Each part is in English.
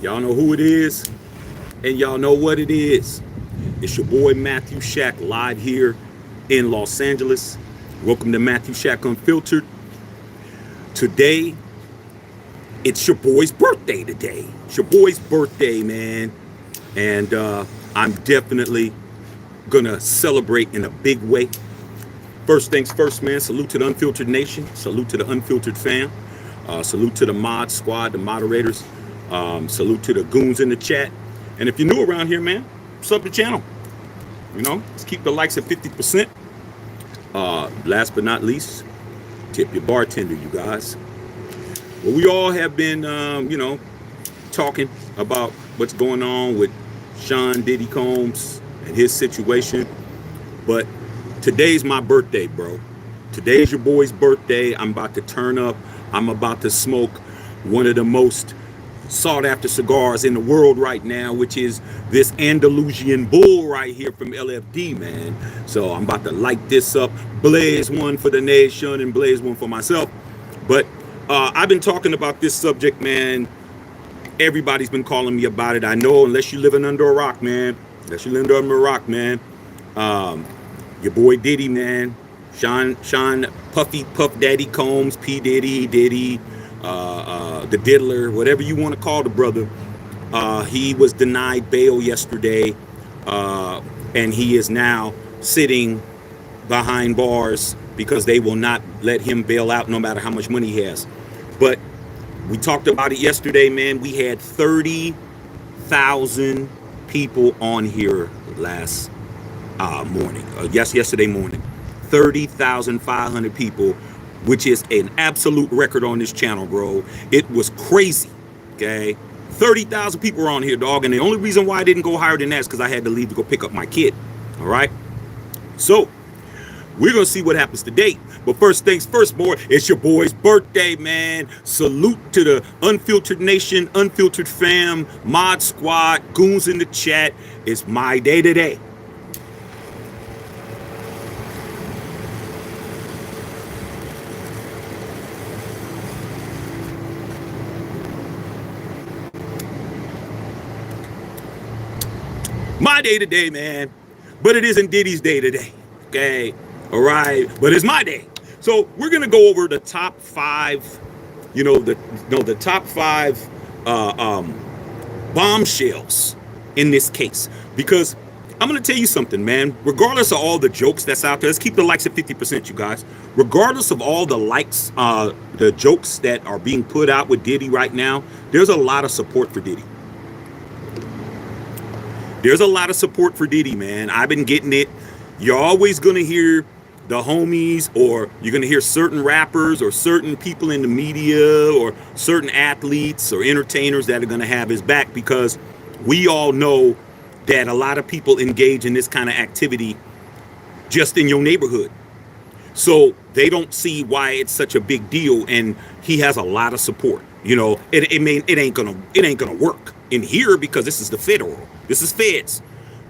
Y'all know who it is, and y'all know what it is. It's your boy Matthew Shack live here in Los Angeles. Welcome to Matthew Shack Unfiltered. Today, it's your boy's birthday today. It's your boy's birthday, man. And I'm definitely gonna celebrate in a big way. First things first, man. Salute to the Unfiltered Nation. Salute to the Unfiltered fam. Salute to the mod squad, the moderators. Salute to the goons in the chat. And if you're new around here, man, sub the channel. You know, let's keep the likes at 50%. Last but not least, tip your bartender, you guys. Well, we all have been, talking about what's going on with Sean Diddy Combs and his situation. But today's my birthday, bro. Today's your boy's birthday. I'm about to turn up. I'm about to smoke one of the most sought after cigars in the world right now, which is this Andalusian Bull right here from LFD, man. So I'm about to light this up, blaze one for the nation and blaze one for myself. But I've been talking about this subject, man. Everybody's been calling me about it. I know, unless you're living under a rock, man. Unless you live under a rock, man. Your boy Diddy, man. Sean Puffy Puff Daddy Combs, P Diddy, the diddler, whatever you want to call the brother. He was denied bail yesterday, and he is now sitting behind bars because they will not let him bail out no matter how much money he has. But we talked about it yesterday, man. We had 30,000 people on here last morning. Yesterday morning. 30,500 people, which is an absolute record on this channel, bro. It was crazy, okay? 30,000 people are on here, dog. And the only reason why I didn't go higher than that is because I had to leave to go pick up my kid, all right? So we're going to see what happens today. But first things first, boy, it's your boy's birthday, man. Salute to the Unfiltered Nation, Unfiltered fam, mod squad, goons in the chat. It's my day today. My day today, man. But it isn't Diddy's day today. Okay. All right. But it's my day. So we're gonna go over the top five, the top five bombshells in this case. Because I'm gonna tell you something, man. Regardless of all the jokes that's out there, let's keep the likes at 50%, you guys. Regardless of all the likes, the jokes that are being put out with Diddy right now, there's a lot of support for Diddy. There's a lot of support for Diddy, man. I've been getting it. You're always going to hear the homies, or you're going to hear certain rappers or certain people in the media or certain athletes or entertainers that are going to have his back, because we all know that a lot of people engage in this kind of activity just in your neighborhood. So they don't see why it's such a big deal, and he has a lot of support. You know, it ain't gonna work in here because this is the federal. This is feds.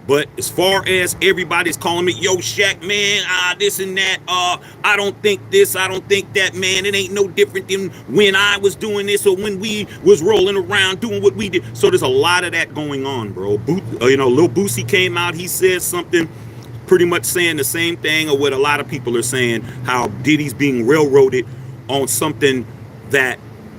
But as far as everybody's calling me, yo, Shaq, man, this and that, I don't think this, I don't think that, man. It ain't no different than when I was doing this or when we was rolling around doing what we did. So there's a lot of that going on, bro. Lil Boosie came out, he said something pretty much saying the same thing of what a lot of people are saying, how Diddy's being railroaded on something that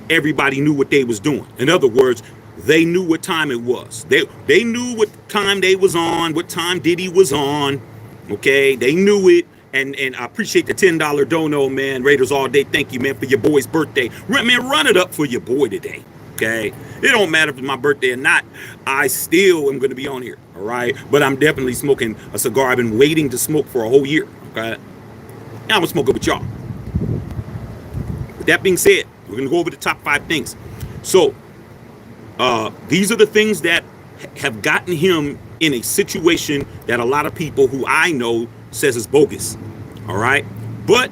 everybody knew what they was doing. In other words, they knew what time it was. They knew what time they was on, what time Diddy was on. Okay, they knew it. And I appreciate the $10 dono, man. Raiders all day. Thank you, man, for your boy's birthday. Man, run it up for your boy today. Okay, it don't matter if it's my birthday or not. I still am going to be on here. All right, but I'm definitely smoking a cigar I've been waiting to smoke for a whole year. Okay, I'm gonna smoke it with y'all. With that being said, we're gonna go over the top 5 things. So these are the things that have gotten him in a situation that a lot of people who I know says is bogus. All right, but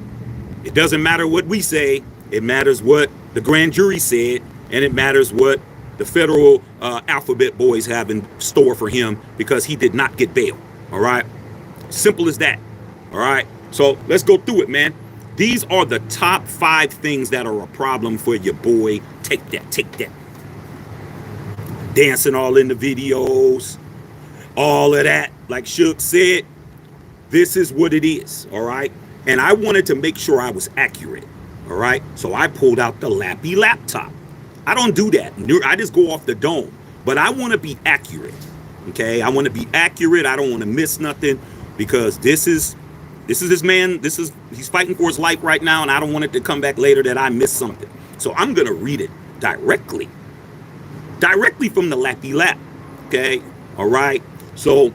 it doesn't matter what we say. It matters what the grand jury said, and it matters what the federal alphabet boys have in store for him, because he did not get bail. All right, simple as that. All right, so let's go through it, man. These are the top 5 things that are a problem for your boy. Take that. dancing all in the videos, all of that. Like Shook said, this is what it is, all right? And I wanted to make sure I was accurate, all right? So I pulled out the Lappy laptop. I don't do that. I just go off the dome. But I want to be accurate, okay? I want to be accurate. I don't want to miss nothing, because this is this man. He's fighting for his life right now, and I don't want it to come back later that I missed something. So I'm going to read it directly from the Lappy lap, okay? All right? So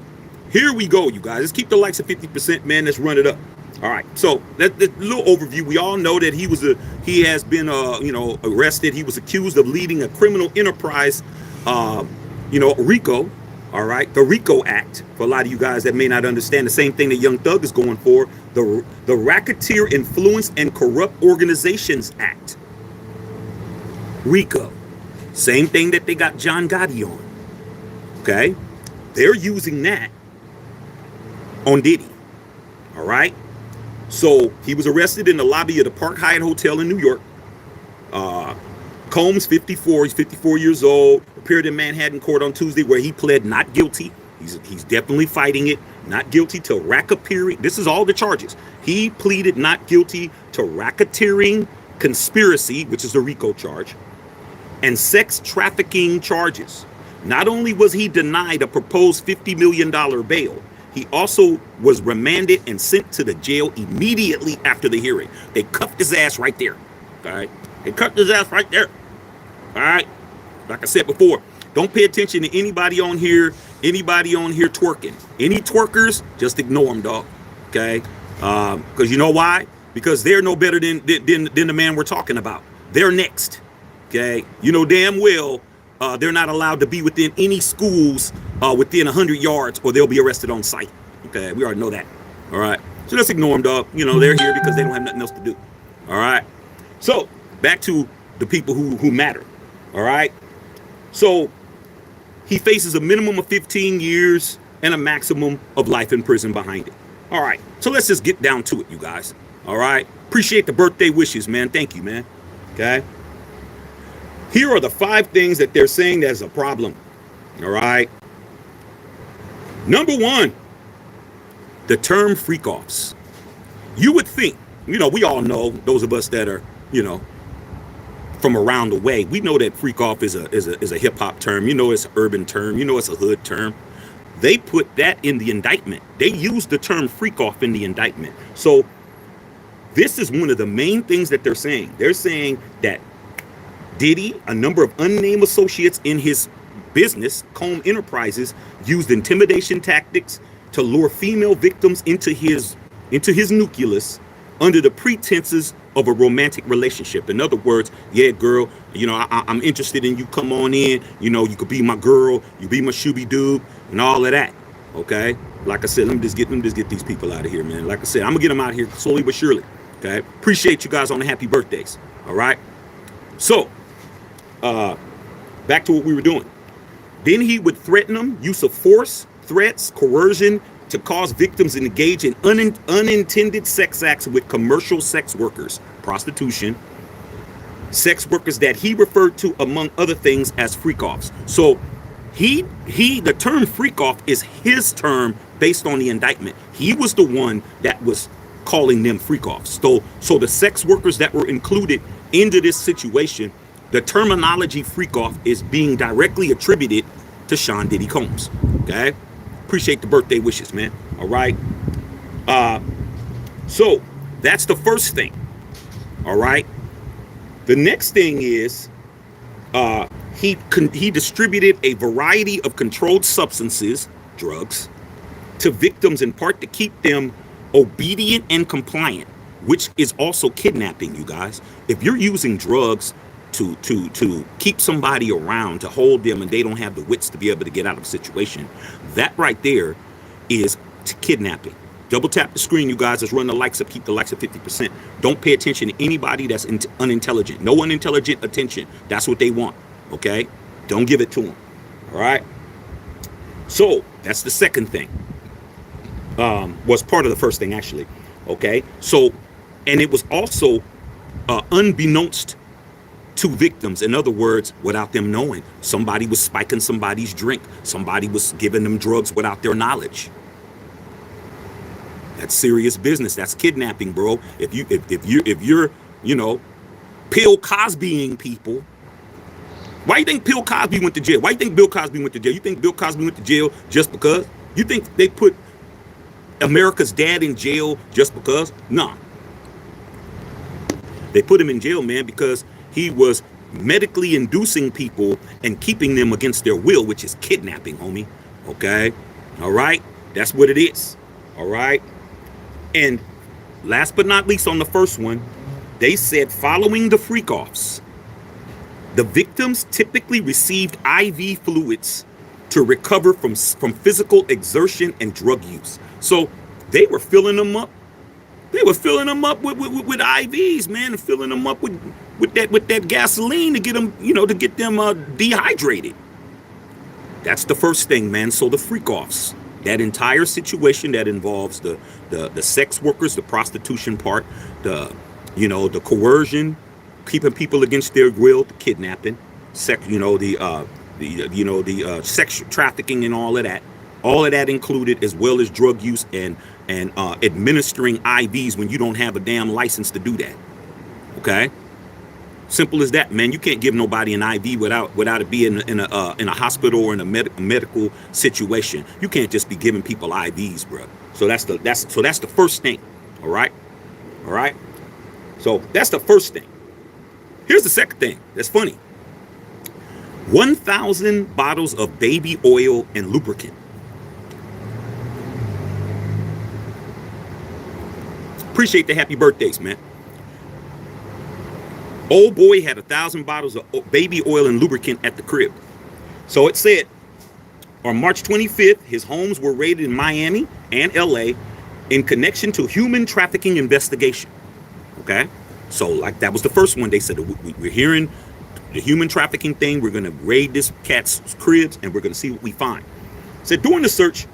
here we go, you guys. Let's keep the likes at 50%, man. Let's run it up. All right. So that little overview. We all know that he has been arrested. He was accused of leading a criminal enterprise, RICO. All right, the RICO Act. For a lot of you guys that may not understand, the same thing that Young Thug is going for, the Racketeer Influence and Corrupt Organizations Act. RICO. Same thing that they got John Gotti on. Okay? They're using that on Diddy. All right? So he was arrested in the lobby of the Park Hyatt Hotel in New York. Combs, 54. He's 54 years old. Appeared in Manhattan court on Tuesday, where he pled not guilty. He's definitely fighting it. Not guilty to racketeering. This is all the charges. He pleaded not guilty to racketeering, conspiracy, which is the RICO charge, and sex trafficking charges. Not only was he denied a proposed $50 million bail, he also was remanded and sent to the jail immediately after the hearing. They cuffed his ass right there. All right. They cuffed his ass right there. All right. Like I said before, don't pay attention to anybody on here twerking. Any twerkers, just ignore them, dog. Okay. Because you know why? Because they're no better than the man we're talking about. They're next. Okay. You know damn well they're not allowed to be within any schools within 100 yards, or they'll be arrested on site. Okay, we already know that. All right, so let's ignore them, dog. You know, they're here because they don't have nothing else to do. All right, so back to the people who matter. All right, so he faces a minimum of 15 years and a maximum of life in prison behind it. All right, so let's just get down to it, you guys. All right, appreciate the birthday wishes, man. Thank you, man. Okay. Here are the 5 things that they're saying that's a problem. All right. Number 1, the term freak-offs. You would think, we all know, those of us that are, from around the way, we know that freak-off is a hip-hop term. It's an urban term. It's a hood term. They put that in the indictment. They used the term freak-off in the indictment. So this is one of the main things that they're saying. They're saying that Diddy, a number of unnamed associates in his business, Comb Enterprises, used intimidation tactics to lure female victims into his nucleus under the pretenses of a romantic relationship. In other words, yeah, girl, I'm interested in you. Come on in. You could be my girl. You be my shooby doob and all of that. Okay. Like I said, let me just get these people out of here, man. Like I said, I'm gonna get them out of here slowly but surely. Okay. Appreciate you guys on the happy birthdays. All right. So, back to what we were doing. Then he would threaten them, use of force, threats, coercion to cause victims to engage in unintended sex acts with commercial sex workers, prostitution, sex workers that he referred to, among other things, as freak-offs. So the term freak-off is his term based on the indictment. He was the one that was calling them freak-offs. So the sex workers that were included into this situation, the terminology freak-off is being directly attributed to Sean Diddy Combs. Okay? Appreciate the birthday wishes, man. All right? So that's the first thing. All right? The next thing is he distributed a variety of controlled substances, drugs, to victims in part to keep them obedient and compliant, which is also kidnapping, you guys. If you're using drugs to keep somebody around, to hold them, and they don't have the wits to be able to get out of a situation, that right there is kidnapping. Double tap the screen, you guys. Let's run the likes up. Keep the likes at 50%. Don't pay attention to anybody that's unintelligent. No unintelligent attention. That's what they want. Okay? Don't give it to them. All right? So that's the second thing. Was part of the first thing, actually. Okay? So, and it was also unbeknownst to victims. In other words, without them knowing. Somebody was spiking somebody's drink. Somebody was giving them drugs without their knowledge. That's serious business. That's kidnapping, bro. If you're, you know, Bill Cosbying people. Why you think Bill Cosby went to jail? Why you think Bill Cosby went to jail? You think Bill Cosby went to jail just because? You think they put America's dad in jail just because? Nah. They put him in jail, man, because he was medically inducing people and keeping them against their will, which is kidnapping, homie. Okay? All right? That's what it is. All right? And last but not least, on the first one, they said following the freak-offs, the victims typically received IV fluids to recover from physical exertion and drug use. So they were filling them up. They were filling them up with IVs, man, and filling them up with that gasoline to get them, you know, to get them dehydrated. That's the first thing, man. So the freak-offs, that entire situation that involves the sex workers, the prostitution part, the coercion, keeping people against their will, the kidnapping, sex trafficking and all of that included, as well as drug use and administering IVs when you don't have a damn license to do that. Okay, simple as that, man. You can't give nobody an IV without it being in a hospital or in a medical situation. You can't just be giving people IVs, bro. So that's the first thing. All right. So that's the first thing. Here's the second thing that's funny. 1,000 bottles of baby oil and lubricant. Appreciate the happy birthdays, man. Old boy had 1,000 bottles of baby oil and lubricant at the crib. So it said on March 25th, his homes were raided in Miami and LA in connection to human trafficking investigation. Okay? So like that was the first one. They said, we're hearing the human trafficking thing. We're going to raid this cat's cribs and we're going to see what we find. So during the search,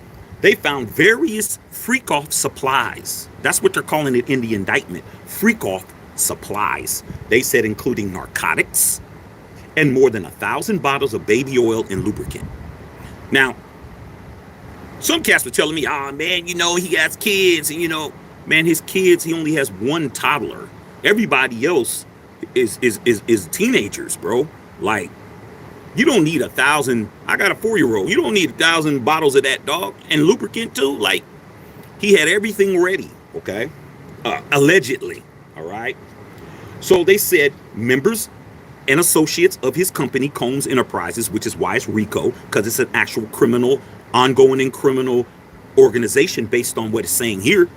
they found various freak-off supplies. That's what they're calling it in the indictment. Freak-off supplies. They said including narcotics and more than 1,000 bottles of baby oil and lubricant. Now, some cats were telling me, oh man, you know, he has kids and, you know, man, his kids, he only has one toddler. Everybody else is teenagers, bro. Like, you don't need 1,000. I got a 4-year-old. You don't need 1,000 bottles of that, dog. And lubricant too. Like, he had everything ready. Okay. Allegedly. All right. So they said members and associates of his company, Combs Enterprises, which is why it's RICO, because it's an actual criminal, ongoing and criminal organization based on what it's saying here,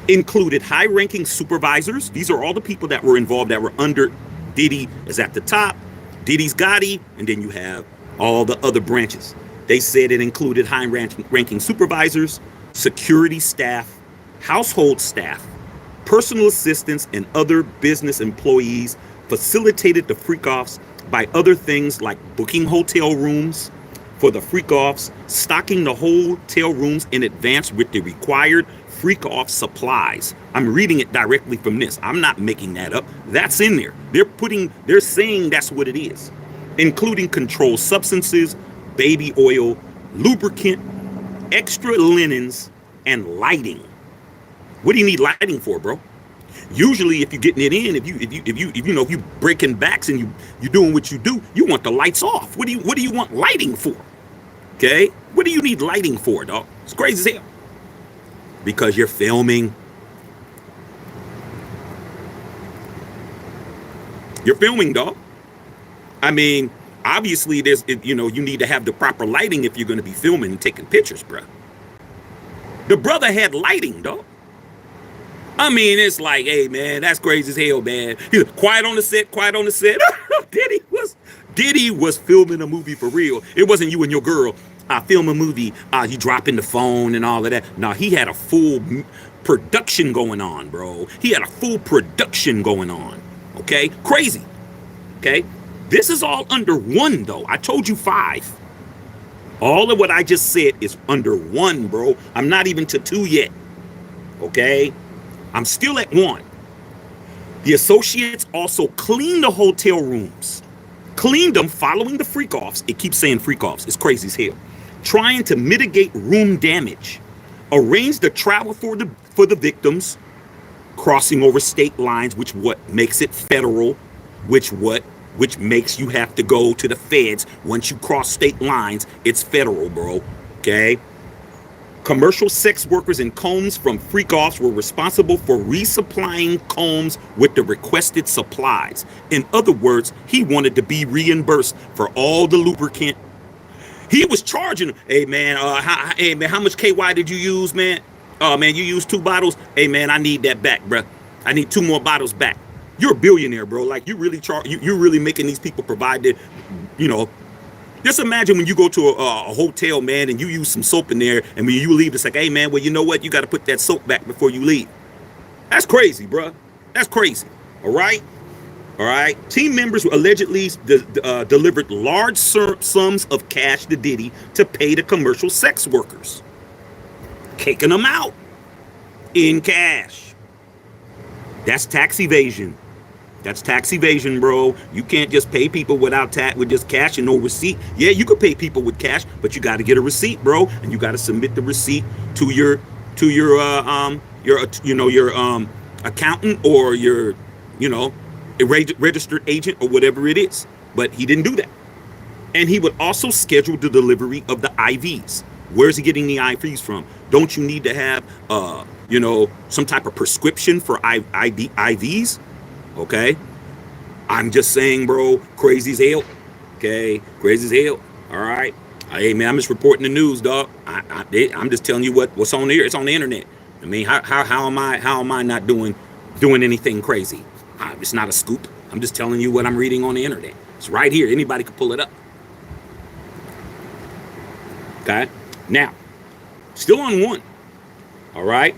included high-ranking supervisors. These are all the people that were involved that were under Diddy is at the top. Diddy's Gotti, and then you have all the other branches. They said it included high-ranking supervisors, security staff, household staff, personal assistants, and other business employees, facilitated the freak-offs by other things like booking hotel rooms for the freak-offs, stocking the hotel rooms in advance with the required freak-off supplies. I'm reading it directly from this. I'm not making that up. That's in there. They're saying that's what it is, including controlled substances, baby oil, lubricant, extra linens, and lighting. What do you need lighting for, bro? Usually, if you're getting it in, if you breaking backs and you doing what you do, you want the lights off. What do you want lighting for? Okay, what do you need lighting for, dog? It's crazy as hell. Because you're filming. You're filming, dog. I mean, obviously, you need to have the proper lighting if you're going to be filming and taking pictures, bro. The brother had lighting, dog. I mean, it's like, hey, man, that's crazy as hell, man. He was quiet on the set. Diddy was filming a movie for real. It wasn't you and your girl film a movie, you dropping the phone and all of that. No, he had a full production going on, bro. He had a full production going on. Okay? Crazy. Okay? This is all under one, though. I told you 5. All of what I just said is under 1, bro. I'm not even to 2 yet. Okay? I'm still at 1. The associates also cleaned the hotel rooms, cleaned them following the freak offs. It keeps saying freak offs. It's crazy as hell. Trying to mitigate room damage, arranged the travel for the victims, crossing over state lines, which what makes it federal, which makes you have to go to the feds. Once you cross state lines, it's federal, bro. Okay. Commercial sex workers and combs from freak-offs were responsible for resupplying combs with the requested supplies. In other words, he wanted to be reimbursed for all the lubricant. He was charging, hey man, how much KY did you use, man? Oh man, you used 2 bottles. Hey man, I need that back, bro. I need 2 more bottles back. You're a billionaire, bro. Like you really you're really making these people provide their, you know. Just imagine when you go to a hotel, man, and you use some soap in there, and when you leave, it's like, hey, man, well, you know what? You got to put that soap back before you leave. That's crazy, bro. That's crazy. All right? All right? Team members allegedly delivered large sums of cash to Diddy to pay the commercial sex workers, kicking them out in cash. That's tax evasion. That's tax evasion, bro. You can't just pay people without with just cash and no receipt. Yeah, you could pay people with cash, but you got to get a receipt, bro, and you got to submit the receipt to your accountant or your registered agent or whatever it is. But he didn't do that, and he would also schedule the delivery of the IVs. Where's he getting the IVs from? Don't you need to have some type of prescription for IVs? Okay, I'm just saying, bro, crazy as hell. Okay, crazy as hell. All right, hey man, I'm just reporting the news, dog. I'm just telling you what's on here. It's on the internet. I mean, how am I not doing anything crazy? It's not a scoop. I'm just telling you what I'm reading on the internet. It's right here. Anybody can pull it up. Okay, now, still on 1. All right,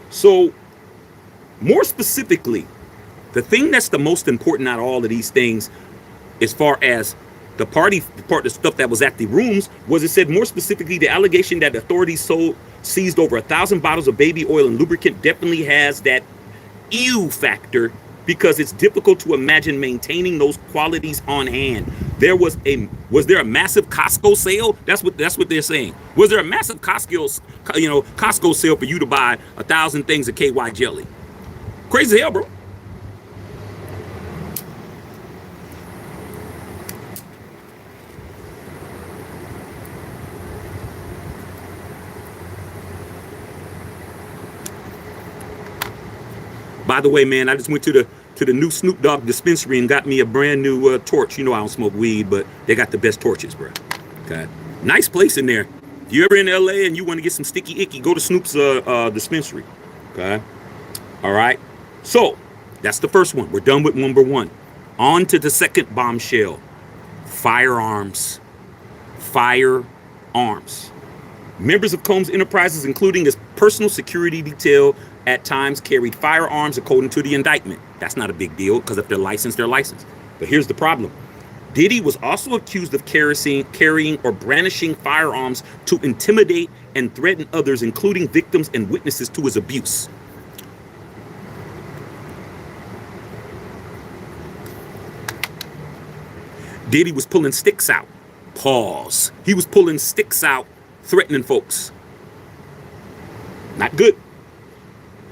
so more specifically, the thing that's the most important out of all of these things, as far as the stuff that was at the rooms, was it said more specifically the allegation that authorities seized over 1,000 bottles of baby oil and lubricant definitely has that ew factor, because it's difficult to imagine maintaining those qualities on hand. Was there a massive Costco sale? That's what they're saying. Was there a massive Costco sale for you to buy 1,000 things of KY jelly? Crazy as hell, bro. By the way, man, I just went to the new Snoop Dogg dispensary and got me a brand new torch. You know I don't smoke weed, but they got the best torches, bro. Okay, nice place in there. If you ever in LA and you want to get some sticky icky, go to Snoop's dispensary. Okay, all right. So that's the first one. We're done with number 1. On to the second bombshell. Firearms. Firearms. Members of Combs Enterprises, including his personal security detail, at times carried firearms according to the indictment. That's not a big deal, because if they're licensed, they're licensed. But here's the problem. Diddy was also accused of carrying or brandishing firearms to intimidate and threaten others, including victims and witnesses to his abuse. Diddy was pulling sticks out. Pause. He was pulling sticks out, threatening folks. Not good.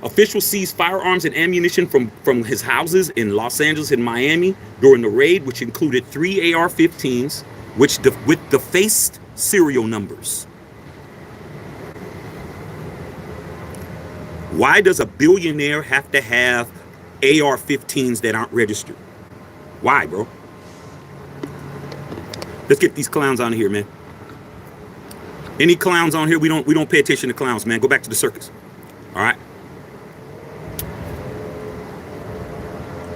Officials seized firearms and ammunition from his houses in Los Angeles and Miami during the raid, which included 3 AR-15s, with defaced serial numbers. Why does a billionaire have to have AR-15s that aren't registered? Why, bro? Let's get these clowns on here, man. Any clowns on here? We don't pay attention to clowns, man. Go back to the circus. All right.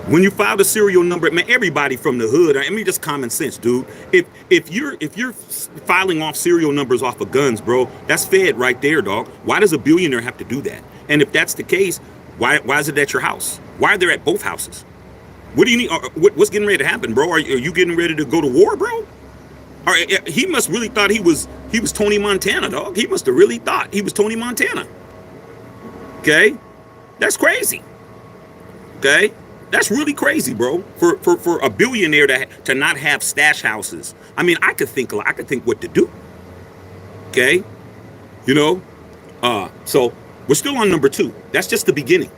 When you file the serial number, man, everybody from the hood, I mean, just common sense, dude. If you're filing off serial numbers off of guns, bro, that's Fed right there, dog. Why does a billionaire have to do that? And if that's the case, why is it at your house? Why are they at both houses? What do you need? What's getting ready to happen, bro? Are you getting ready to go to war, bro? Or he must really thought he was Tony Montana, dog. He must have really thought he was Tony Montana. Okay, that's crazy. Okay. That's really crazy, bro. For a billionaire to not have stash houses. I mean, I could think what to do. Okay, you know. So we're still on number 2. That's just the beginning.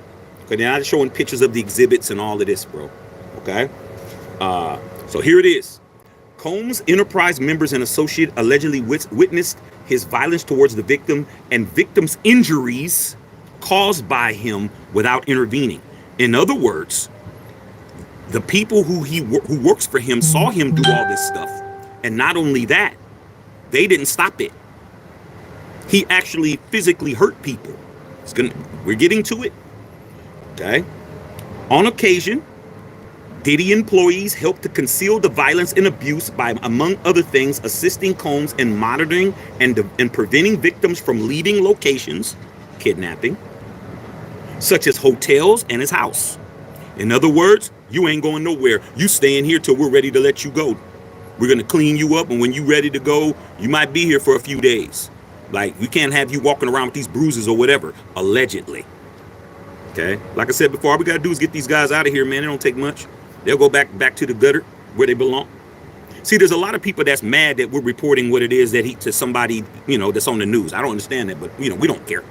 Okay, now I'm showing pictures of the exhibits and all of this, bro. Okay. So here it is. Combs Enterprise members and associate allegedly witnessed his violence towards the victim and victim's injuries caused by him without intervening. In other words, the people who works for him saw him do all this stuff, and not only that, they didn't stop it. He actually physically hurt people. We're getting to it. Okay. On occasion, Diddy employees helped to conceal the violence and abuse by, among other things, assisting Combs in monitoring and preventing victims from leaving locations, kidnapping, such as hotels and his house. In other words, you ain't going nowhere. You staying here till we're ready to let you go. We're going to clean you up, and when you're ready to go, you might be here for a few days. Like, we can't have you walking around with these bruises or whatever, allegedly. Okay? Like I said before, all we got to do is get these guys out of here, man. It don't take much. They'll go back to the gutter where they belong. See, there's a lot of people that's mad that we're reporting what it is that to somebody, that's on the news. I don't understand that, but we don't care.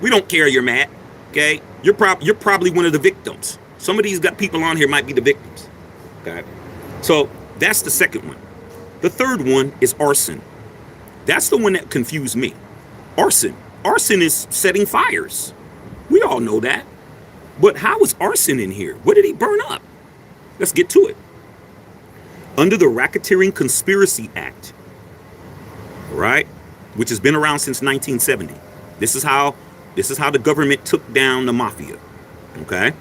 We don't care you're mad. Okay? You're probably one of the victims. Some of these people on here might be the victims. Okay? So that's the second one. The third one is arson. That's the one that confused me. Arson. Arson is setting fires. We all know that. But how is arson in here? What did he burn up? Let's get to it. Under the Racketeering Conspiracy Act, right, which has been around since 1970. This is how the government took down the mafia. Okay?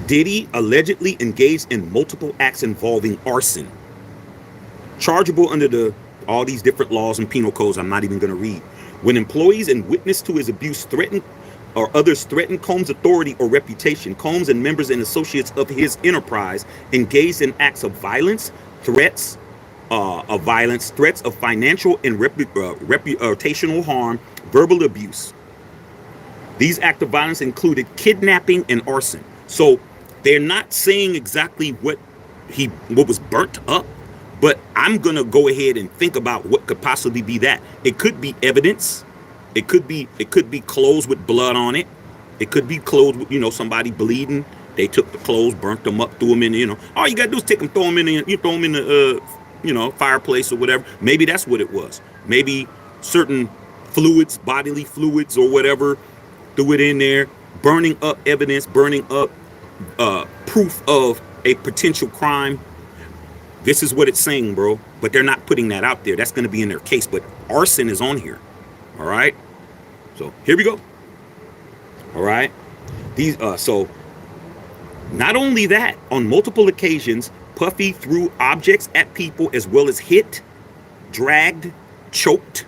Diddy allegedly engaged in multiple acts involving arson, chargeable under all these different laws and penal codes I'm not even going to read. When employees and witness to his abuse threatened or others threatened Combs' authority or reputation, Combs and members and associates of his enterprise engaged in acts of violence, threats of financial and reputational harm, verbal abuse. These acts of violence included kidnapping and arson. So they're not saying exactly what was burnt up, but I'm gonna go ahead and think about what could possibly be that. It could be evidence. It could be clothes with blood on it. It could be clothes with, somebody bleeding. They took the clothes, burnt them up, threw them in, all you gotta do is take them, throw them in the fireplace or whatever. Maybe that's what it was. Maybe certain fluids, bodily fluids or whatever, threw it in there, burning up evidence, burning up proof of a potential crime. This is what it's saying, bro. But they're not putting that out there. That's going to be in their case. But arson is on here. All right. So here we go. All right. So not only that, on multiple occasions, Puffy threw objects at people as well as hit, dragged, choked,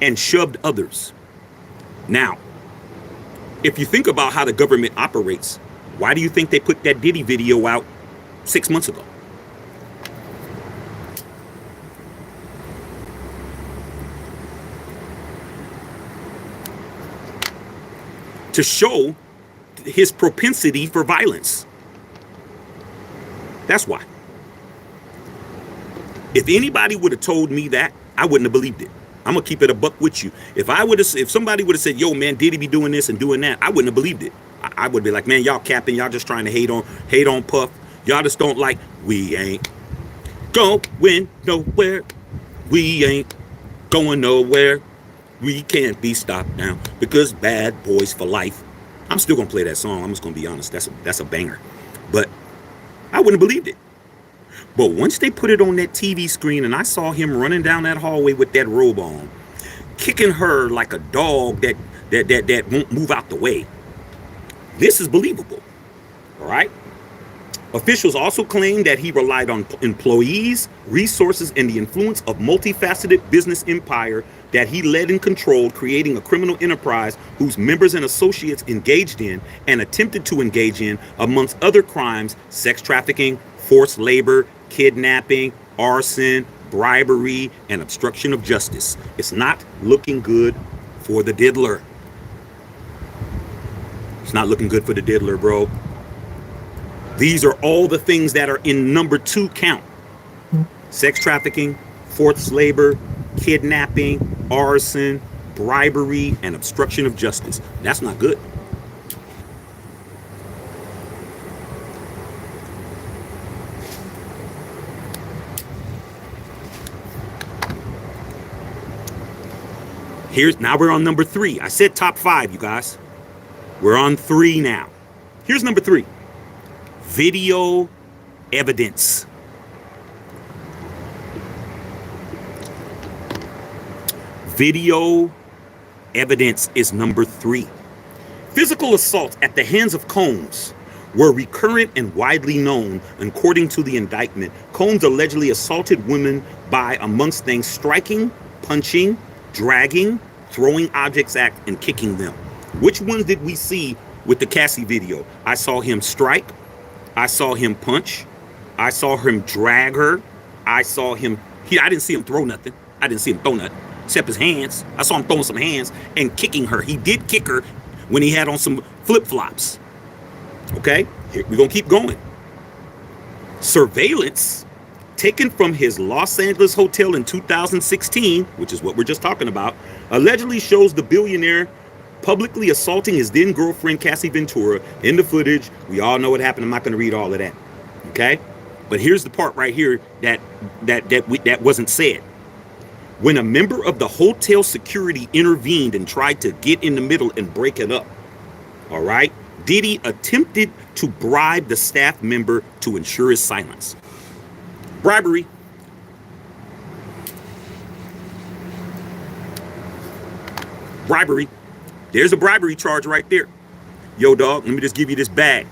and shoved others. Now, if you think about how the government operates, why do you think they put that Diddy video out 6 months ago? To show his propensity for violence. That's why. If anybody would have told me that, I wouldn't have believed it. I'm gonna keep it a buck with you. If somebody would have said, "Yo, man, Diddy be doing this and doing that," I wouldn't have believed it. I would be like, "Man, y'all capping. Y'all just trying to hate on Puff. Y'all just don't like. We ain't going nowhere. We ain't going nowhere. We can't be stopped now because bad boys for life." I'm still gonna play that song. I'm just gonna be honest. That's a banger. But I wouldn't have believed it. But once they put it on that TV screen and I saw him running down that hallway with that robe on, kicking her like a dog that won't move out the way, this is believable. All right? Officials also claim that he relied on employees, resources, and the influence of multifaceted business empire that he led and controlled, creating a criminal enterprise whose members and associates engaged in and attempted to engage in, amongst other crimes, sex trafficking, forced labor, kidnapping, arson, bribery, and obstruction of justice. It's not looking good for the diddler. It's not looking good for the diddler, bro. These are all the things that are in number 2 count. Sex trafficking, forced labor, kidnapping, arson, bribery, and obstruction of justice. That's not good. Now we're on number 3. I said top 5, you guys. We're on 3 now. Here's number 3. Video evidence. Video evidence is number 3. Physical assaults at the hands of Combs were recurrent and widely known. According to the indictment, Combs allegedly assaulted women by, amongst things, striking, punching, dragging, throwing objects at, and kicking them. Which ones did we see with the Cassie video? I saw him strike. I saw him punch. I saw him drag her. I saw him, I didn't see him throw nothing. I didn't see him throw nothing, except his hands. I saw him throwing some hands and kicking her. He did kick her when he had on some flip-flops. Okay, we're gonna keep going. Surveillance taken from his Los Angeles hotel in 2016, which is what we're just talking about, allegedly shows the billionaire publicly assaulting his then girlfriend Cassie Ventura. In the footage, we all know what happened. I'm not going to read all of that. Okay, but here's the part right here that wasn't said. When a member of the hotel security intervened and tried to get in the middle and break it up, all right, Diddy attempted to bribe the staff member to ensure his silence. Bribery. Bribery. There's a bribery charge right there. Yo, dog, let me just give you this bag.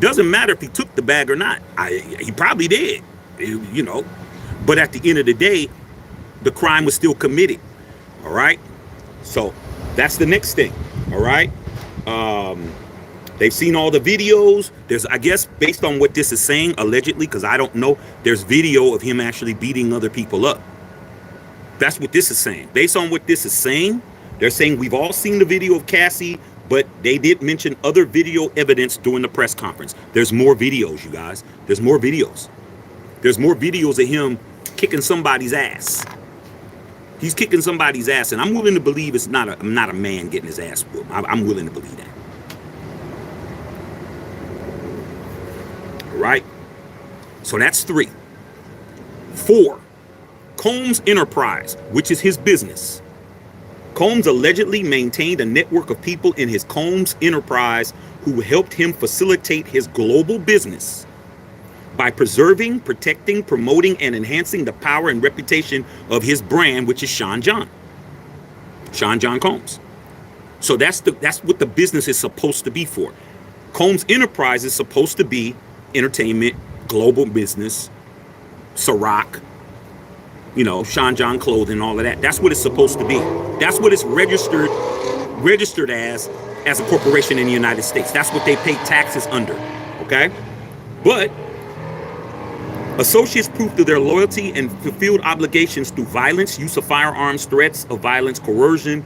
Doesn't matter if he took the bag or not. He probably did, you know. But at the end of the day, the crime was still committed. All right. So that's the next thing. All right. They've seen all the videos. There's, I guess, based on what this is saying, allegedly, because I don't know, there's video of him actually beating other people up. That's what this is saying. Based on what this is saying, they're saying we've all seen the video of Cassie, but they did mention other video evidence during the press conference. There's more videos, you guys. There's more videos. There's more videos of him kicking somebody's ass. He's kicking somebody's ass, and I'm willing to believe it's not a man getting his ass whooped. I'm willing to believe that. Right? So that's 3. 4, Combs Enterprise, which is his business. Combs allegedly maintained a network of people in his Combs Enterprise who helped him facilitate his global business by preserving, protecting, promoting, and enhancing the power and reputation of his brand, which is Sean John Combs. So that's what the business is supposed to be for. Combs Enterprise is supposed to be entertainment, global business, Ciroc, you know, Sean John clothing, all of that. That's what it's supposed to be. That's what it's registered as a corporation in the United States. That's what they pay taxes under. Okay? But associates proved to their loyalty and fulfilled obligations through violence, use of firearms, threats of violence, coercion,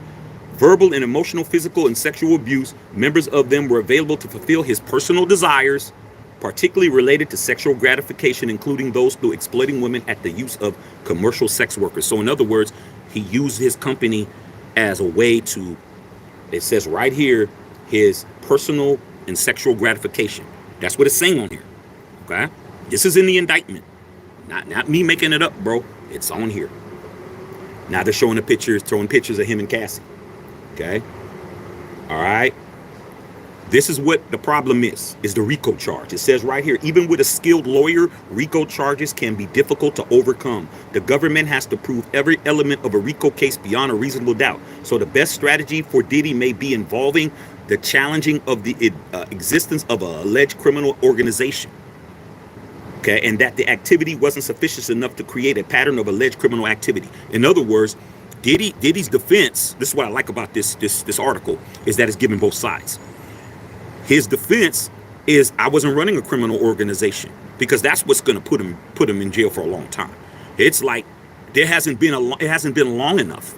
verbal and emotional, physical, and sexual abuse. Members of them were available to fulfill his personal desires, particularly related to sexual gratification, including those through exploiting women at the use of commercial sex workers. So in other words, he used his company as a way to, it says right here, his personal and sexual gratification. That's what it's saying on here. Okay? This is in the indictment. Not me making it up, bro. It's on here. Now they're showing the pictures, throwing pictures of him and Cassie. Okay? All right? This is what the problem is the RICO charge. It says right here, even with a skilled lawyer, RICO charges can be difficult to overcome. The government has to prove every element of a RICO case beyond a reasonable doubt. So the best strategy for Diddy may be involving the challenging of the existence of an alleged criminal organization. Okay, and that the activity wasn't sufficient enough to create a pattern of alleged criminal activity. In other words, Diddy's defense, this is what I like about this article, is that it's given both sides. His defense is, I wasn't running a criminal organization, because that's what's going to put him in jail for a long time. It's like it hasn't been long enough.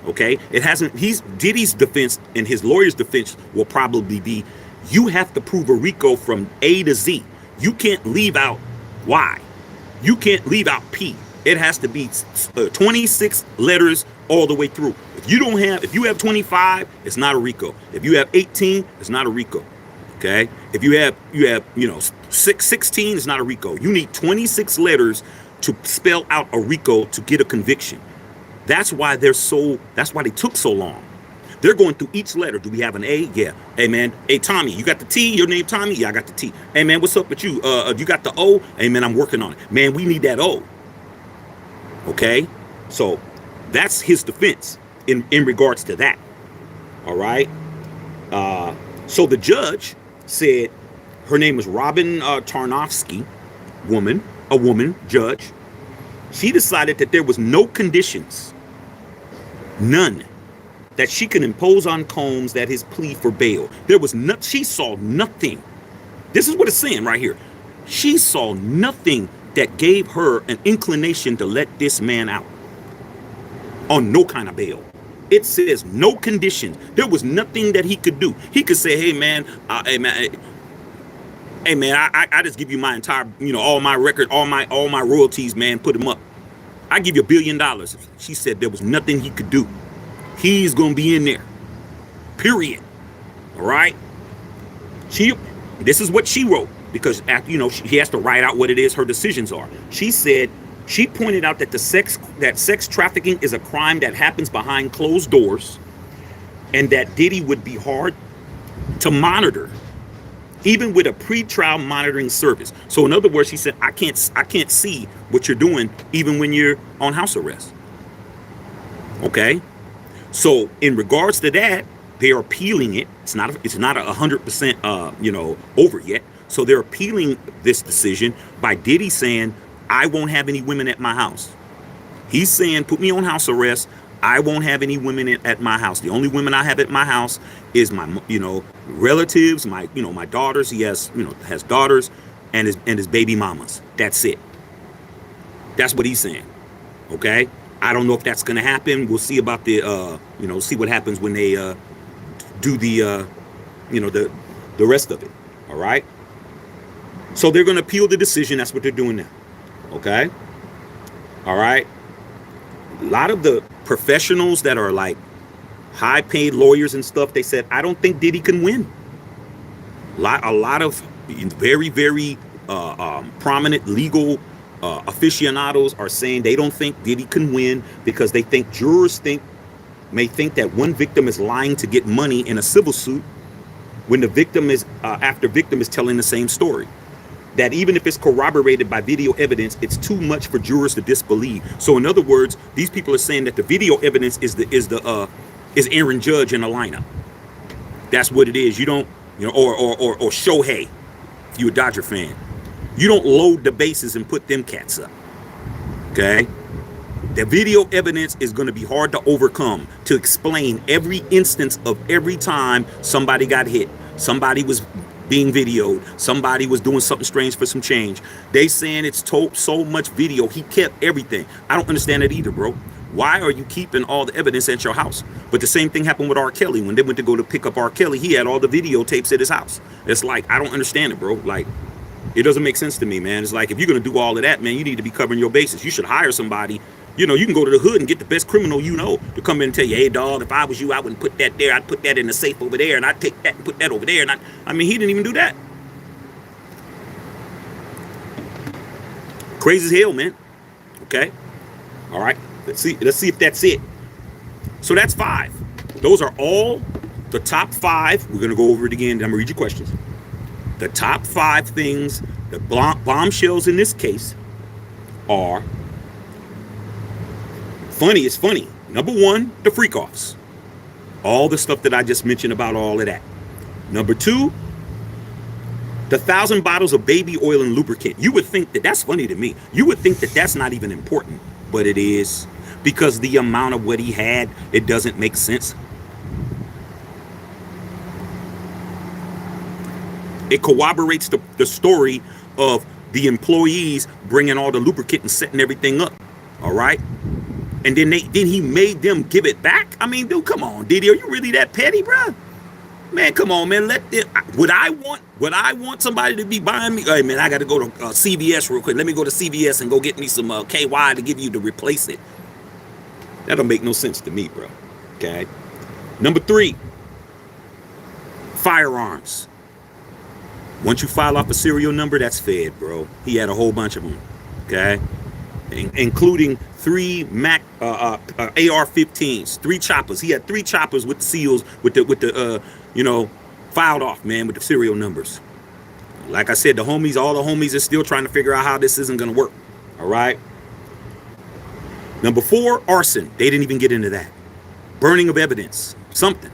Okay, it hasn't. Diddy's defense and his lawyer's defense will probably be You have to prove a RICO from A to Z. You can't leave out Y. You can't leave out P. It has to be 26 letters all the way through. If you have 25, it's not a RICO. If you have 18, it's not a RICO. Okay? If you have 16, it's not a RICO. You need 26 letters to spell out a RICO to get a conviction. That's why they took so long. They're going through each letter. Do we have an A? Yeah. Hey, man. Hey, Tommy, you got the T? Your name Tommy? Yeah, I got the T. Hey, man, what's up with you? You got the O? Hey, man, I'm working on it. Man, we need that O. Okay? So that's his defense in regards to that. All right? So the judge said, her name was Robin Tarnofsky, a woman judge. She decided that there was no conditions, none, that she could impose on Combs that his plea for bail. She saw nothing. This is what it's saying right here. She saw nothing that gave her an inclination to let this man out on no kind of bail. It says no conditions. There was nothing that he could do. He could say, hey man, I just give you my entire, all my record, all my royalties, man, put them up. I give you $1 billion. She said there was nothing he could do. He's going to be in there. Period. All right. This is what she wrote, because he has to write out what it is her decisions are. She said, she pointed out that sex trafficking is a crime that happens behind closed doors, and that Diddy would be hard to monitor, even with a pre-trial monitoring service. So in other words, she said, I can't see what you're doing even when you're on house arrest. Okay? So in regards to that, they're appealing it. It's not 100% over yet. So they're appealing this decision by Diddy saying, I won't have any women at my house. He's saying, put me on house arrest. I won't have any women at my house. The only women I have at my house is my, relatives, my daughters. He has daughters and his baby mamas. That's it. That's what he's saying. Okay. I don't know if that's going to happen. We'll see about the, see what happens when they do the rest of it. All right. So they're going to appeal the decision. That's what they're doing now. Okay. All right. A lot of the professionals that are like high paid lawyers and stuff, they said, I don't think Diddy can win. A lot of very, very prominent legal aficionados are saying they don't think Diddy can win because they think jurors may think that one victim is lying to get money in a civil suit when the victim is telling the same story. That even if it's corroborated by video evidence, it's too much for jurors to disbelieve. So in other words, these people are saying that the video evidence is Aaron Judge in a lineup. That's what it is. You don't, or Shohei, if you're a Dodger fan. You don't load the bases and put them cats up. Okay? The video evidence is going to be hard to overcome, to explain every instance of every time somebody got hit, somebody was being videoed, somebody was doing something strange for some change. They saying it's so much video. He kept everything. I don't understand that either, bro. Why are you keeping all the evidence at your house? But the same thing happened with R. Kelly. When they went to go to pick up R. Kelly, he had all the videotapes at his house. It's like, I don't understand it, bro. Like, it doesn't make sense to me, man. It's like, if you're going to do all of that, man, you need to be covering your bases. You should hire somebody. You can go to the hood and get the best criminal to come in and tell you, hey, dog, if I was you, I wouldn't put that there. I'd put that in the safe over there, and I'd take that and put that over there. And he didn't even do that. Crazy as hell, man. Okay? All right. Let's see if that's it. So that's 5. Those are all the top 5. We're going to go over it again. I'm going to read your questions. The top 5 things, the bombshells in this case are... Funny, it's funny. Number 1, the freak offs. All the stuff that I just mentioned about all of that. Number 2, the 1,000 bottles of baby oil and lubricant. You would think that's funny to me. You would think that that's not even important, but it is, because the amount of what he had, it doesn't make sense. It corroborates the story of the employees bringing all the lubricant and setting everything up. All right. And then he made them give it back. I mean, dude, come on, Diddy, are you really that petty, bro? Man, come on, man. Would I want somebody to be buying me? Hey, man, I got to go to CVS real quick. Let me go to CVS and go get me some KY to give you to replace it. That don't make no sense to me, bro. Okay. Number 3, firearms. Once you file off a serial number, that's fed, bro. He had a whole bunch of them. Okay. Including 3 Mac AR-15s, 3 choppers. He had 3 choppers with the seals, with the filed off, man, with the serial numbers. Like I said, all the homies are still trying to figure out how this isn't gonna work. All right. Number 4, arson. They didn't even get into that. Burning of evidence, something.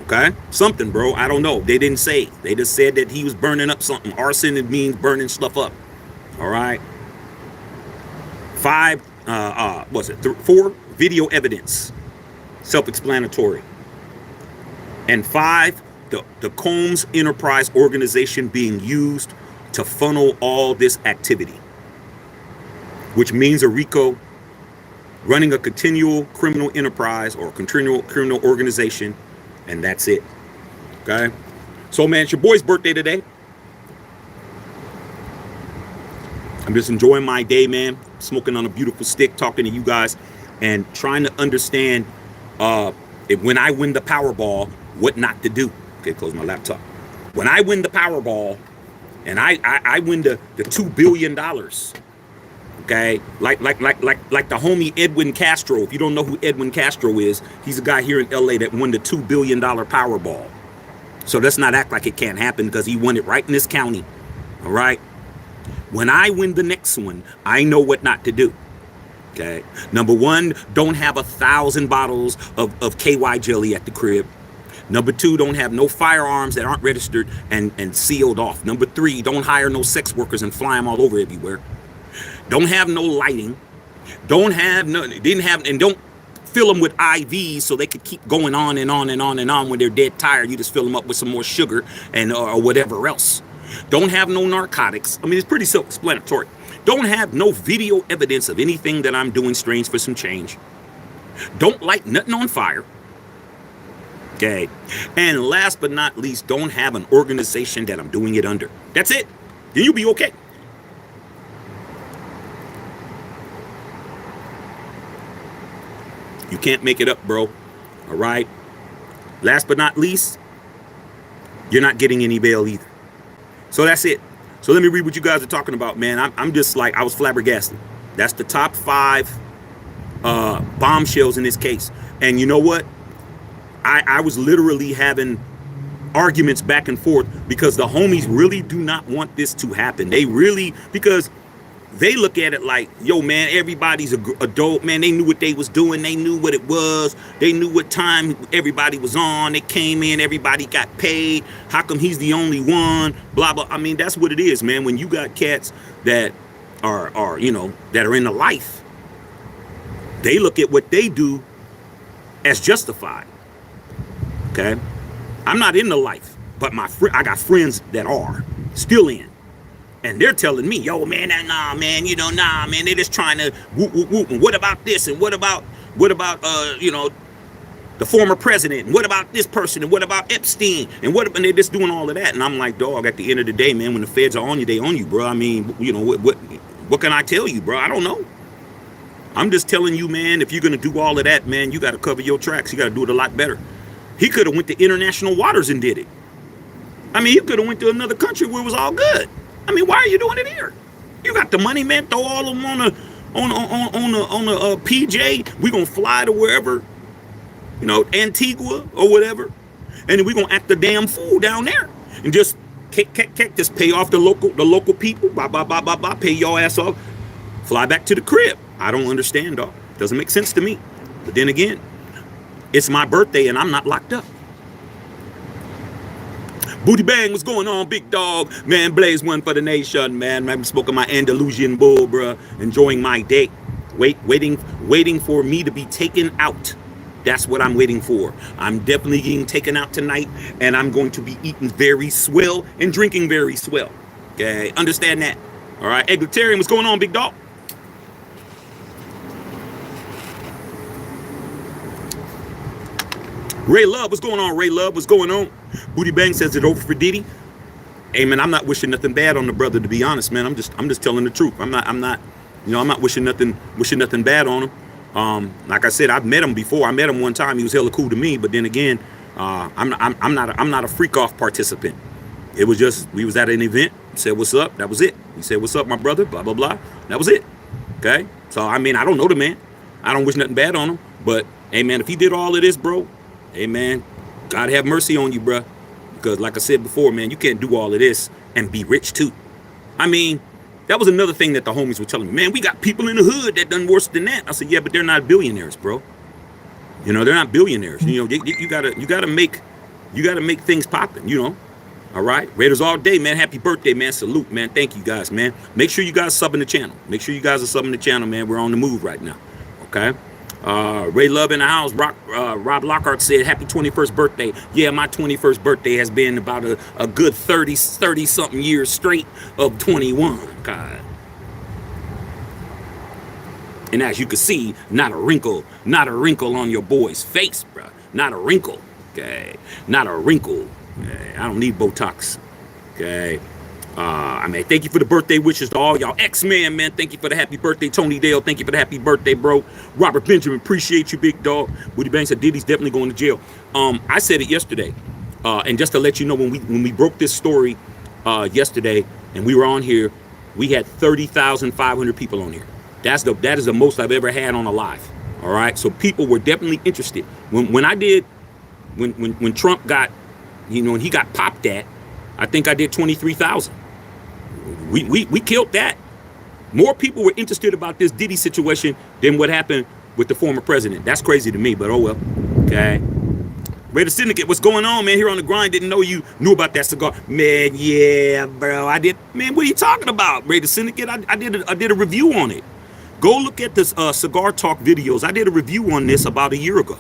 Okay, something, bro. I don't know. They didn't say. They just said that he was burning up something. Arson, it means burning stuff up. All right. 5, 4, video evidence, self-explanatory. And 5, the Combs Enterprise organization being used to funnel all this activity, which means a RICO, running a continual criminal enterprise or continual criminal organization, and that's it. Okay? So, man, it's your boy's birthday today. I'm just enjoying my day, man. Smoking on a beautiful stick, talking to you guys, and trying to understand when I win the Powerball, what not to do. Okay, close my laptop. When I win the Powerball, and I win the $2 billion. Okay, like the homie Edwin Castro. If you don't know who Edwin Castro is, he's a guy here in LA that won the $2 billion Powerball. So let's not act like it can't happen, because he won it right in this county. All right. When I win the next one, I know what not to do. Okay. Number 1, don't have 1,000 bottles of KY jelly at the crib. Number 2, don't have no firearms that aren't registered and sealed off. Number 3, don't hire no sex workers and fly them all over everywhere. Don't have no lighting. Don't fill them with IVs so they could keep going on and on and on and on. When they're dead tired, you just fill them up with some more sugar and or whatever else. Don't have no narcotics. I mean, it's pretty self-explanatory. Don't have no video evidence of anything that I'm doing strange for some change. Don't light nothing on fire. Okay. And last but not least, don't have an organization that I'm doing it under. That's it. Then you'll be okay. You can't make it up, bro. All right. Last but not least, you're not getting any bail either. So that's it. So let me read what you guys are talking about, man. I'm just like, I was flabbergasted. That's the top 5 bombshells in this case. And you know what? I was literally having arguments back and forth, because the homies really do not want this to happen. They really, because they look at it like, yo, man, everybody's a adult, man. They knew what they was doing. They knew what it was. They knew what time everybody was on. They came in, everybody got paid. How come he's the only one? Blah, blah. I mean, that's what it is, man. When you got cats that are that are in the life, they look at what they do as justified. Okay? I'm not in the life, but I got friends that are still in. And they're telling me, yo, man, nah, man, they're just trying to whoop, whoop, whoop. And what about this? And what about, the former president? And what about this person? And what about Epstein? And they're just doing all of that. And I'm like, dog, at the end of the day, man, when the feds are on you, they on you, bro. I mean, what can I tell you, bro? I don't know. I'm just telling you, man, if you're going to do all of that, man, you got to cover your tracks. You got to do it a lot better. He could have went to international waters and did it. I mean, he could have went to another country where it was all good. I mean, why are you doing it here? You got the money, man. Throw all of them on a PJ. We gonna fly to wherever, Antigua or whatever, and then we gonna act the damn fool down there and just just pay off the local people. Pay your ass off. Fly back to the crib. I don't understand, dog. Doesn't make sense to me. But then again, it's my birthday and I'm not locked up. Booty bang, what's going on, big dog? Man, blaze one for the nation, man. I'm smoking my Andalusian bull, bruh. Enjoying my day. Waiting for me to be taken out. That's what I'm waiting for. I'm definitely getting taken out tonight, and I'm going to be eating very swell and drinking very swell. Okay, understand that. All right, Egalitarian, what's going on, big dog? Ray Love, what's going on? Ray Love, what's going on? Booty Bang says it over for Diddy. Hey man, I'm not wishing nothing bad on the brother, to be honest, man. I'm just telling the truth. I'm not wishing nothing bad on him. Like I said, I've met him before. I met him one time. He was hella cool to me, but then again, I'm not a freak off participant. It was just, we was at an event, said what's up, that was it. He said what's up, my brother, blah blah blah. That was it. Okay? So I mean, I don't know the man. I don't wish nothing bad on him, but hey man, if he did all of this, bro, hey man, God have mercy on you, bro. Because like I said before, man, you can't do all of this and be rich too. I mean, that was another thing that the homies were telling me. Man, we got people in the hood that done worse than that. I said, yeah, but they're not billionaires, bro. You know, they're not billionaires. You know, you gotta make things poppin', you know. All right, Raiders all day, man. Happy birthday, man. Salute, man. Thank you guys, man. Make sure you guys subbing the channel. Make sure you guys are subbing the channel, man. We're on the move right now. Okay. Ray Love in the house. Rob Lockhart said, happy 21st birthday. Yeah, my 21st birthday has been about a good 30 something years straight of 21. God. And as you can see, not a wrinkle on your boy's face, bro. Not a wrinkle. Okay. Not a wrinkle. Okay. I don't need Botox. Okay. I mean, thank you for the birthday wishes to all y'all. X-Man, man, thank you for the happy birthday. Tony Dale, thank you for the happy birthday, bro. Robert Benjamin, appreciate you, big dog. Woody Bang said Diddy's definitely going to jail. I said it yesterday, and just to let you know, when we broke this story yesterday, and we were on here, we had 30,500 people on here. That is the most I've ever had on a live. All right, so people were definitely interested. When Trump got, you know, when he got popped at, I think I did 23,000. We killed that. More people were interested about this Diddy situation than what happened with the former president. That's crazy to me, but oh well. Okay. Raider Syndicate, what's going on, man? Here on the grind, didn't know you knew about that cigar. Man, yeah, bro, I did. Man, what are you talking about, Raider Syndicate? I did a review on it. Go look at this Cigar Talk videos. I did a review on this about a year ago.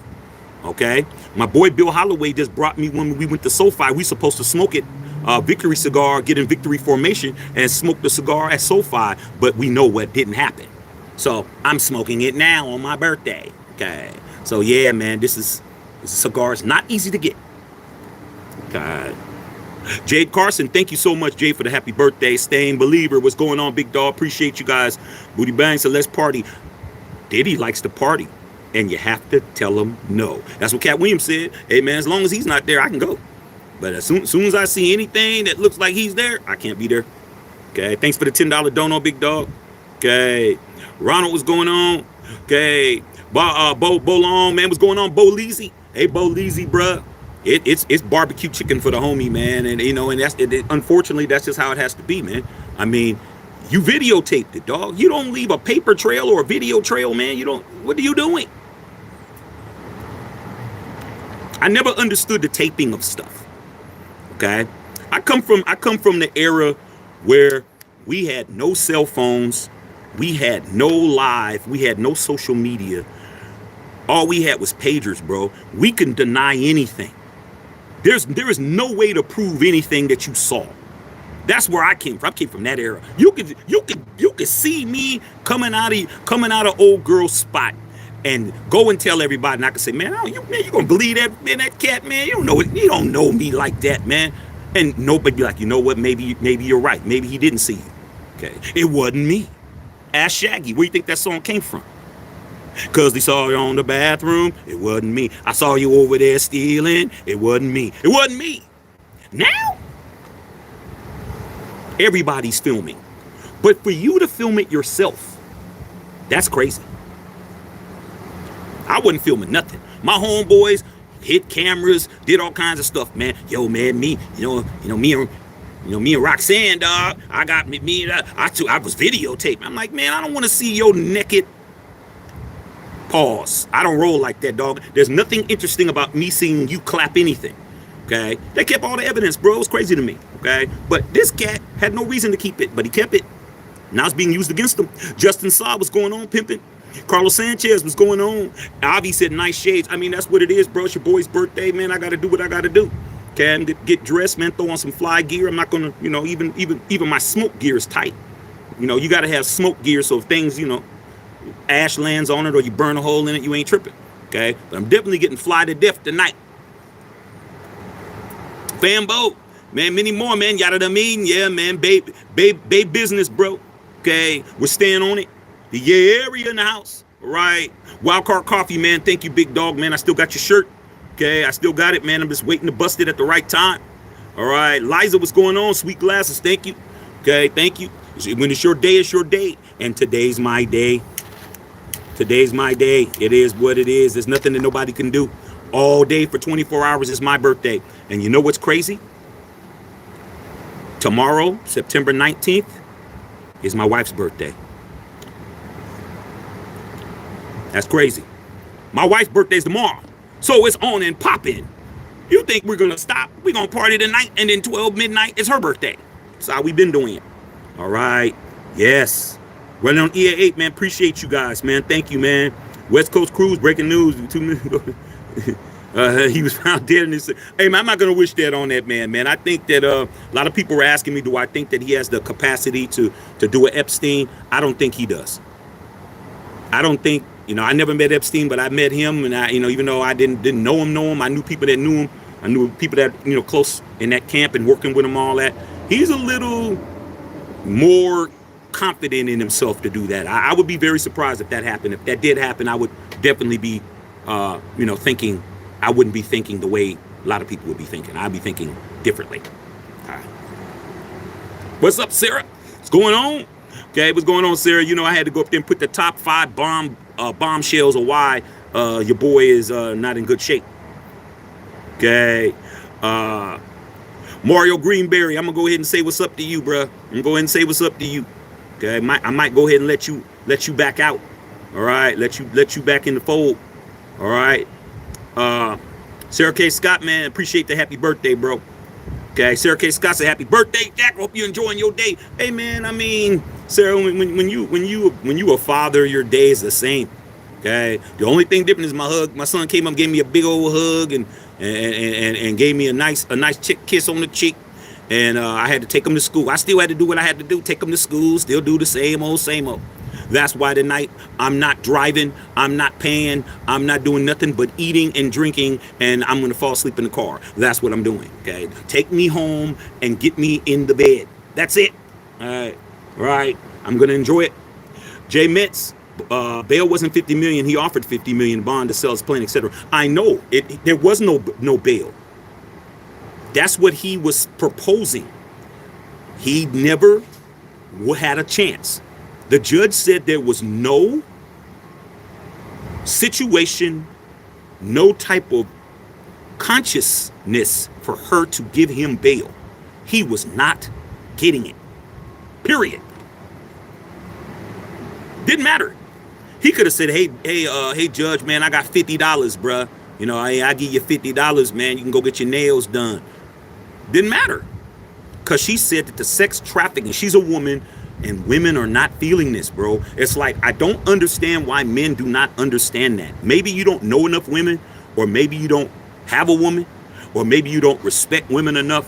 Okay. My boy Bill Holloway just brought me when we went to SoFi. We supposed to smoke it. Victory cigar, get in victory formation and smoke the cigar at SoFi, but we know what didn't happen. So I'm smoking it now on my birthday. Okay. So yeah, man, this cigar is not easy to get. God. Jade Carson, thank you so much, Jade, for the happy birthday. Staying believer, what's going on, big dog? Appreciate you guys. Booty Bang, so let's party. Diddy likes to party, and you have to tell him no. That's what Cat Williams said. Hey man, as long as he's not there, I can go. But as soon as I see anything that looks like he's there, I can't be there. Okay, thanks for the $10 dono, big dog. Okay, Ronald, what's going on? Okay, Bo Long, man, what's going on? Bo Leezy, hey Bo Leezy, bruh. It's barbecue chicken for the homie, man, and you know, and unfortunately that's just how it has to be, man. I mean, you videotaped it, dog. You don't leave a paper trail or a video trail, man. You don't. What are you doing? I never understood the taping of stuff. Okay, I come from the era where we had no cell phones, we had no live, we had no social media. All we had was pagers, bro. We can deny anything. There is no way to prove anything that you saw. That's where I came from. I came from that era. You could see me coming out of old girl spot and go and tell everybody, and I can say, man, you gonna believe that, man, that cat, man, you don't know me like that, man. And nobody be like, you know what, maybe you're right. Maybe he didn't see you. Okay. It wasn't me. Ask Shaggy, where you think that song came from? Cause they saw you on the bathroom, it wasn't me. I saw you over there stealing, it wasn't me. It wasn't me. Now, everybody's filming. But for you to film it yourself, that's crazy. I wasn't filming nothing. My homeboys hit cameras, did all kinds of stuff, man. Yo, man, me and Roxanne, dog. I was videotaping. I'm like, man, I don't want to see your naked. Pause. I don't roll like that, dog. There's nothing interesting about me seeing you clap anything. Okay, they kept all the evidence, bro. It was crazy to me. Okay, but this cat had no reason to keep it, but he kept it. Now it's being used against him. Justin Saab, what's going on, pimping? Carlos Sanchez, what's going on? Avi said nice shades. I mean, that's what it is, bro. It's your boy's birthday, man. I got to do what I got to do. Okay, I'm gonna get dressed, man. Throw on some fly gear. I'm not gonna, you know, even my smoke gear is tight. You know, you got to have smoke gear so if things, you know, ash lands on it or you burn a hole in it, you ain't tripping. Okay, but I'm definitely getting fly to death tonight. Fambo, man, many more, man. Yada da mean, yeah, man. Babe business, bro. Okay, we're staying on it. The yeah area in the house. All right. Wildcard Coffee, man. Thank you, big dog, man. I still got your shirt. Okay, I still got it, man. I'm just waiting to bust it at the right time. All right, Liza, what's going on? Sweet glasses, thank you. Okay, thank you. When it's your day, it's your day. And today's my day. Today's my day. It is what it is. There's nothing that nobody can do. All day for 24 hours is my birthday. And you know what's crazy? Tomorrow, September 19th, is my wife's birthday. That's crazy. My wife's birthday's tomorrow. So it's on and popping. You think we're going to stop? We're going to party tonight, and then 12 midnight is her birthday. That's how we've been doing it. All right. Yes. Running on EA8, man. Appreciate you guys, man. Thank you, man. West Coast Cruise, breaking news. 2 minutes ago. He was found dead in his... Hey, man, I'm not going to wish that on that man, man. I think that a lot of people were asking me, do I think that he has the capacity to do an Epstein? I don't think he does. I don't think... You know, I never met Epstein, but I met him, and I, you know, even though I didn't know him, I knew people that knew him. I knew people that, you know, close in that camp and working with him, all that. He's a little more confident in himself to do that. I would be very surprised if that happened. If that did happen, I would definitely be, you know, thinking. I wouldn't be thinking the way a lot of people would be thinking. I'd be thinking differently. All right. What's up, Sarah? What's going on? Okay, what's going on, Sarah? You know, I had to go up there and put the top 5 bombshells of why your boy is not in good shape. Okay. Mario Greenberry, I'm gonna go ahead and say what's up to you, bruh. I'm gonna go ahead and say what's up to you. Okay, I might go ahead and let you back out. All right, let you back in the fold. All right. Sarah K. Scott, man, appreciate the happy birthday, bro. Okay, Sarah K. Scott said happy birthday, Jack. Hope you're enjoying your day. Hey, man, I mean, Sarah, when you a father, your day is the same. Okay, the only thing different is my son came up, gave me a big old hug, and gave me a nice chick kiss on the cheek, and I had to take him to school. I still had to do what I had to do, take him to school, still do the same old. That's why tonight I'm not driving, I'm not paying, I'm not doing nothing but eating and drinking, and I'm gonna fall asleep in the car. That's what I'm doing. Okay, take me home and get me in the bed. That's it. All right. I'm gonna enjoy it. Jay Metz. Bail wasn't 50 million. He offered 50 million bond to sell his plane, etc. I know it. There was no bail. That's what he was proposing. He never had a chance. The judge said there was no situation, no type of consciousness for her to give him bail. He was not getting it. Period. Didn't matter. He could have said, hey, judge, man, I got $50, bruh. You know, I give you $50, man. You can go get your nails done. Didn't matter. Because she said that the sex trafficking, she's a woman, and women are not feeling this, bro. It's like, I don't understand why men do not understand that. Maybe you don't know enough women, or maybe you don't have a woman, or maybe you don't respect women enough,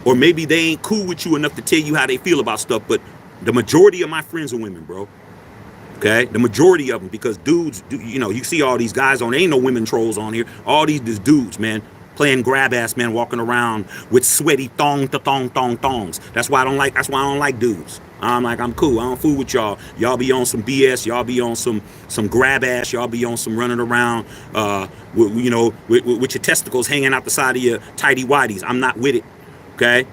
or maybe they ain't cool with you enough to tell you how they feel about stuff. But the majority of my friends are women, bro. Okay, the majority of them, because dudes, you know, you see all these guys on, there ain't no women trolls on here. All these dudes, man, playing grab ass, man, walking around with sweaty thongs. That's why I don't like dudes. I'm cool. I don't fool with y'all. Y'all be on some BS. Y'all be on some grab ass. Y'all be on some running around, with your testicles hanging out the side of your tighty whities. I'm not with it. Okay,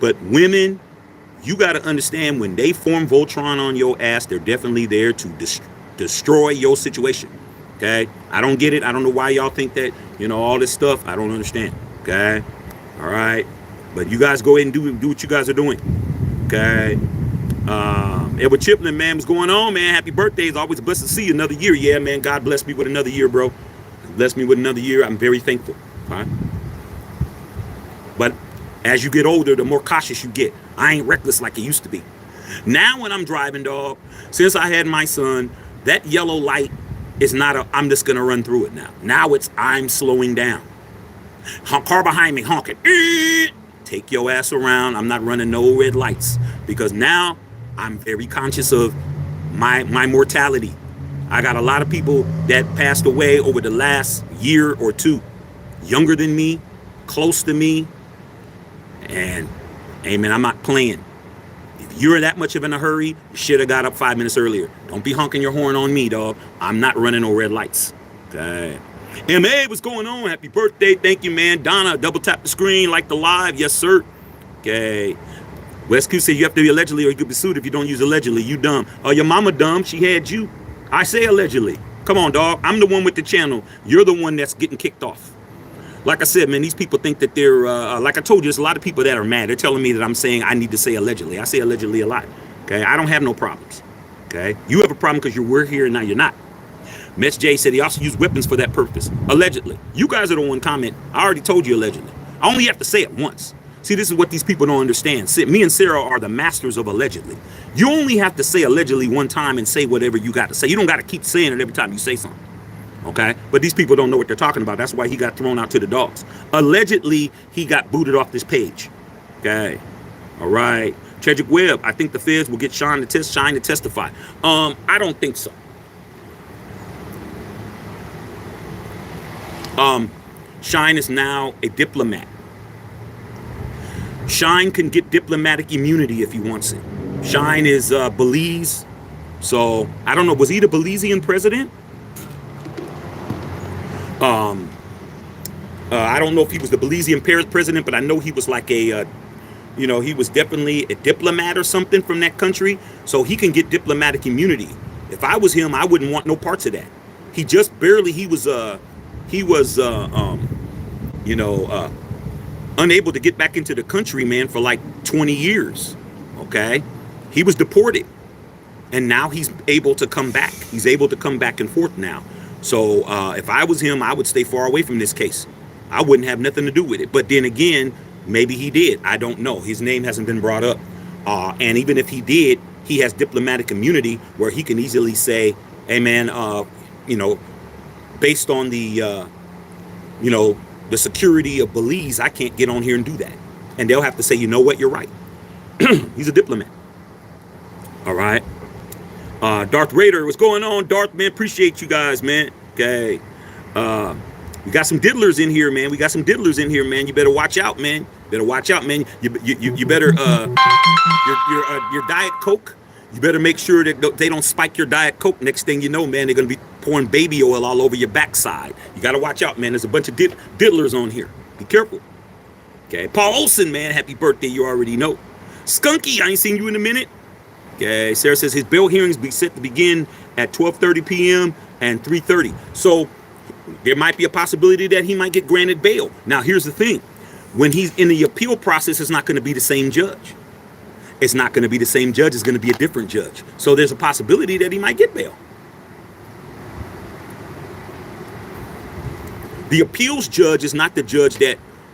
but women, you got to understand, when they form Voltron on your ass, they're definitely there to destroy your situation. Okay? I don't get it. I don't know why y'all think that, you know, all this stuff. I don't understand. Okay? All right? But you guys go ahead and do what you guys are doing. Okay? Edward Chiplin, man, what's going on, man? Happy birthday. It's always blessed to see you another year. Yeah, man. God bless me with another year, bro. Bless me with another year. I'm very thankful. All right? But as you get older, the more cautious you get. I ain't reckless like it used to be. Now when I'm driving, dog, since I had my son, that yellow light is not I'm just going to run through it now. Now it's I'm slowing down. Car behind me honking. Take your ass around. I'm not running no red lights, because now I'm very conscious of my mortality. I got a lot of people that passed away over the last year or two, younger than me, close to me, And, hey, man, I'm not playing. If you're that much of in a hurry, you should have got up 5 minutes earlier. Don't be honking your horn on me, dog. I'm not running no red lights. Okay. MA, what's going on? Happy birthday. Thank you, man. Donna, double tap the screen, like the live. Yes, sir. Okay. West Q said you have to be allegedly or you could be sued if you don't use allegedly. You dumb. Oh, your mama dumb. She had you. I say allegedly. Come on, dog. I'm the one with the channel. You're the one that's getting kicked off. Like I said, man, these people think that they're, like I told you, there's a lot of people that are mad. They're telling me that I'm saying I need to say allegedly. I say allegedly a lot. Okay. I don't have no problems. Okay. You have a problem because we're here and now you're not. Mitch J said he also used weapons for that purpose. Allegedly. You guys are the one comment. I already told you allegedly. I only have to say it once. See, this is what these people don't understand. Me and Sarah are the masters of allegedly. You only have to say allegedly one time and say whatever you got to say. You don't got to keep saying it every time you say something. Okay? But these people don't know what they're talking about. That's why he got thrown out to the dogs. Allegedly, he got booted off this page. Okay. All right. Tragic Webb, I think the feds will get Shine to testify. I don't think so. Shine is now a diplomat. Shine can get diplomatic immunity if he wants it. Shine is Belize. So, I don't know. Was he the Belizean president? I don't know if he was the Belizean president, but I know he was like a, he was definitely a diplomat or something from that country. So he can get diplomatic immunity. If I was him, I wouldn't want no parts of that. He just barely, unable to get back into the country, man, for like 20 years. Okay. He was deported and now he's able to come back. He's able to come back and forth now. So if I was him, I would stay far away from this case. I wouldn't have nothing to do with it. But then again, maybe he did. I don't know. His name hasn't been brought up. And even if he did, he has diplomatic immunity where he can easily say, hey, man, based on the, the security of Belize, I can't get on here and do that. And they'll have to say, you know what, you're right. He's a diplomat. All right. Darth Raider, what's going on? Darth, man, appreciate you guys, man. Okay. We got some diddlers in here, man. You better watch out, man. You better, your Diet Coke, you better make sure that they don't spike your Diet Coke. Next thing you know, man, they're going to be pouring baby oil all over your backside. You got to watch out, man. There's a bunch of diddlers on here. Be careful. Okay. Paul Olson, man, happy birthday. You already know. Skunky, I ain't seen you in a minute. Okay. Sarah says his bail hearings be set to begin at 12:30 p.m. and 3:30. So there might be a possibility that he might get granted bail. Now, here's the thing. When he's in the appeal process, it's not going to be the same judge. It's not going to be the same judge. It's going to be a different judge. So there's a possibility that he might get bail. The appeals judge is not the judge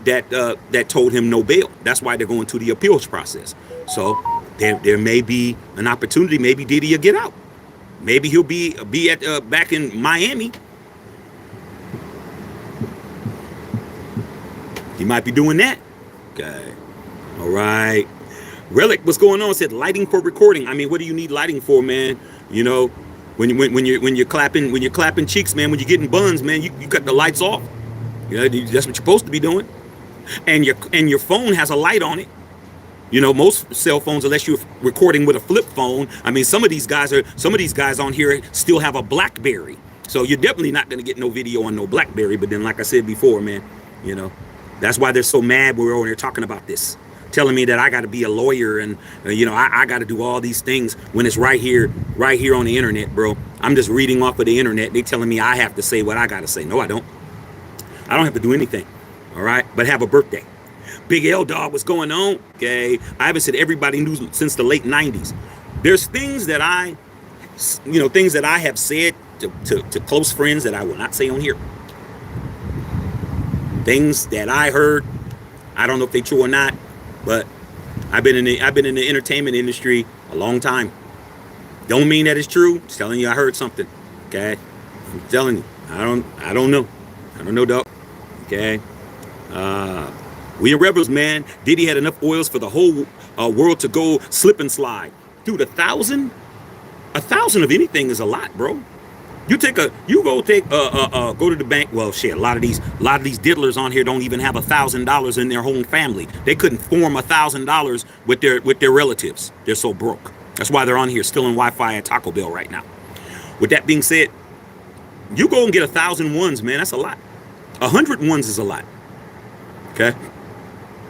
that told him no bail. That's why they're going to the appeals process. So there may be an opportunity. Maybe Diddy will get out. Maybe he'll be at back in Miami. He might be doing that. Okay. All right. Relic, what's going on? Said lighting for recording. I mean, what do you need lighting for, man? You know, when you're clapping cheeks, man, when you're getting buns, man, you cut the lights off. You know, that's what you're supposed to be doing. And your phone has a light on it. You know, most cell phones, unless you're recording with a flip phone. I mean, some of these guys on here still have a BlackBerry. So you're definitely not going to get no video on no BlackBerry. But then, like I said before, man, you know, that's why they're so mad. We're over here talking about this, telling me that I got to be a lawyer and, I got to do all these things when it's right here on the internet, bro. I'm just reading off of the internet. They telling me I have to say what I got to say. No, I don't. I don't have to do anything. All right. But have a birthday. Big L Dog, what's going on? Okay. I haven't said everybody knew since the late 90s. There's things that I have said to close friends that I will not say on here. Things that I heard, I don't know if they're true or not, but I've been in the entertainment industry a long time. Don't mean that it's true. Just telling you I heard something. Okay, I'm telling you, I don't know. I don't know, dog. Okay, we are rebels, man. Diddy had enough oils for the whole world to go slip and slide. Dude, 1,000 of anything is a lot, bro. You go go to the bank. Well, shit, a lot of these diddlers on here don't even have $1,000 in their whole family. They couldn't form $1,000 with their relatives. They're so broke. That's why they're on here stealing Wi-Fi at Taco Bell right now. With that being said, you go and get 1,000 ones, man. That's a lot. 100 ones is a lot. Okay.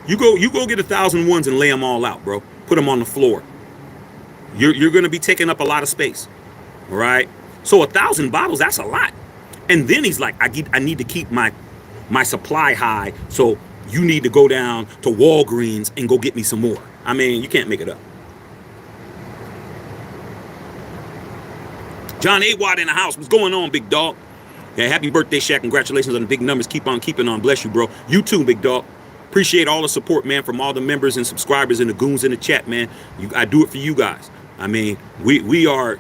You go get 1,000 ones and lay them all out, bro. Put them on the floor. You're going to be taking up a lot of space. All right. So 1,000 bottles, that's a lot. And then he's like, I need to keep my supply high. So you need to go down to Walgreens and go get me some more. I mean, you can't make it up. John A. Watt in the house. What's going on, big dog? Yeah, happy birthday, Shaq. Congratulations on the big numbers. Keep on keeping on. Bless you, bro. You too, big dog. Appreciate all the support, man, from all the members and subscribers and the goons in the chat, man. I do it for you guys. I mean, we are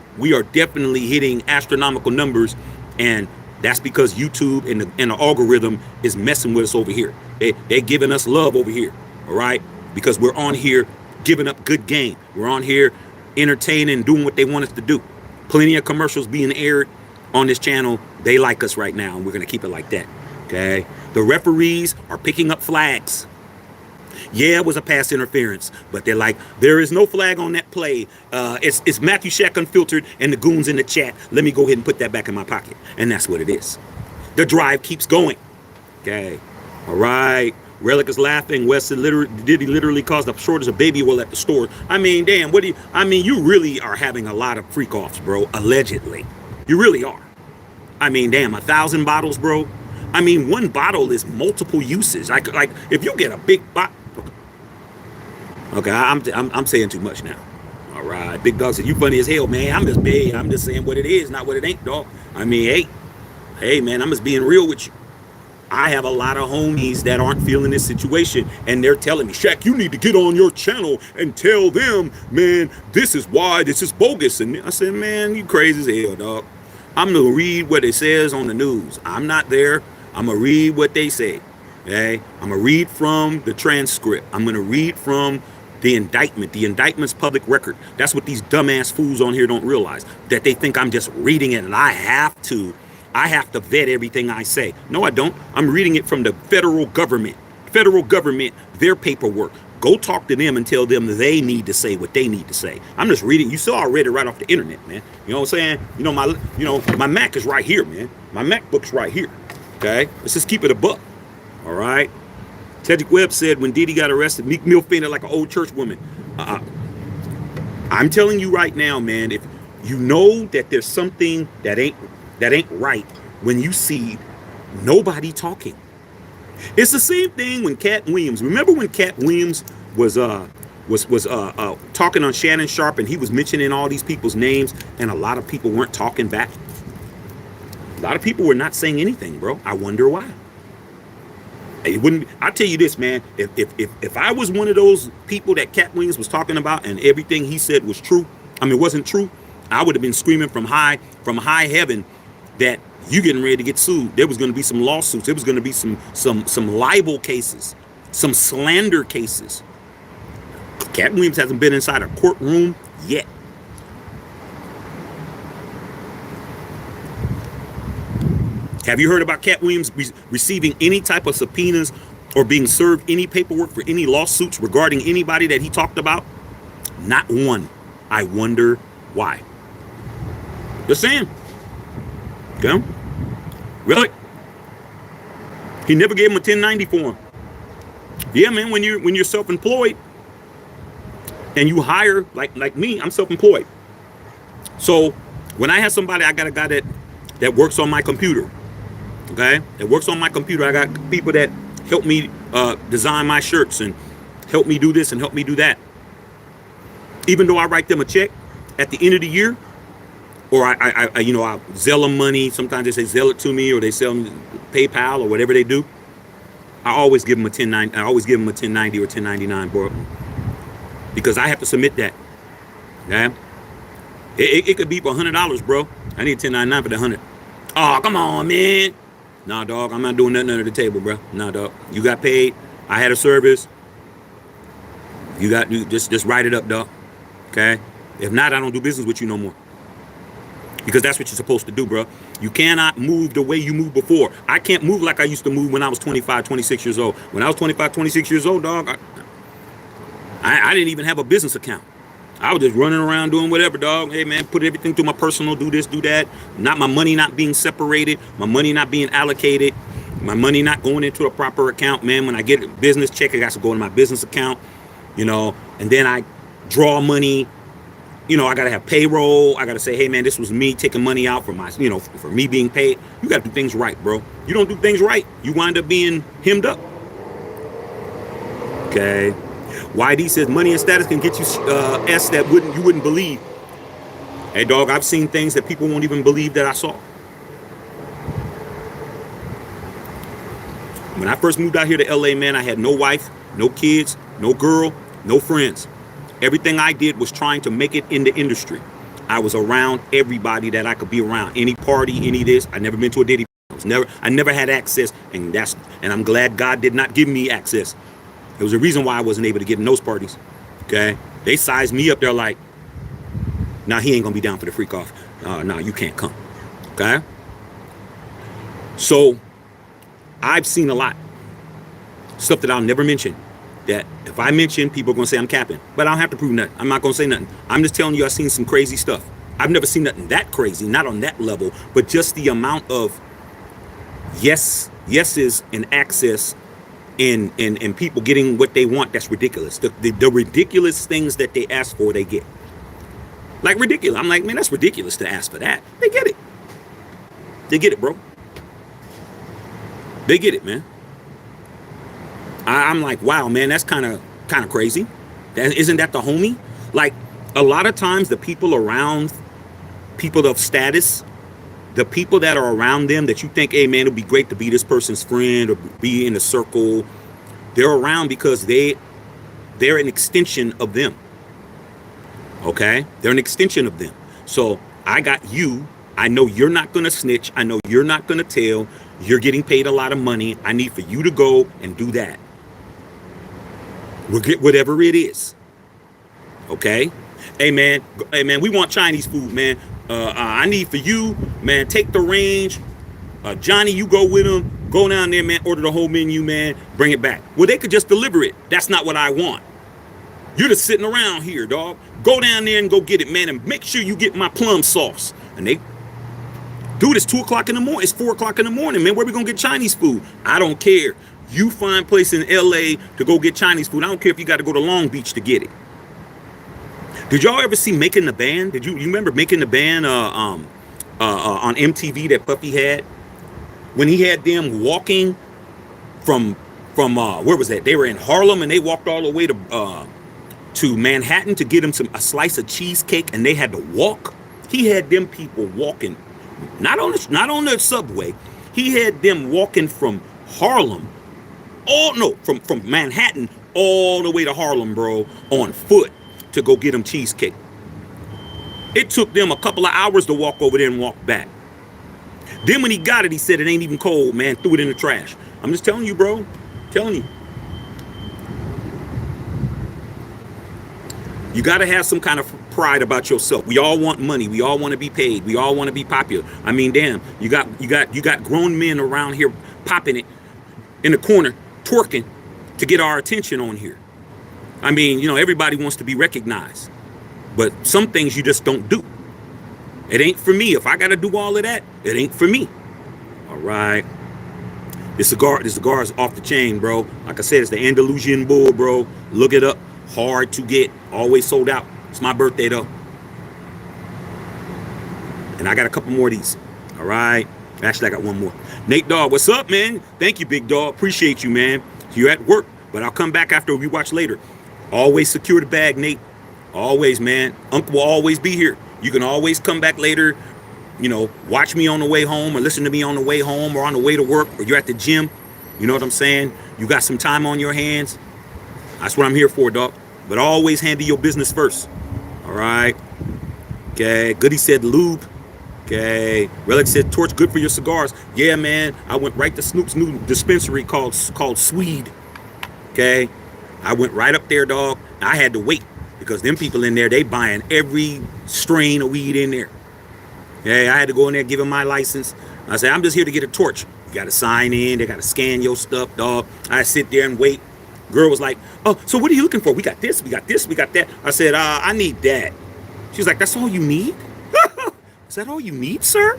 definitely hitting astronomical numbers, and that's because YouTube and the algorithm is messing with us over here. They're giving us love over here, all right? Because we're on here giving up good game. We're on here entertaining, doing what they want us to do. Plenty of commercials being aired on this channel. They like us right now, and we're going to keep it like that, okay? The referees are picking up flags. Yeah, it was a pass interference, but they're like, there is no flag on that play. It's Matthew Shaq Unfiltered and the goons in the chat. Let me go ahead and put that back in my pocket. And that's what it is. The drive keeps going. Okay. All right. Relic is laughing. Wes said, Diddy literally caused a shortage of baby oil at the store. I mean, damn, you really are having a lot of freak offs, bro. Allegedly. You really are. I mean, damn, 1,000 bottles, bro. I mean, one bottle is multiple uses. Like if you get a big bottle. Okay, I'm saying too much now. All right, big dog said, you funny as hell, man. I'm just saying what it is, not what it ain't, dog. I mean, hey, man, I'm just being real with you. I have a lot of homies that aren't feeling this situation, and they're telling me, Shaq, you need to get on your channel and tell them, man, this is why this is bogus. And I said, man, you crazy as hell, dog. I'm gonna read what it says on the news. I'm not there. I'm gonna read what they say. Okay, I'm gonna read from the transcript. I'm gonna read from the indictment. The indictment's public record. That's what these dumbass fools on here don't realize. That they think I'm just reading it and I have to vet everything I say. No, I don't. I'm reading it from the federal government. Federal government, their paperwork. Go talk to them and tell them they need to say what they need to say. I'm just reading. You saw I read it right off the internet, man. You know what I'm saying? My Mac is right here, man. My MacBook's right here. Okay? Let's just keep it a buck. All right? Cedric Webb said when Diddy got arrested, Meek Mill fainted like an old church woman. I'm telling you right now, man, if you know that there's something that ain't right when you see nobody talking. It's the same thing when Cat Williams. Remember when Cat Williams was talking on Shannon Sharp and he was mentioning all these people's names and a lot of people weren't talking back? A lot of people were not saying anything, bro. I wonder why. It wouldn't. I'll tell you this, man. If I was one of those people that Cat Williams was talking about and everything he said was true, wasn't true, I would have been screaming from high heaven that you getting ready to get sued. There was going to be some lawsuits. There was going to be some libel cases, some slander cases. Cat Williams hasn't been inside a courtroom yet. Have you heard about Cat Williams receiving any type of subpoenas or being served any paperwork for any lawsuits regarding anybody that he talked about? Not one. I wonder why. Just saying. Okay? Really? He never gave him a 1090 form. Yeah, man, when you're self-employed and you hire, like me, I'm self-employed. So when I have somebody, I got a guy that works on my computer. Okay, it works on my computer. I got people that help me design my shirts and help me do this and help me do that. Even though I write them a check at the end of the year, or I Zelle them money. Sometimes they say Zelle it to me, or they sell them PayPal or whatever they do. I always give them a 1090. I always give them a 1090 or 1099, bro, because I have to submit that. Okay, it could be for $100, bro. I need 1099 for the 100. Oh, come on, man. Nah, dog, I'm not doing nothing under the table, bro. Nah, dog. You got paid. I had a service. You just write it up, dog. Okay? If not, I don't do business with you no more. because that's what you're supposed to do, bro. You cannot move the way you moved before. I can't move like I used to move when I was 25, 26 years old. When I was 25, 26 years old, dog, I didn't even have a business account. I was just running around doing whatever, dog. Hey, man, put everything through my personal, do this, do that. Not my money not being separated, my money not being allocated, my money not going into a proper account, man. When I get a business check, it got to go in my business account, you know, and then I draw money. You know, I got to have payroll. I got to say, hey, man, this was me taking money out for my, you know, for me being paid. You got to do things right, bro. You don't do things right, you wind up being hemmed up. Okay. YD says money and status can get you S that you wouldn't believe. Hey, dog, I've seen things that people won't even believe that I saw. When I first moved out here to LA, man, I had no wife, no kids, no girl, no friends. Everything I did was trying to make it in the industry. I was around everybody that I could be around. Any party, any this. I never been to a Diddy. I never had access, and I'm glad God did not give me access. There was a reason why I wasn't able to get in those parties. Okay, they sized me up. They're like, "Nah, he ain't gonna be down for the freak off. Nah, you can't come." Okay. So, I've seen a lot stuff that I'll never mention. That if I mention, people are gonna say I'm capping, but I don't have to prove nothing. I'm not gonna say nothing. I'm just telling you I've seen some crazy stuff. I've never seen nothing that crazy, not on that level, but just the amount of yeses and access and people getting what they want. That's ridiculous. The ridiculous things that they ask for, they get. Like ridiculous. I'm like, man, that's ridiculous to ask for that. They get it. They get it, bro. They get it, man. I'm like, wow, man, that's kind of crazy. Isn't that the homie? Like, a lot of times the people around people of status, the people that are around them that you think, hey, man, it'd be great to be this person's friend or be in a circle, they're around because they're an extension of them. Okay? They're an extension of them. So I got you. I know you're not going to snitch. I know you're not going to tell. You're getting paid a lot of money. I need for you to go and do that. We'll get whatever it is. Okay? Hey, man, we want Chinese food, man. I need for you, man, take the range. Johnny, you go with him. Go down there, man, order the whole menu, man. Bring it back. Well, they could just deliver it. That's not what I want. You're just sitting around here, dog. Go down there and go get it, man, and make sure you get my plum sauce. And they, dude, it's 2 o'clock in the morning. It's 4 o'clock in the morning, man. Where we gonna get Chinese food? I don't care. You find a place in LA to go get Chinese food. I don't care if you got to go to Long Beach to get it. Did y'all ever see Making the Band? You remember Making the Band on MTV that Puffy had? When he had them walking from where was that? They were in Harlem and they walked all the way to Manhattan to get him a slice of cheesecake, and they had to walk. He had them people walking, not on the subway. He had them walking from Harlem. From Manhattan all the way to Harlem, bro, on foot to go get them cheesecake. It took them a couple of hours to walk over there and walk back. Then when he got it, he said it ain't even cold, man. Threw it in the trash. I'm just telling you, bro. Telling you. You got to have some kind of pride about yourself. We all want money. We all want to be paid. We all want to be popular. I mean, damn, you got grown men around here popping it in the corner, twerking to get our attention on here. I mean, you know, everybody wants to be recognized, but some things you just don't do. It ain't for me. If I got to do all of that, it ain't for me. All right. This cigar is off the chain, bro. Like I said, it's the Andalusian Bull, bro. Look it up. Hard to get. Always sold out. It's my birthday, though. And I got a couple more of these. All right. Actually, I got one more. Nate Dogg, what's up, man? Thank you, big dog. Appreciate you, man. You're at work, but I'll come back after we watch later. Always secure the bag, Nate. Always, man. Uncle will always be here. You can always come back later, you know, watch me on the way home or listen to me on the way home or on the way to work, or you're at the gym. You know what I'm saying? You got some time on your hands. That's what I'm here for, dog. But always handle your business first. All right. Okay. Goody said lube. Okay. Relic said torch, good for your cigars. Yeah, man. I went right to Snoop's new dispensary called Swede. Okay. I went right up there, dog. I had to wait because them people in there, they buying every strain of weed in there. Hey, I had to go in there, give him my license. I said, I'm just here to get a torch. You got to sign in. They got to scan your stuff, dog. I sit there and wait. Girl was like, oh, so what are you looking for? We got this, we got this, we got that. I said, I need that. She's like, that's all you need? Is that all you need, sir?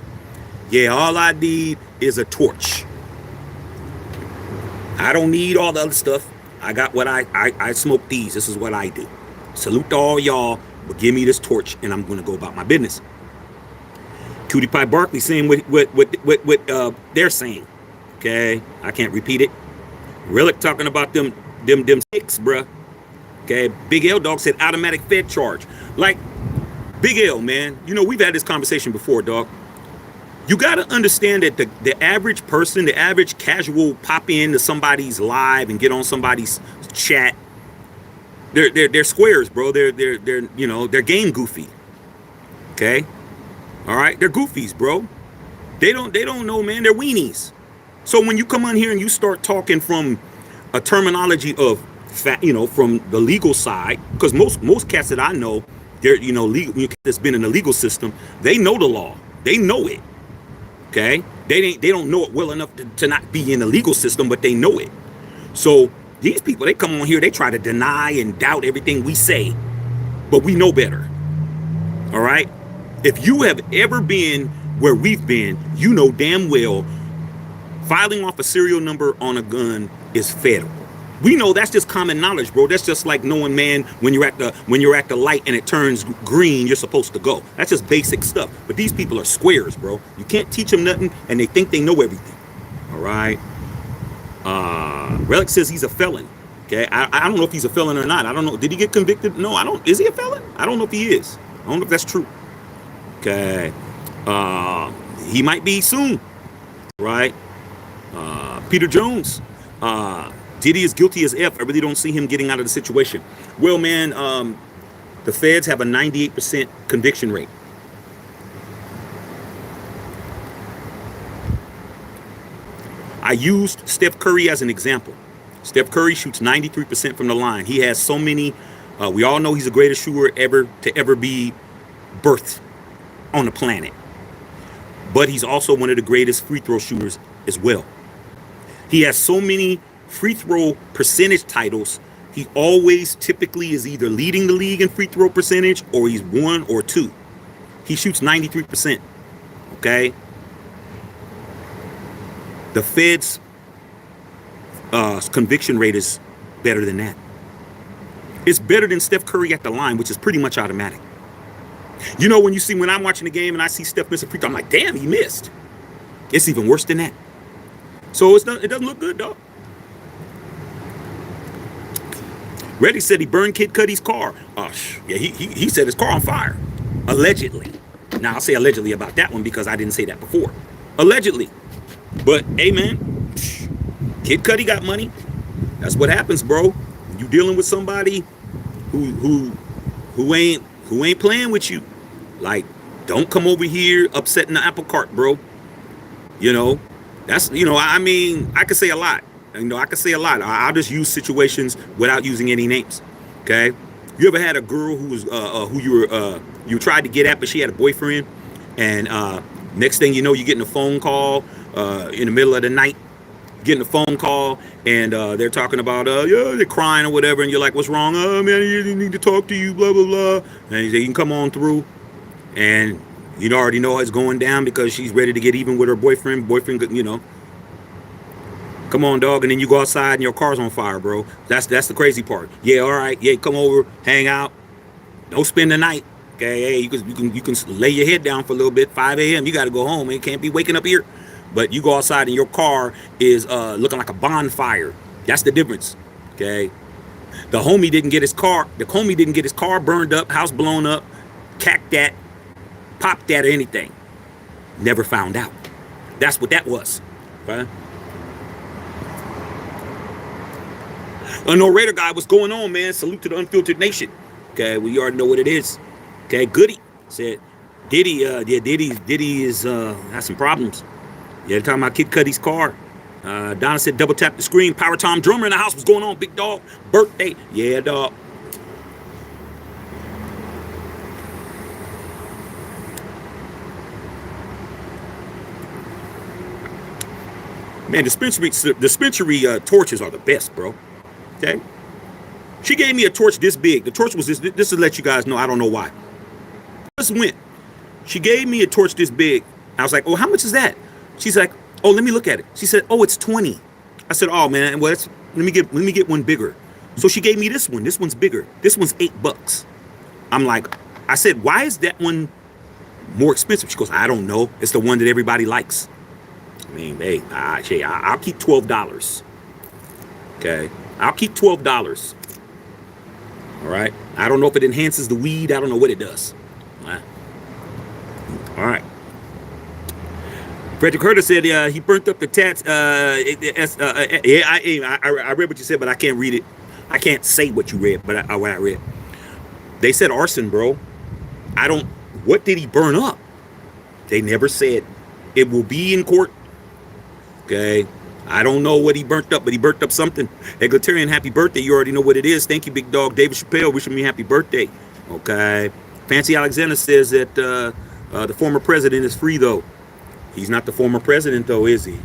Yeah, all I need is a torch. I don't need all the other stuff. I got what I smoke these. This is what I do. Salute to all y'all, but give me this torch and I'm going to go about my business. Cutie Pie Barkley saying what they're saying. Okay, I can't repeat it. Relic talking about them sticks, bruh. Okay, Big L Dog said automatic Fed charge. Like, Big L, man, you know, we've had this conversation before, dog. You got to understand that the average person, the average casual pop into somebody's live and get on somebody's chat, they're squares, bro. They're you know, they're game goofy. Okay? All right? They're goofies, bro. They don't know, man. They're weenies. So when you come on here and you start talking from a terminology of you know, from the legal side, because most cats that I know, they're, you know, legal, that's been in the legal system, they know the law. They know it. Okay? They don't know it well enough to not be in the legal system, but they know it. So these people, they come on here, they try to deny and doubt everything we say, but we know better. All right? If you have ever been where we've been, you know damn well filing off a serial number on a gun is federal. We know that's just common knowledge, bro. That's just like knowing, man, when you're at the light and it turns green, you're supposed to go. That's just basic stuff. But these people are squares, bro. You can't teach them nothing, and they think they know everything. All right. Relic says he's a felon. Okay, I don't know if he's a felon or not. I don't know. Did he get convicted? No, I don't. Is he a felon? I don't know if he is. I don't know if that's true. Okay. He might be soon. Right. Peter Jones. Diddy is guilty as F. I really don't see him getting out of the situation. Well, man, the feds have a 98% conviction rate. I used Steph Curry as an example. Steph Curry shoots 93% from the line. He has so many. We all know he's the greatest shooter to ever be birthed on the planet. But he's also one of the greatest free throw shooters as well. He has so many free throw percentage titles. He always typically is either leading the league in free throw percentage or he's 1 or 2. He shoots 93%. Okay. The Fed's conviction rate is better than that. It's better than Steph Curry at the line, which is pretty much automatic. You know, when I'm watching the game and I see Steph miss a free throw, I'm like, damn, he missed. It's even worse than that. So it doesn't look good, dog. Reddy said he burned Kid Cudi's car. Yeah, he set his car on fire. Allegedly. Now, I'll say allegedly about that one because I didn't say that before. Allegedly. But, hey, man, Kid Cudi got money. That's what happens, bro. You dealing with somebody who ain't playing with you. Like, don't come over here upsetting the apple cart, bro. You know, that's, you know, I mean, I could say a lot. You know, I could say a lot. I'll just use situations without using any names. Okay. You ever had a girl who was you tried to get at, but she had a boyfriend, and next thing you know, you're getting a phone call in the middle of the night, getting a phone call, and they're talking about yeah, they're crying or whatever, and you're like, what's wrong? Oh man, you need to talk to you, blah blah blah. And he said, you can come on through, and you already know it's going down because she's ready to get even with her boyfriend. You know. Come on, dog, and then you go outside and your car's on fire, bro. That's the crazy part. Yeah, all right. Yeah, come over, hang out. Don't spend the night. Okay, hey, you can lay your head down for a little bit. 5 a.m. You got to go home. You can't be waking up here. But you go outside and your car is looking like a bonfire. That's the difference. Okay. The homie didn't get his car. The homie didn't get his car burned up, house blown up, cacked that, popped that, or anything. Never found out. That's what that was. Right? No Raider guy, what's going on, man? Salute to the Unfiltered Nation. Okay, we already know what it is. Okay, Goody said Diddy, Diddy is has some problems. Yeah, talking about Kid Cudi's car. Donna said double tap the screen. Power Tom Drummer in the house. What's going on, big dog? Birthday. Yeah, dog. Man, dispensary torches are the best, bro. Okay. She gave me a torch this big. The torch was this to let you guys know. I don't know why. Just went. She gave me a torch this big. I was like, oh, how much is that? She's like, oh, let me look at it. She said, oh, it's 20. I said, oh man, well, let me get one bigger. So she gave me this one. This one's bigger. This one's $8. I'm like, I said, why is that one more expensive? She goes, I don't know. It's the one that everybody likes. I mean, hey, I'll keep $12. Okay, I'll keep $12. All right. I don't know if it enhances the weed. I don't know what it does. All right. Frederick Curtis said he burnt up the tats. Yeah, I read what you said, but I can't read it. I can't say what you read, but what I read. They said arson, bro. What did he burn up? They never said. It will be in court. Okay. I don't know what he burnt up, but he burnt up something. Egalitarian, happy birthday. You already know what it is. Thank you, big dog. David Chappelle wishing me happy birthday. Okay. Fancy Alexander says that the former president is free, though. He's not the former president, though, is he?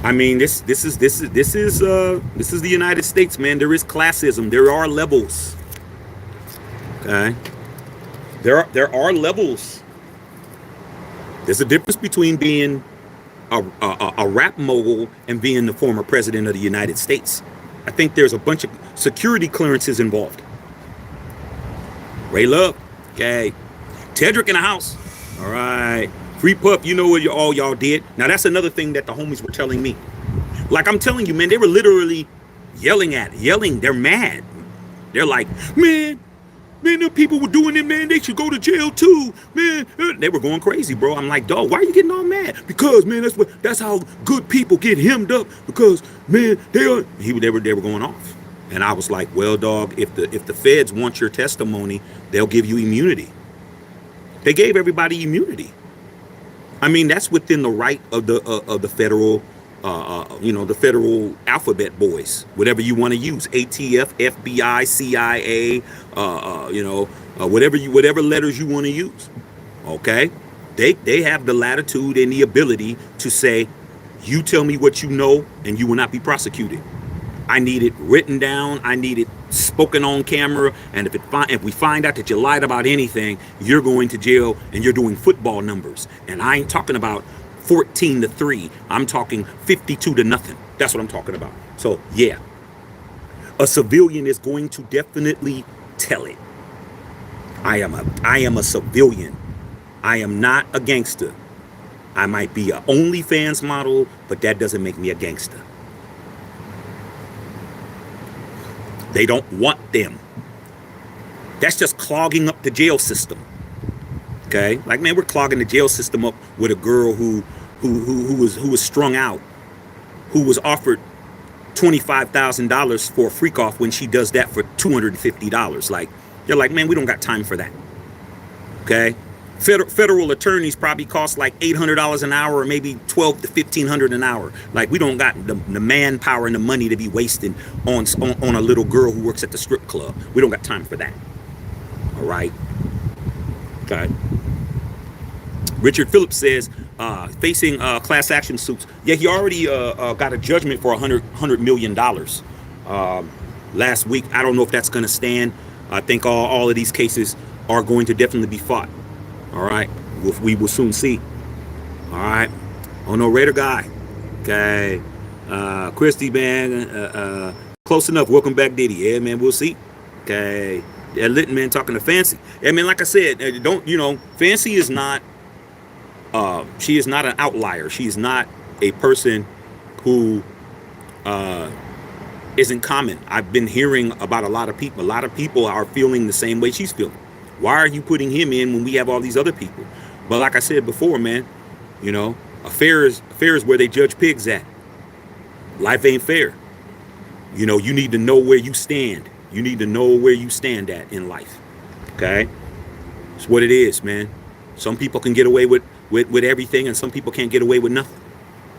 I mean, this is the United States, man. There is classism. There are levels. Okay. There are levels. There's a difference between being a rap mogul and being the former president of the United States. I think there's a bunch of security clearances involved. Ray Love, okay. Tedrick in the house. All right. Free Puff, you know what all y'all did. Now that's another thing that the homies were telling me. Like I'm telling you, man, they were literally yelling. They're mad. They're like, man, the people were doing it, man. They should go to jail too, man. They were going crazy, bro. I'm like, dog, why are you getting all mad? Because, man, that's how good people get hemmed up. Because, man, they were going off. And I was like, well, dog, if the feds want your testimony, they'll give you immunity. They gave everybody immunity. I mean, that's within the right of the federal, the federal alphabet boys, whatever you want to use, ATF, FBI, CIA, whatever letters you want to use. Okay, they have the latitude and the ability to say, you tell me what you know, and you will not be prosecuted. I need it written down. I need it spoken on camera. And if we find out that you lied about anything, you're going to jail and you're doing football numbers. And I ain't talking about 14-3. I'm talking 52-0. That's what I'm talking about. So yeah, a civilian is going to definitely tell it. I am a civilian. I am not a gangster. I might be a OnlyFans model, but that doesn't make me a gangster. They don't want them. That's just clogging up the jail system. Okay, like, man, we're clogging the jail system up with a girl who was strung out, who was offered $25,000 for a freak off when she does that for $250. Like, you're like, man, we don't got time for that. Okay, federal attorneys probably cost like $800 an hour, or maybe $1,200 to $1,500 an hour. Like, we don't got the manpower and the money to be wasting on a little girl who works at the strip club. We don't got time for that. All right. Okay. Richard Phillips says, facing class action suits. Yeah, he already got a judgment for $100 million last week. I don't know if that's going to stand. I think all of these cases are going to definitely be fought. All right, we will soon see. All right. Oh no, Raider guy. Okay. Christy, man. Close enough. Welcome back, Diddy. Yeah, man. We'll see. Okay. Yeah, Litton, man, talking to Fancy. Yeah, man. Like I said, Fancy is not. She is not an outlier. She is not a person who isn't common. I've been hearing about a lot of people. A lot of people are feeling the same way she's feeling. Why are you putting him in when we have all these other people? But like I said before, man, a fair is where they judge pigs at. Life ain't fair. You need to know where you stand. You need to know where you stand at in life. Okay? It's what it is, man. Some people can get away with everything, and some people can't get away with nothing.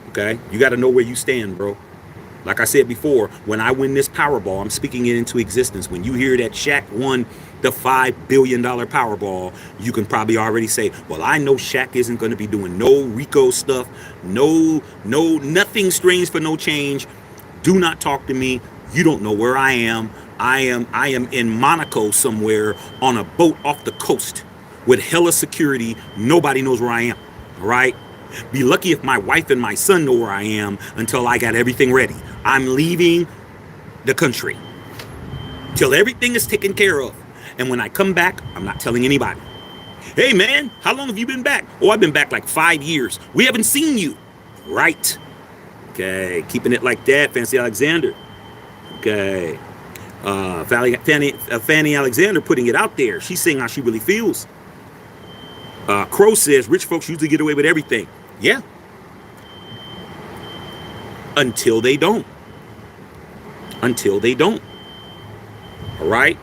Okay? You got to know where you stand, bro. Like I said before, when I win this Powerball, I'm speaking it into existence. When you hear that Shaq won the $5 billion Powerball, you can probably already say, well, I know Shaq isn't going to be doing no RICO stuff, nothing strange for no change. Do not talk to me. You don't know where I am. I am in Monaco somewhere on a boat off the coast with hella security. Nobody knows where I am. All right? Be lucky if my wife and my son know where I am until I got everything ready. I'm leaving the country till everything is taken care of. And when I come back, I'm not telling anybody. Hey, man, how long have you been back? Oh, I've been back like 5 years. We haven't seen you. Right. Okay, keeping it like that, Fancy Alexander. Okay. Fanny Alexander putting it out there. She's saying how she really feels. Crow says rich folks usually get away with everything. Yeah. Until they don't. Until they don't. All right?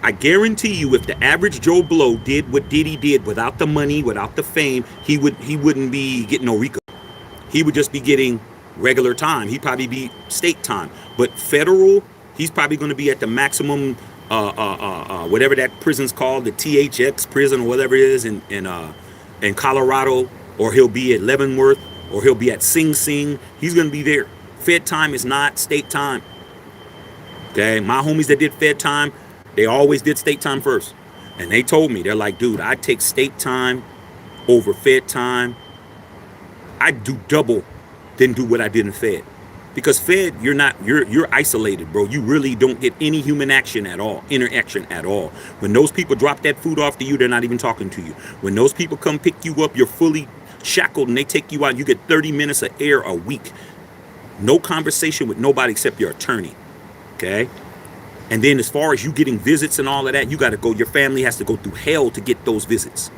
I guarantee you if the average Joe Blow did what Diddy did without the money, without the fame, he wouldn't be getting no RICO. He would just be getting regular time. He'd probably be state time. But federal, he's probably going to be at the maximum whatever that prison's called, the THX prison or whatever it is in Colorado, or he'll be at Leavenworth, or he'll be at Sing Sing. He's going to be there. Fed time is not state time. Okay, my homies that did Fed time, they always did state time first. And they told me, they're like, dude, I take state time over Fed time. I do double than do what I did in Fed. Because Fed, you're isolated, bro. You really don't get any human action at all, interaction at all. When those people drop that food off to you, they're not even talking to you. When those people come pick you up, you're fully shackled and they take you out, you get 30 minutes of air a week. No conversation with nobody except your attorney. Okay? And then as far as you getting visits and all of that, you got to go, your family has to go through hell to get those visits.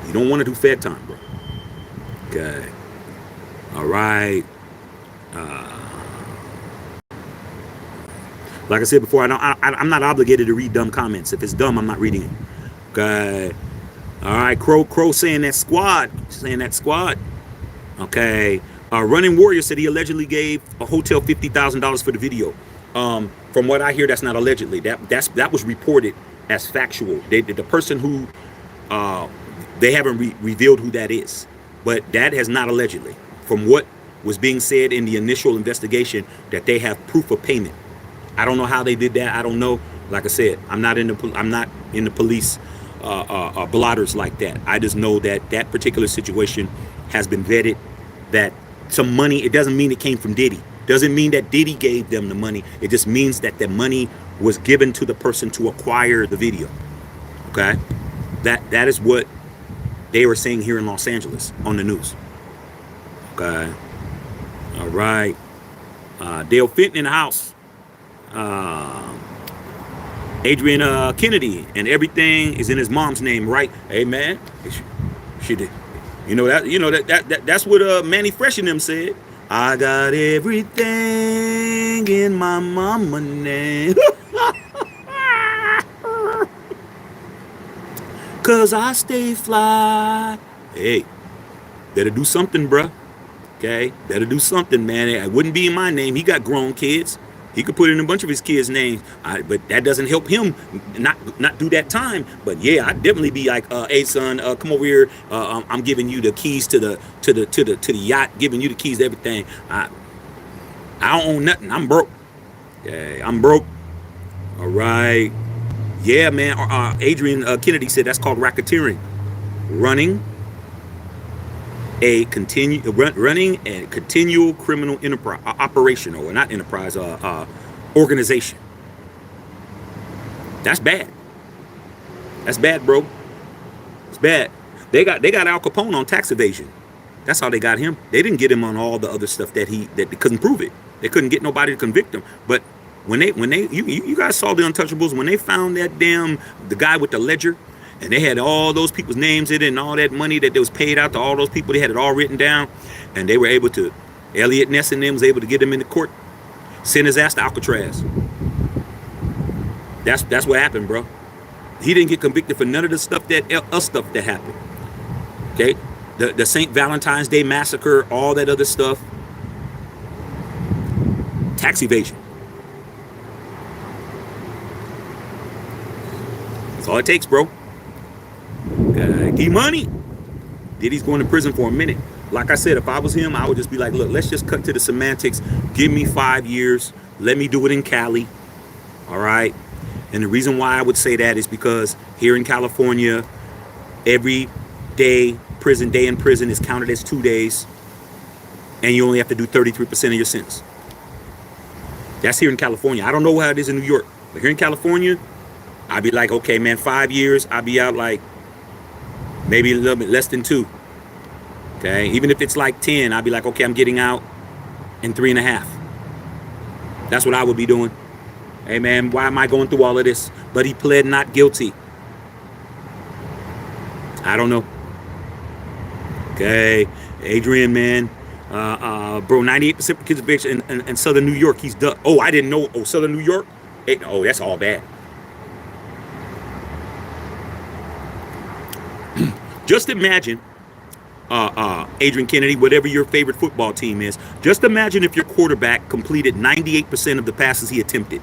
You don't want to do Fed time, bro. Okay. All right. Like I said before, I'm not obligated to read dumb comments. If it's dumb, I'm not reading it. Okay. All right. Crow saying that squad. Okay. Running Warrior said he allegedly gave a hotel $50,000 for the video. From what I hear, that's not allegedly. That was reported as factual. The person who they haven't revealed who that is, but that has not allegedly. From what was being said in the initial investigation, that they have proof of payment. I don't know how they did that. I don't know. Like I said, I'm not in the police blotters like that. I just know that that particular situation has been vetted. That some money. It doesn't mean it came from Diddy. Doesn't mean that Diddy gave them the money. It just means that the money was given to the person to acquire the video. Okay, that is what they were saying here in Los Angeles on the news. Okay. All right. Dale Fenton in the house. Adrian Kennedy, and everything is in his mom's name, right? Hey man, she did. That's what Manny Fresh and them said. I got everything in my mama name. Cause I stay fly. Hey, better do something, bruh. Okay, better do something, man. It wouldn't be in my name. He got grown kids. He could put in a bunch of his kids' names, but that doesn't help him not do that time. But yeah, I'd definitely be like, hey son, come over here. I'm giving you the keys to the yacht, giving you the keys to everything. I don't own nothing. I'm broke. Okay, I'm broke. All right. Yeah, man. Adrian Kennedy said that's called racketeering. Running a continual criminal enterprise operation, or not enterprise, organization. That's bad. That's bad, bro. It's bad. They got Al Capone on tax evasion. That's how they got him. They didn't get him on all the other stuff that they couldn't prove it. They couldn't get nobody to convict him. But when you guys saw the Untouchables, when they found the guy with the ledger, and they had all those people's names in it and all that money that was paid out to all those people. They had it all written down. And they were able to, Elliot Ness and them was able to get him into court, send his ass to Alcatraz. That's what happened, bro. He didn't get convicted for none of the stuff that happened. Okay? The St. Valentine's Day massacre, all that other stuff. Tax evasion. That's all it takes, bro. Get money. Diddy's going to prison for a minute. Like I said, if I was him, I would just be like, look, let's just cut to the semantics. Give me 5 years. Let me do it in Cali. All right. And the reason why I would say that is because here in California, every day in prison is counted as 2 days. And you only have to do 33% of your sentence. That's here in California. I don't know how it is in New York. But here in California, I'd be like, okay, man, 5 years. I'll be out like maybe a little bit less than 2. Okay. Even if it's like 10, I'd be like, okay, I'm getting out in 3.5. That's what I would be doing. Hey, man, why am I going through all of this? But he pled not guilty. I don't know. Okay. Adrian, man. Bro, 98% conviction in Southern New York. He's done. Oh, I didn't know. Oh, Southern New York? Hey, oh, that's all bad. Just imagine, Adrian Kennedy, whatever your favorite football team is, just imagine if your quarterback completed 98% of the passes he attempted.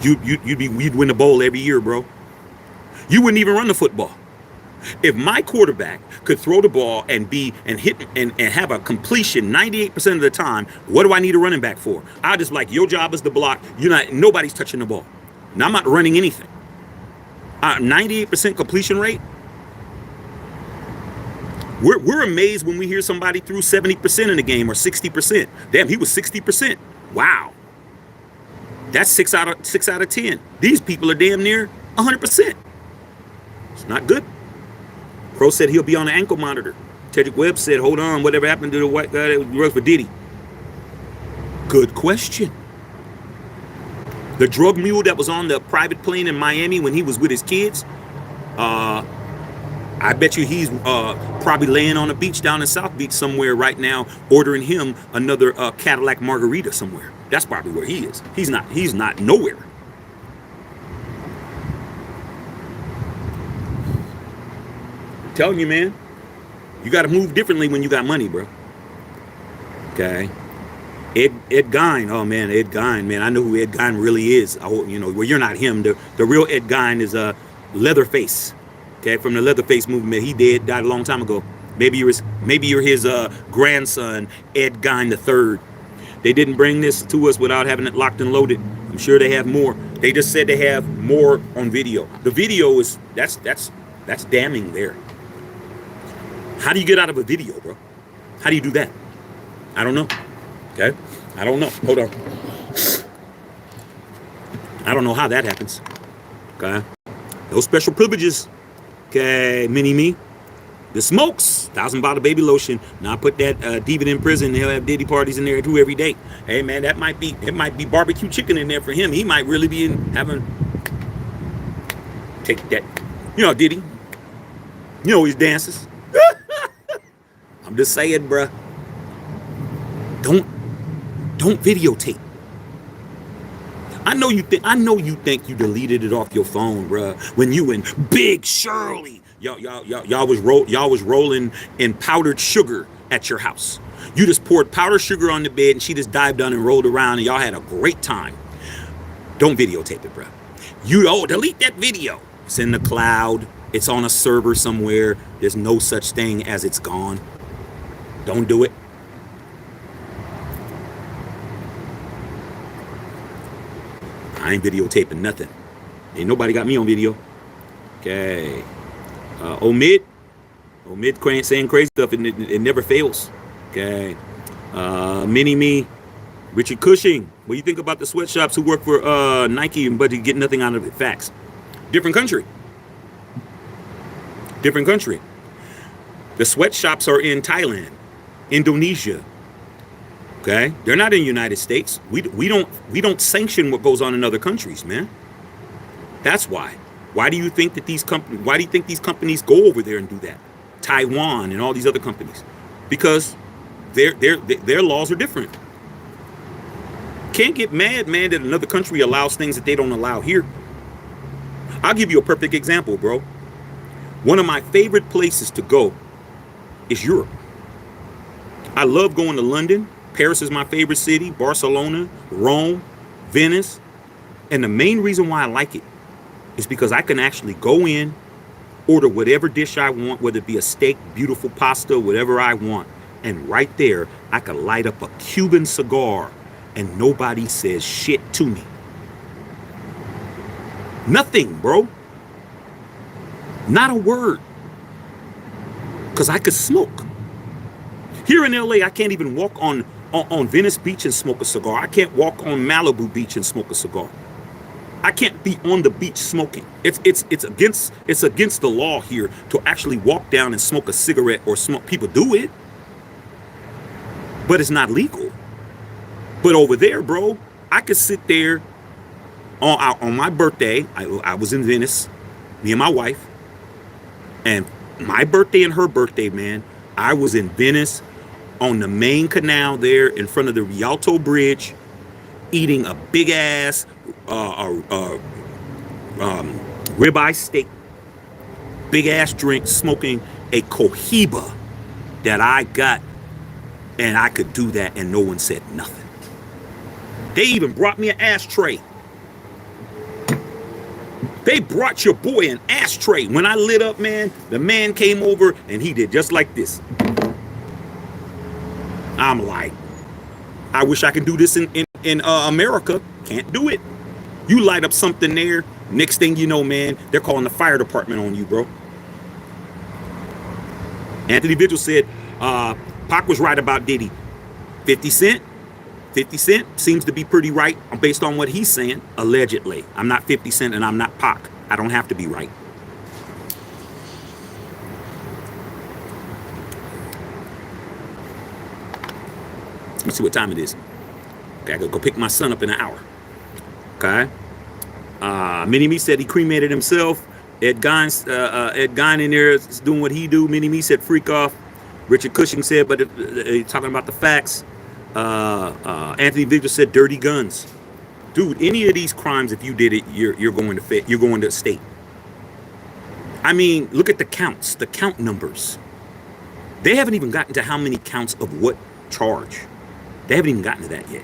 You'd win a bowl every year, bro. You wouldn't even run the football. If my quarterback could throw the ball and hit and have a completion 98% of the time, what do I need a running back for? I just like, your job is to block. Nobody's touching the ball. Now I'm not running anything. 98% completion rate. We're amazed when we hear somebody threw 70% in the game or 60%. Damn, he was 60%. Wow. That's 6 out of 10. These people are damn near 100%. It's not good. Crow said he'll be on the ankle monitor. Tedrick Webb said, hold on, whatever happened to the white guy that works for Diddy? Good question. The drug mule that was on the private plane in Miami when he was with his kids, I bet you he's probably laying on a beach down in South Beach somewhere right now, ordering him another Cadillac margarita somewhere. That's probably where he is. He's not nowhere. I'm telling you, man, you got to move differently when you got money, bro. Okay. Ed Gein, oh man, Ed Gein, man, I know who Ed Gein really is. Well, you're not him. The real Ed Gein is Leatherface. Okay, from the Leatherface movement. He died a long time ago. Maybe you're his grandson, Ed Gein III. They didn't bring this to us without having it locked and loaded. I'm sure they have more. They just said they have more on video. The video is that's damning there. How do you get out of a video, bro? How do you do that? I don't know. Okay, I don't know. Hold on. I don't know how that happens. Okay, those special privileges. Okay, mini-me. The smokes, 1,000 baby lotion. Now I put that David in prison. He'll have Diddy parties in there too every day. Hey man, it might be barbecue chicken in there for him. He might really be take that. Diddy. His dances. I'm just saying, bruh. Don't videotape. I know you think you deleted it off your phone, bruh. When you and Big Shirley, y'all was rolling in powdered sugar at your house. You just poured powdered sugar on the bed and she just dived down and rolled around and y'all had a great time. Don't videotape it, bruh. Delete that video. It's in the cloud. It's on a server somewhere. There's no such thing as it's gone. Don't do it. I ain't videotaping nothing. Ain't nobody got me on video. Okay. Omid saying crazy stuff and it never fails. Okay. Mini-me. Richard Cushing. What do you think about the sweatshops who work for Nike but you get nothing out of it? Facts. Different country. The sweatshops are in Thailand, Indonesia. Okay, they're not in the United States. We don't sanction what goes on in other countries, man. That's why. Why do you think these companies go over there and do that? Taiwan and all these other companies, because their laws are different. Can't get mad, man, that another country allows things that they don't allow here. I'll give you a perfect example, bro. One of my favorite places to go is Europe. I love going to London Paris is my favorite city, Barcelona, Rome, Venice. And the main reason why I like it is because I can actually go in, order whatever dish I want, whether it be a steak, beautiful pasta, whatever I want. And right there, I could light up a Cuban cigar and nobody says shit to me. Nothing, bro. Not a word. Because I could smoke. Here in LA, I can't even walk on Venice Beach and smoke a cigar. I can't walk on Malibu Beach and smoke a cigar. I can't be on the beach smoking. It's against the law here to actually walk down and smoke a cigarette or smoke. People do it, but it's not legal. But over there, bro, I could sit there on my birthday. I was in Venice, me and my wife, and my birthday and her birthday, man, I was in Venice on the main canal there in front of the Rialto Bridge, eating a big ass ribeye steak, big ass drink, smoking a Cohiba that I got, and I could do that and no one said nothing. They even brought me an ashtray. They brought your boy an ashtray. When I lit up, man, the man came over and he did just like this. I'm like, I wish I could do this in America. Can't do it. You light up something there, next thing you know, man, they're calling the fire department on you, bro. Anthony Vigil said, Pac was right about Diddy. 50 Cent seems to be pretty right based on what he's saying, allegedly. I'm not 50 Cent and I'm not Pac. I don't have to be right. Let's see what time it is. Okay, I gotta go pick my son up in an hour. Okay. Mini-Me said he cremated himself. Ed Gein in there is doing what he do. Mini-Me said freak off. Richard Cushing said, but talking about the facts. Anthony Vigil said dirty guns. Dude, any of these crimes, if you did it, you're going to state. I mean, look at the counts, the count numbers. They haven't even gotten to how many counts of what charge. They haven't even gotten to that yet.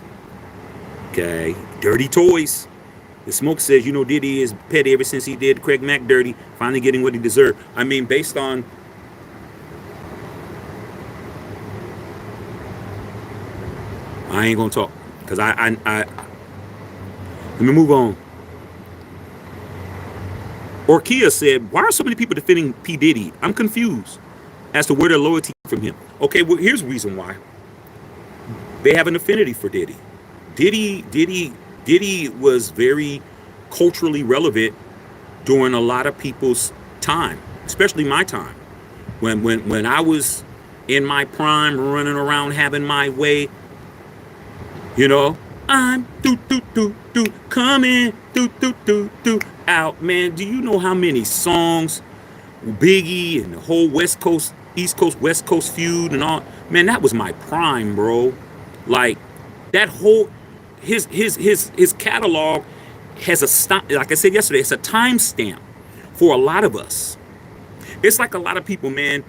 Okay, dirty toys. The Smoke says, you know, Diddy is petty ever since he did Craig Mack dirty, finally getting what he deserved. I mean, based on I ain't gonna talk because I let me move on. Orkia said, why are so many people defending P. Diddy? I'm confused as to where their loyalty from him. Okay, well, here's the reason why. They have an affinity for Diddy. Diddy was very culturally relevant during a lot of people's time, especially my time. When I was in my prime, running around having my way, you know, I'm coming out, man. Do you know how many songs Biggie and the whole West Coast, East Coast, West Coast feud and all? Man, that was my prime, bro. Like that whole his catalog has a like I said yesterday, it's a timestamp for a lot of us. It's like a lot of people, man,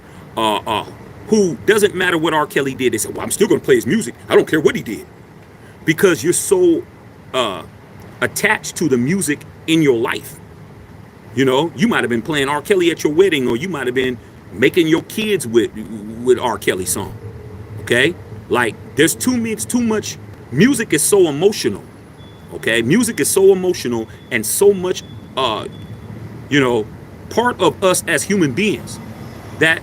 who doesn't matter what R. Kelly did. They say, well, I'm still gonna play his music. I don't care what he did. Because you're so attached to the music in your life. You know, you might have been playing R. Kelly at your wedding, or you might have been making your kids with R. Kelly song. Okay? Like, there's too much. Music is so emotional. Okay? Music is so emotional and so much, you know, part of us as human beings that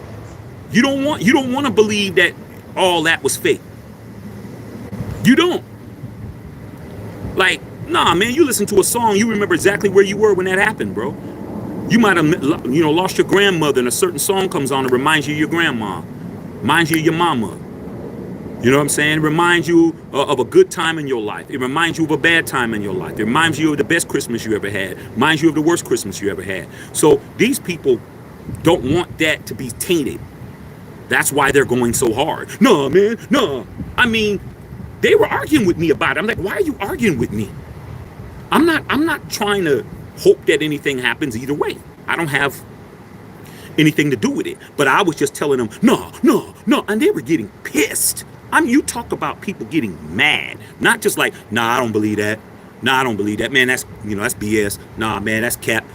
you don't want to believe that all that was fake. You don't. Like, nah, man, you listen to a song, you remember exactly where you were when that happened, bro. You might have, you know, lost your grandmother and a certain song comes on and reminds you of your grandma, reminds you of your mama. You know what I'm saying? It reminds you of a good time in your life. It reminds you of a bad time in your life. It reminds you of the best Christmas you ever had. Reminds you of the worst Christmas you ever had. So these people don't want that to be tainted. That's why they're going so hard. No, man, no. I mean, they were arguing with me about it. I'm like, why are you arguing with me? I'm not trying to hope that anything happens either way. I don't have anything to do with it. But I was just telling them, no. And they were getting pissed. You talk about people getting mad, not just like, nah, I don't believe that. Nah, I don't believe that. Man, that's, that's BS. Nah, man, that's cap.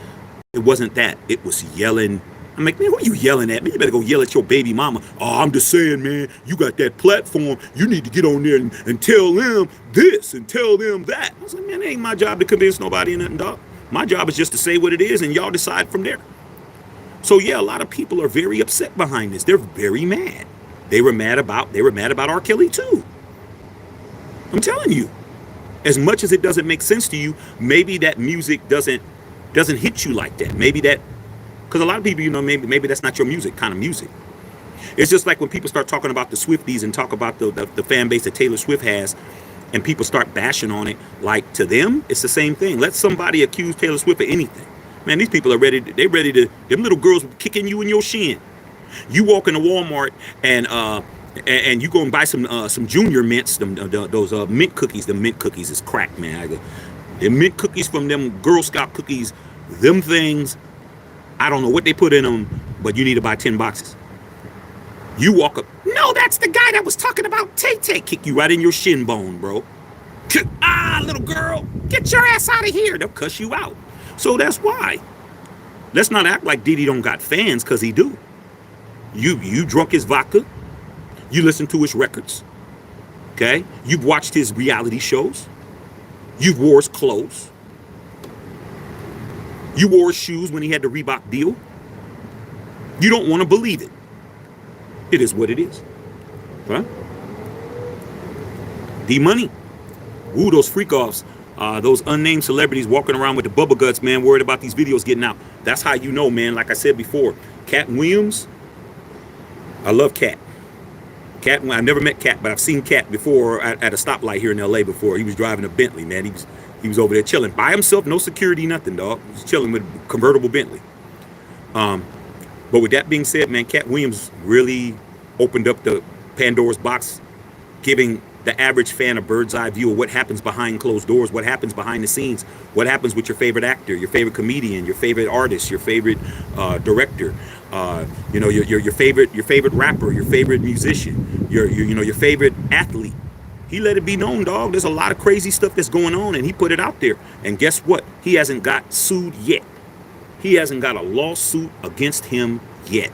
It wasn't that. It was yelling. I'm like, man, what are you yelling at? Man, you better go yell at your baby mama. Oh, I'm just saying, man, you got that platform. You need to get on there and tell them this and tell them that. I was like, man, it ain't my job to convince nobody or nothing, dog. My job is just to say what it is, and y'all decide from there. So yeah, a lot of people are very upset behind this. They're very mad. They were mad about R. Kelly too. I'm telling you. As much as it doesn't make sense to you, maybe that music doesn't hit you like that. Maybe that, because a lot of people, maybe that's not your kind of music. It's just like when people start talking about the Swifties and talk about the fan base that Taylor Swift has, and people start bashing on it. Like, to them, it's the same thing. Let somebody accuse Taylor Swift of anything. Man, these people are ready to, them little girls kicking you in your shin. You walk into Walmart and you go and buy some Junior Mints, those mint cookies. The mint cookies is crack, man. The mint cookies from them Girl Scout cookies, them things, I don't know what they put in them, but you need to buy 10 boxes. You walk up, no, that's the guy that was talking about Tay-Tay. Kick you right in your shin bone, bro. Little girl, get your ass out of here. They'll cuss you out. So that's why. Let's not act like Diddy don't got fans, because he do. You drunk his vodka. You listen to his records. Okay? You've watched his reality shows. You've wore his clothes. You wore his shoes when he had the Reebok deal. You don't want to believe it. It is what it is. Huh? D-Money. Ooh, those freak-offs. Those unnamed celebrities walking around with the bubble guts, man, worried about these videos getting out. That's how you know, man. Like I said before, Cat Williams. I love Cat. I've never met Cat, but I've seen Cat before at a stoplight here in LA before. He was driving a Bentley, man. He was over there chilling by himself, no security, nothing, dog. He was chilling with a convertible Bentley. But with that being said, man, Cat Williams really opened up the Pandora's box, giving the average fan a bird's eye view of what happens behind closed doors, what happens behind the scenes, what happens with your favorite actor, your favorite comedian, your favorite artist, your favorite director, your favorite rapper, your favorite musician, your favorite athlete. He let it be known, dog. There's a lot of crazy stuff that's going on, and he put it out there. And guess what? He hasn't got sued yet. He hasn't got a lawsuit against him yet.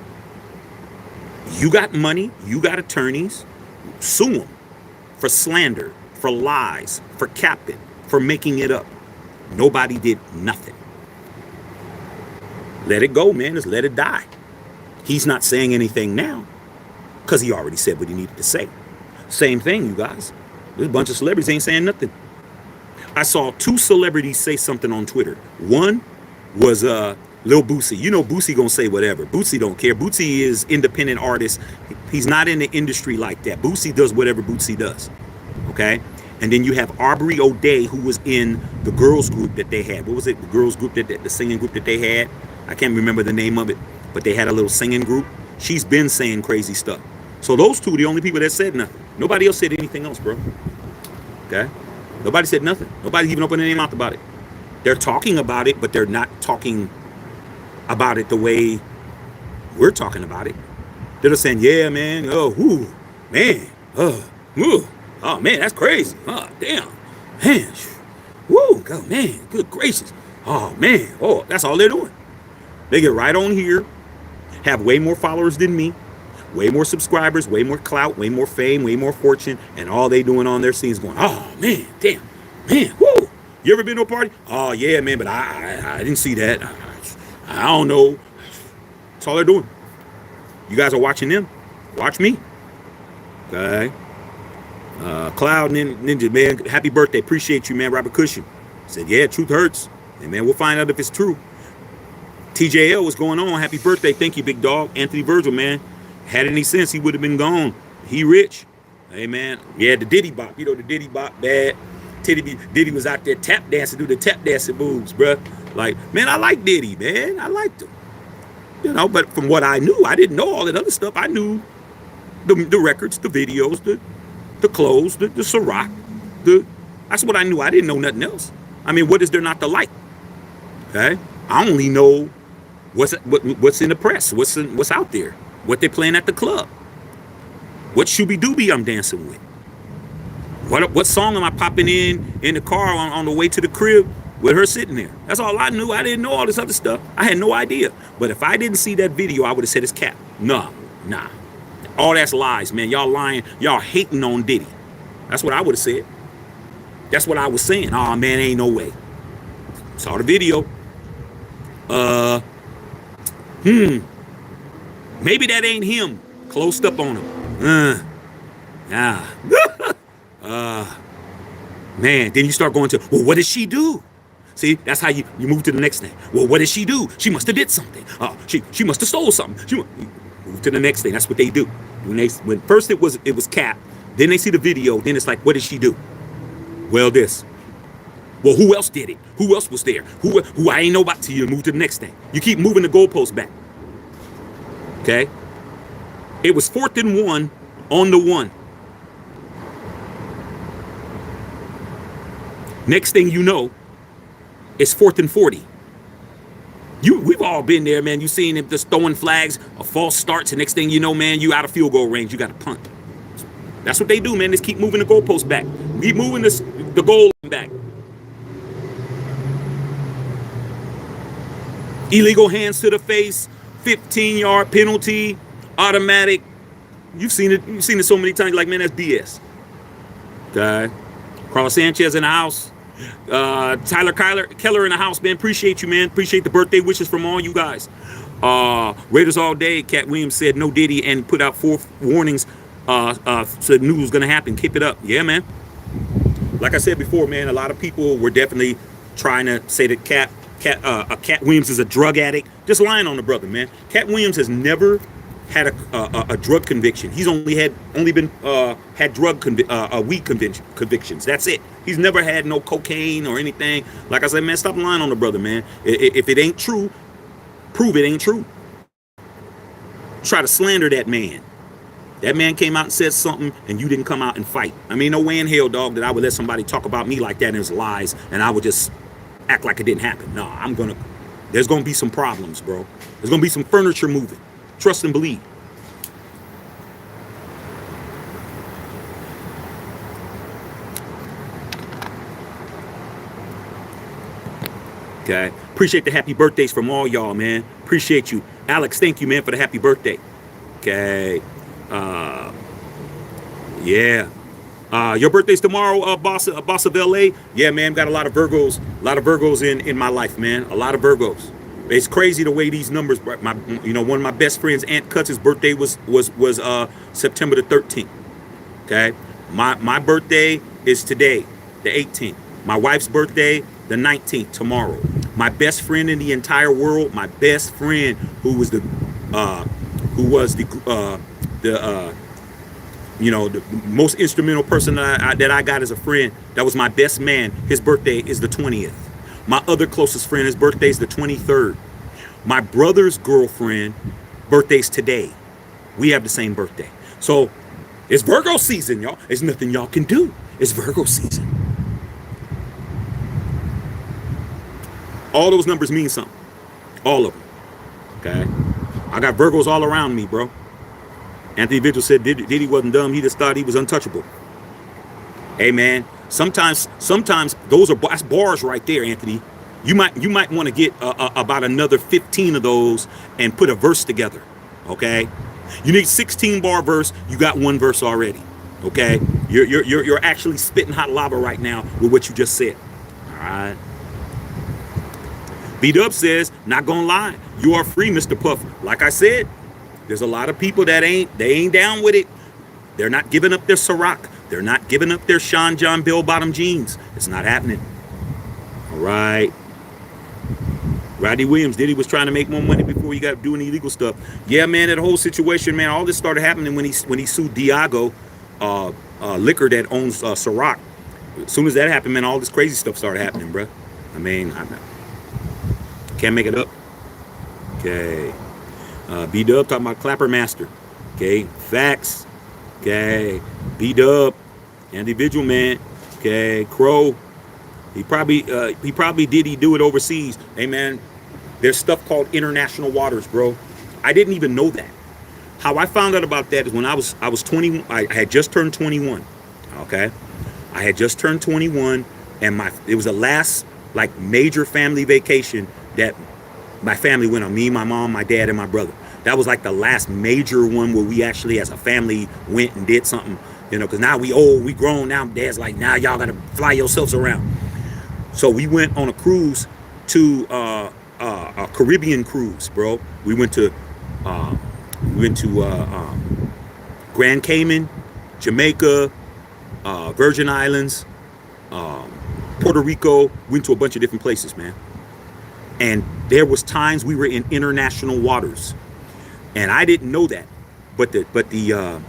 You got money, you got attorneys, sue him for slander, for lies, for capping, for making it up. Nobody did nothing. Let it go, man. Just let it die. He's not saying anything now because he already said what he needed to say. Same thing, you guys. There's a bunch of celebrities ain't saying nothing. I saw 2 celebrities say something on Twitter. One was Lil Boosie. You know Boosie gonna say whatever. Boosie don't care. Boosie is independent artist. He's not in the industry like that. Boosie does whatever Boosie does. Okay? And then you have Aubrey O'Day, who was in the girls group that they had. What was it? The girls group, the singing group that they had. I can't remember the name of it, but they had a little singing group. She's been saying crazy stuff. So those 2 are the only people that said nothing. Nobody else said anything else, bro. Okay? Nobody said nothing. Nobody's even opened their mouth about it. They're talking about it, but they're not talking about it the way we're talking about it. They're just saying, yeah, man, oh, whoo, man, oh, man, that's crazy. Oh, damn, man, whoo, oh, man, good gracious. Oh, man, oh, that's all they're doing. They get right on here, have way more followers than me, way more subscribers, way more clout, way more fame, way more fortune, and all they doing on their scenes going, oh, man, damn, man, whoo. You ever been to a party? Oh, yeah, man, but I didn't see that. I don't know. That's all they're doing. You guys are watching them. Watch me. Okay. Cloud Ninja, man, happy birthday. Appreciate you, man. Robert Cushing said, yeah, truth hurts. And, man, we'll find out if it's true. TJL, what's going on? Happy birthday. Thank you, big dog. Anthony Virgil, man. Had any sense, he would have been gone. He rich. Hey, man. Yeah, the Diddy bop. You know, the Diddy bop, bad. Diddy was out there tap dancing, do the tap dancing moves, bruh. Like, man, I like Diddy, man. I liked him. You know, but from what I knew, I didn't know all that other stuff. I knew the records, the videos, the clothes, the Ciroc. That's what I knew. I didn't know nothing else. I mean, what is there not to like? Okay? I only know what's in the press, what's out there, what they're playing at the club. What Shooby-Dooby I'm dancing with? What song am I popping in the car on the way to the crib with her sitting there? That's all I knew. I didn't know all this other stuff. I had no idea. But if I didn't see that video, I would have said it's cap. Nah. All that's lies, man. Y'all lying. Y'all hating on Diddy. That's what I would have said. That's what I was saying. Oh, man, ain't no way. Saw the video. Maybe that ain't him. Closed up on him. Man, then you start going to, well, what did she do? See, that's how you move to the next thing. Well, what did she do? She must have did something. She must have stole something. Move to the next thing. That's what they do. When first it was cap, then they see the video, then it's like, what did she do? Well, this. Well, who else did it? Who else was there? Who I ain't know about till you move to the next thing. You keep moving the goalposts back. Okay? It was 4th and 1 on the 1. Next thing you know, it's 4th and 40. We've all been there, man. You seen him just throwing flags, a false start. To next thing you know, man, you out of field goal range. You got to punt. That's what they do, man. Just keep moving the goalposts back. Keep moving the goal back. Illegal hands to the face, 15-yard penalty, automatic. You've seen it. You've seen it so many times. Like, man, that's BS. Okay. Carlos Sanchez in the house. Tyler Keller in the house, man. Appreciate you, man. Appreciate the birthday wishes from all you guys. Raiders all day. Cat Williams said no Diddy and put out 4 warnings. Said news was gonna happen. Keep it up. Yeah, man. Like I said before, man, a lot of people were definitely trying to say that Cat Williams is a drug addict. Just lying on the brother, man. Cat Williams has never had a drug conviction. He's only been had weed convictions. That's it. He's never had no cocaine or anything. Like I said, man, stop lying on the brother, man. If it ain't true, prove it ain't true. Try to slander that man. That man came out and said something, and you didn't come out and fight. I mean, no way in hell, dog, that I would let somebody talk about me like that and it's lies, and I would just act like it didn't happen. No, there's gonna be some problems, bro. There's gonna be some furniture moving. Trust and believe. Okay. Appreciate the happy birthdays from all y'all, man. Appreciate you. Alex, thank you, man, for the happy birthday. Okay. Yeah. Your birthday's tomorrow, boss of LA. Yeah, man, got a lot of Virgos in my life, man. A lot of Virgos. It's crazy the way these numbers. One of my best friends, Aunt Cuts' birthday was September the 13th. Okay, my birthday is today, the 18th. My wife's birthday, the 19th, tomorrow. My best friend in the entire world, my best friend who was the most instrumental person that I got as a friend. That was my best man. His birthday is the 20th. My other closest friend, his birthday is the 23rd. My brother's girlfriend, birthday's today. We have the same birthday. So it's Virgo season, y'all. There's nothing y'all can do. It's Virgo season. All those numbers mean something. All of them. Okay? I got Virgos all around me, bro. Anthony Vigil said Diddy wasn't dumb. He just thought he was untouchable. Hey, man. Sometimes that's bars right there, Anthony. You might want to get about another 15 of those and put a verse together. Okay? You need 16 bar verse. You got one verse already. Okay? You're actually spitting hot lava right now with what you just said. All right. B-Dub says, not gonna lie, you are free, Mr. Puff. Like I said, there's a lot of people that ain't down with it. They're not giving up their Ciroc. They're not giving up their Sean John Bell bottom jeans. It's not happening. All right. Rodney Williams, Diddy was trying to make more money before he got doing illegal stuff. Yeah, man, that whole situation, man, all this started happening when he sued Diageo Liquor that owns Ciroc. As soon as that happened, man, all this crazy stuff started happening, bro. I mean, can't make it up. Okay. B-Dub talking about Clapper Master. Okay. Facts. Okay. B-Dub. Individual man. Okay. Crow. He probably did do it overseas. Hey, man, there's stuff called international waters, bro. I didn't even know that. How I found out about that is when I was 20. I had just turned 21. Okay, I had just turned 21, and it was the last like major family vacation that my family went on. Me, my mom, my dad, and my brother. That was like the last major one where we actually, as a family, went and did something. You know, because now we old, we grown now. Dad's like, now y'all gotta fly yourselves around. So we went on a cruise to a Caribbean cruise, bro. We went to Grand Cayman, Jamaica, Virgin Islands, Puerto Rico. Went to a bunch of different places, man. And there was times we were in international waters, and I didn't know that. But the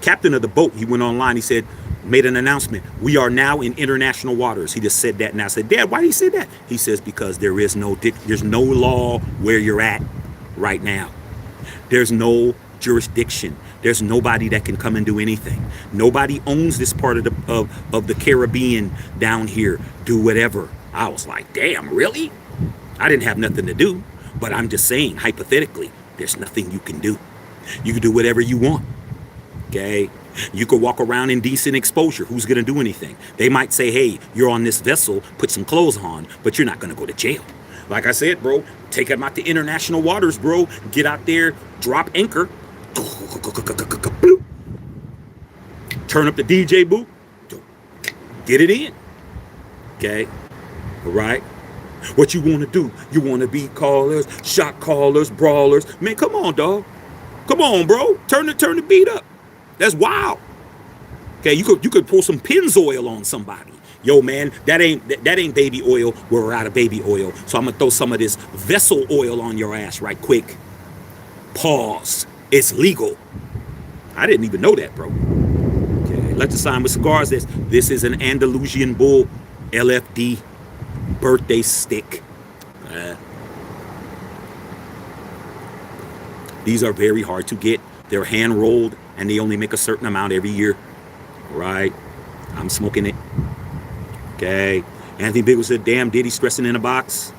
captain of the boat, he went online. He said, made an announcement. We are now in international waters. He just said that, and I said, Dad, why did he say that? He says, because there's no law where you're at right now. There's no jurisdiction. There's nobody that can come and do anything. Nobody owns this part of the Caribbean down here. Do whatever. I was like, damn, really? I didn't have nothing to do, but I'm just saying, hypothetically, there's nothing you can do. You can do whatever you want. Okay? You could walk around in decent exposure. Who's going to do anything? They might say, hey, you're on this vessel, put some clothes on, but you're not going to go to jail. Like I said, bro, take them out to international waters, bro. Get out there, drop anchor, turn up the DJ booth, get it in. Okay? All right? What you want to do? You want to be callers, shot callers, brawlers. Man, come on, dog. Come on, bro. Turn the beat up. That's wild. Okay, you could pour some Pennzoil on somebody. Yo, man, that ain't baby oil. We're out of baby oil. So I'm gonna throw some of this vessel oil on your ass right quick. Pause. It's legal. I didn't even know that, bro. Okay, let's sign with cigars. This is an Andalusian Bull LFD birthday stick. These are very hard to get. They're hand rolled, and they only make a certain amount every year. Right? I'm smoking it. Okay. Anthony Biggle said, damn, Diddy stressing in a box.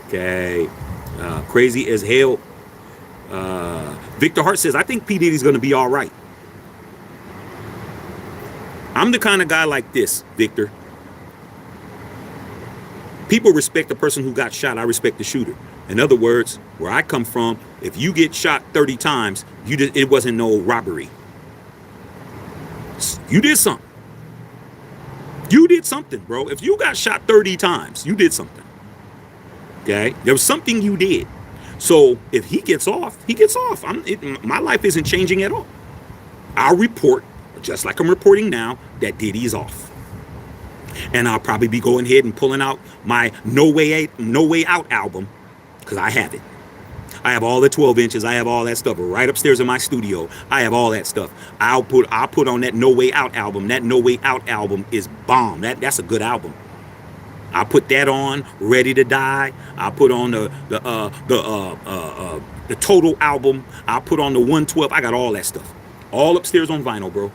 Okay. Crazy as hell. Victor Hart says, I think P. Diddy's going to be all right. I'm the kind of guy like this, Victor. People respect the person who got shot. I respect the shooter. In other words, where I come from, if you get shot 30 times, it wasn't no robbery. You did something. You did something, bro. If you got shot 30 times, you did something. Okay? There was something you did. So if he gets off, he gets off. My life isn't changing at all. I'll report, just like I'm reporting now, that Diddy is off. And I'll probably be going ahead and pulling out my No Way Out album, because I have it. I have all the 12 inches. I have all that stuff right upstairs in my studio. I have all that stuff. I'll put on that No Way Out album. That No Way Out album is bomb. That's a good album. I'll put that on, Ready to Die. I'll put on the Total album. I'll put on the 112. I got all that stuff. All upstairs on vinyl, bro.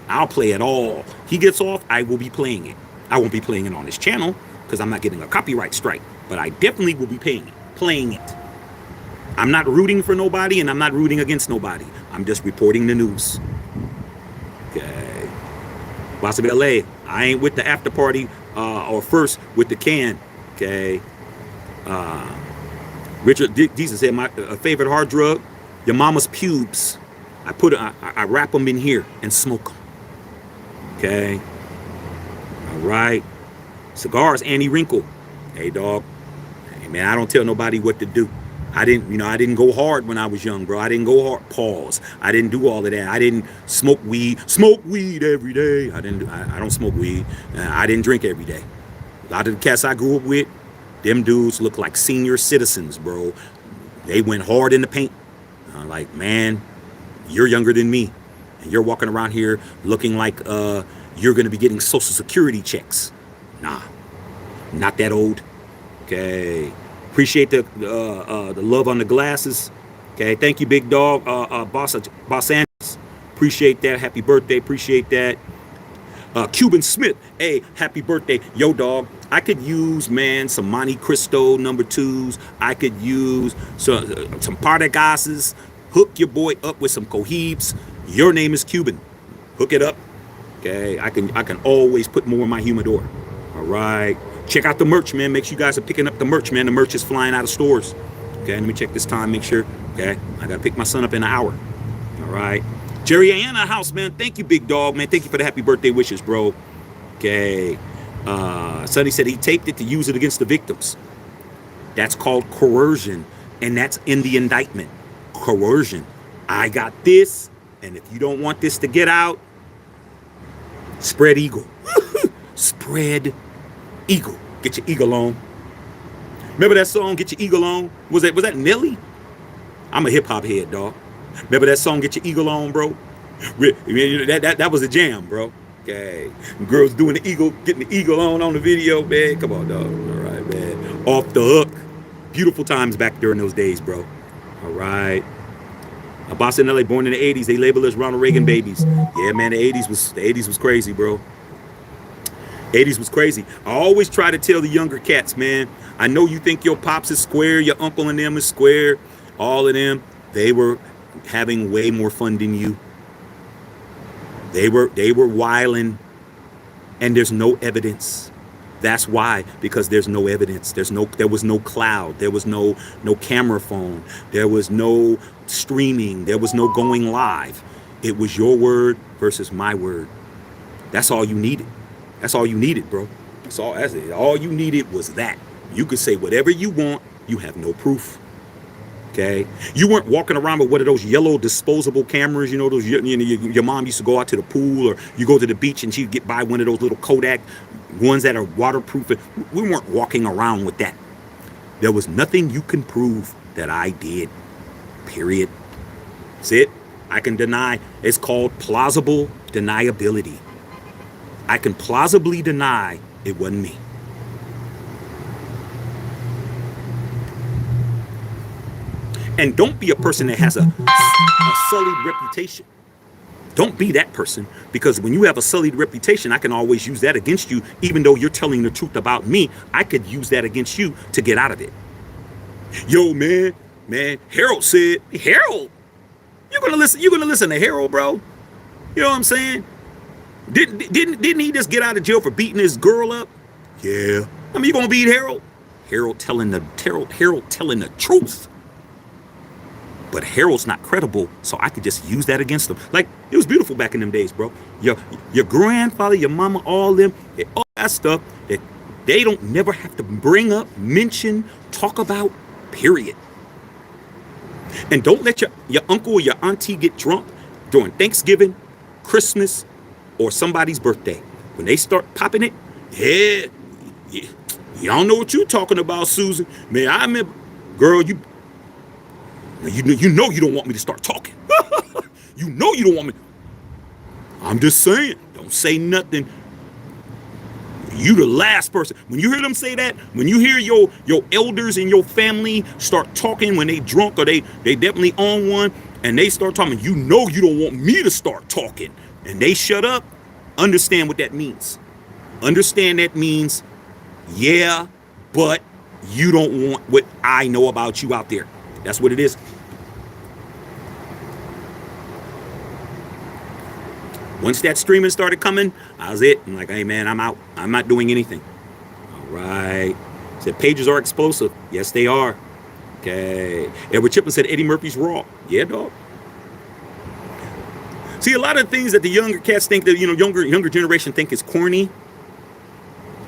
I'll play it all. He gets off, I will be playing it. I won't be playing it on this channel because I'm not getting a copyright strike. But I definitely will be playing it. I'm not rooting for nobody, and I'm not rooting against nobody. I'm just reporting the news. Okay. Boss of LA, I ain't with the after party or first with the can. Okay. Richard Jesus said, my favorite hard drug, your mama's pubes. I wrap them in here and smoke them. Okay. All right. Cigars, Annie Wrinkle. Hey, dog. Hey, man, I don't tell nobody what to do. I didn't go hard when I was young, bro. I didn't go hard. Pause. I didn't do all of that. I didn't smoke weed. Smoke weed every day. I don't smoke weed. I didn't drink every day. A lot of the cats I grew up with, them dudes look like senior citizens, bro. They went hard in the paint. Like, man, you're younger than me. And you're walking around here looking like you're going to be getting Social Security checks. Nah, not that old. Okay. Appreciate the love on the glasses. Okay, thank you, big dog. Boss Andrews. Appreciate that. Happy birthday. Appreciate that. Cuban Smith. Hey, happy birthday. Yo, dog. I could use, man, some Monte Cristo number 2s. I could use some Partagas's. Hook your boy up with some cohibs. Your name is Cuban. Hook it up. Okay, I can always put more in my humidor. All right. Check out the merch, man. Make sure you guys are picking up the merch, man. The merch is flying out of stores. Okay, let me check this time, make sure. Okay, I gotta pick my son up in an hour. All right. Jerry Anna House, man. Thank you, big dog, man. Thank you for the happy birthday wishes, bro. Okay. Sonny said he taped it to use it against the victims. That's called coercion, and that's in the indictment. Coercion. I got this, and if you don't want this to get out, spread eagle. Spread eagle. Get your eagle on. Remember that song, Get Your Eagle On? Was that Nelly? I'm a hip hop head, dog. Remember that song, Get Your Eagle On, bro? That was a jam, bro. Okay. Girls doing the eagle, getting the eagle on the video, man. Come on, dog. All right, man. Off the hook. Beautiful times back during those days, bro. All right. A boss in LA, born in the 80s. They label us Ronald Reagan babies. Yeah, man, the 80s was crazy, bro. 80s was crazy. I always try to tell the younger cats, man, I know you think your pops is square, your uncle and them is square, all of them, they were having way more fun than you. They were wilding, and there's no evidence. That's why, because there's no evidence. There was no cloud. There was no camera phone. There was no streaming. There was no going live. It was your word versus my word. That's all you needed. That's all you needed, bro. That's it. All you needed was that. You could say whatever you want. You have no proof. Okay? You weren't walking around with one of those yellow disposable cameras. You know, those. Your mom used to go out to the pool, or you go to the beach and she'd get by one of those little Kodak ones that are waterproof. We weren't walking around with that. There was nothing you can prove that I did. Period. That's it. I can deny. It's called plausible deniability. I can plausibly deny it wasn't me. And don't be a person that has a sullied reputation. Don't be that person, because when you have a sullied reputation, I can always use that against you. Even though you're telling the truth about me, I could use that against you to get out of it. Yo, man, Harold said, Harold, you're gonna listen to Harold, bro. You know what I'm saying? Didn't he just get out of jail for beating his girl up? Yeah. I mean, you gonna beat Harold? Harold telling the truth. But Harold's not credible, so I could just use that against him. Like, it was beautiful back in them days, bro. Your grandfather, your mama, all them, all that stuff that they don't never have to bring up, mention, talk about, period. And don't let your uncle or your auntie get drunk during Thanksgiving, Christmas, or somebody's birthday. When they start popping it, yeah, y'all know what you talking about, Susan. Man, I remember, girl, you know you don't want me to start talking. You know you don't want me. I'm just saying, don't say nothing. You the last person. When you hear them say that, when you hear your elders in your family start talking when they drunk, or they definitely on one, and they start talking, you know you don't want me to start talking, and they shut up, understand what that means. Understand that means, yeah, but you don't want what I know about you out there. That's what it is. Once that streaming started coming, I was it. I'm like, hey, man, I'm out. I'm not doing anything. All right. Said pages are explosive. Yes, they are. Okay. Edward Chipman said Eddie Murphy's raw. Yeah, dog. See, a lot of things that the younger cats think that, younger generation think is corny.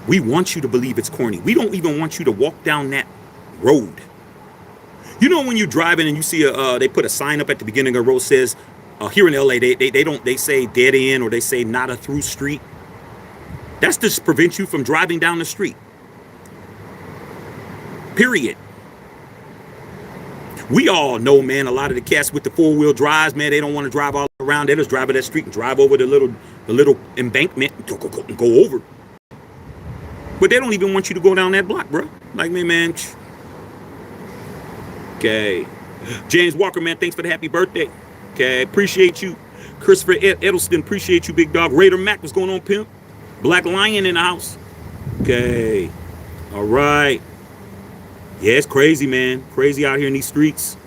We want you to believe it's corny. We don't even want you to walk down that road. You know, when you're driving and you see they put a sign up at the beginning of the road says, here in LA, they say dead end, or they say not a through street. That's just to prevent you from driving down the street. Period. We all know, man, a lot of the cats with the 4-wheel drives, man, they don't want to drive all around. They just drive at that street and drive over the little embankment and go over. But they don't even want you to go down that block, bro. Like, man. Okay. James Walker, man, thanks for the happy birthday. Okay, appreciate you. Christopher Edelston, appreciate you, big dog. Raider Mac, what's going on, pimp? Black Lion in the house. Okay. All right. Yeah, it's crazy, man. Crazy out here in these streets.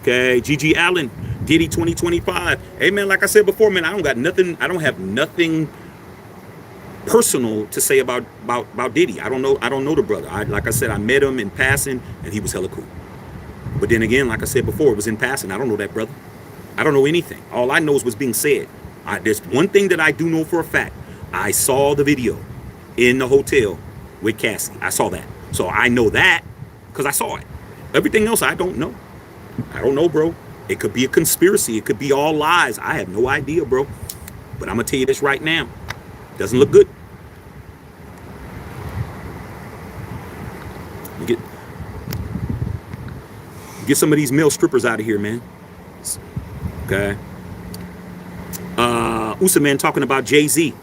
Okay, GG Allen, Diddy 2025. Hey man, like I said before, man, I don't got nothing. I don't have nothing personal to say about Diddy. I don't know the brother. Like I said, I met him in passing, and he was hella cool. But then again, like I said before, it was in passing. I don't know that brother. I don't know anything. All I know is what's being said. There's one thing that I do know for a fact. I saw the video in the hotel with Cassie. I saw that. So I know that because I saw it. Everything else, I don't know. I don't know, bro. It could be a conspiracy. It could be all lies. I have no idea, bro. But I'm going to tell you this right now. Doesn't look good. You get some of these male strippers out of here, man. Okay. Usman talking about Jay-Z.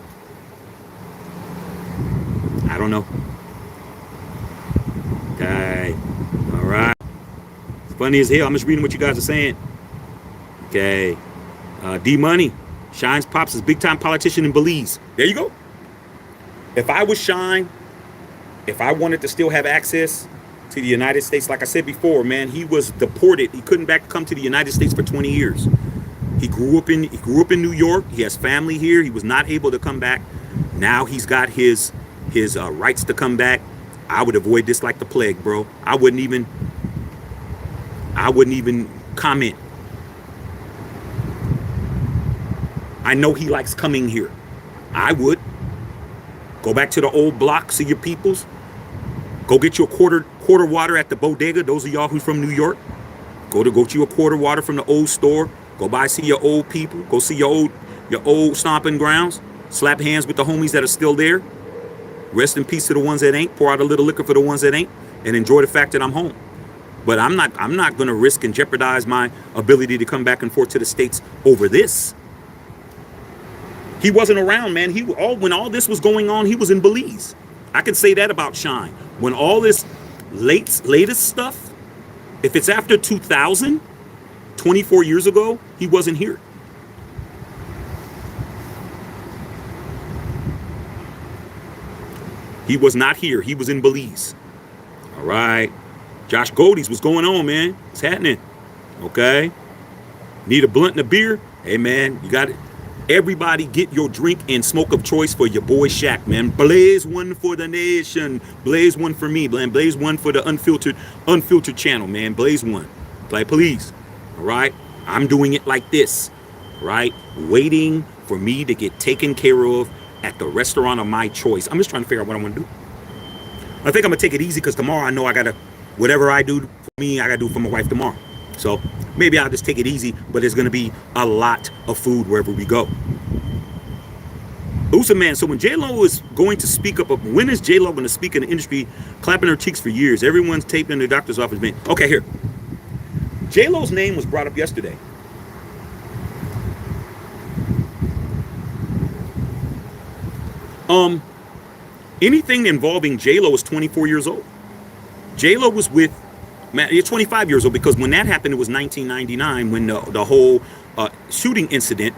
I don't know. Okay. All right. It's funny as hell. I'm just reading what you guys are saying. Okay. D-Money. Shine's pops is big-time politician in Belize. There you go. If I was Shine, if I wanted to still have access to the United States, like I said before, man, he was deported. He couldn't come to the United States for 20 years. He grew up in New York. He has family here. He was not able to come back. Now he's got his rights to come back. I would avoid this like the plague, bro. I wouldn't even comment. I know he likes coming here. I would. Go back to the old block, see your peoples. Go get you a quarter water at the bodega. Those of y'all who's from New York. Go to you a quarter water from the old store. Go by, see your old people. Go see your old stomping grounds. Slap hands with the homies that are still there. Rest in peace to the ones that ain't. Pour out a little liquor for the ones that ain't. And enjoy the fact that I'm home. But I'm not gonna risk and jeopardize my ability to come back and forth to the States over this. He wasn't around, man. When all this was going on, he was in Belize. I can say that about Shine. When all this latest stuff, if it's after 2000, 24 years ago, he wasn't here. He was not here. He was in Belize. All right. Josh Goldies, what's going on, man? What's happening? Okay. Need a blunt and a beer? Hey, man, you got it. Everybody get your drink and smoke of choice for your boy Shaq, man. Blaze one for the nation. Blaze one for me, man. Blaze one for the unfiltered channel, man. Blaze one. Like, please. All right? I'm doing it like this. Right? Waiting for me to get taken care of at the restaurant of my choice. I'm just trying to figure out what I want to do. I think I'm going to take it easy because tomorrow I know I got to, whatever I do for me, I got to do for my wife tomorrow. So maybe I'll just take it easy, but there's going to be a lot of food wherever we go. Man, so when J-Lo is going to speak up, when is J-Lo going to speak in the industry, clapping her cheeks for years? Everyone's taping in the doctor's office. Man. Okay, here. J-Lo's name was brought up yesterday. Anything involving J-Lo is 24 years old. J-Lo was with, man, you're 25 years old because when that happened, it was 1999 when the whole shooting incident,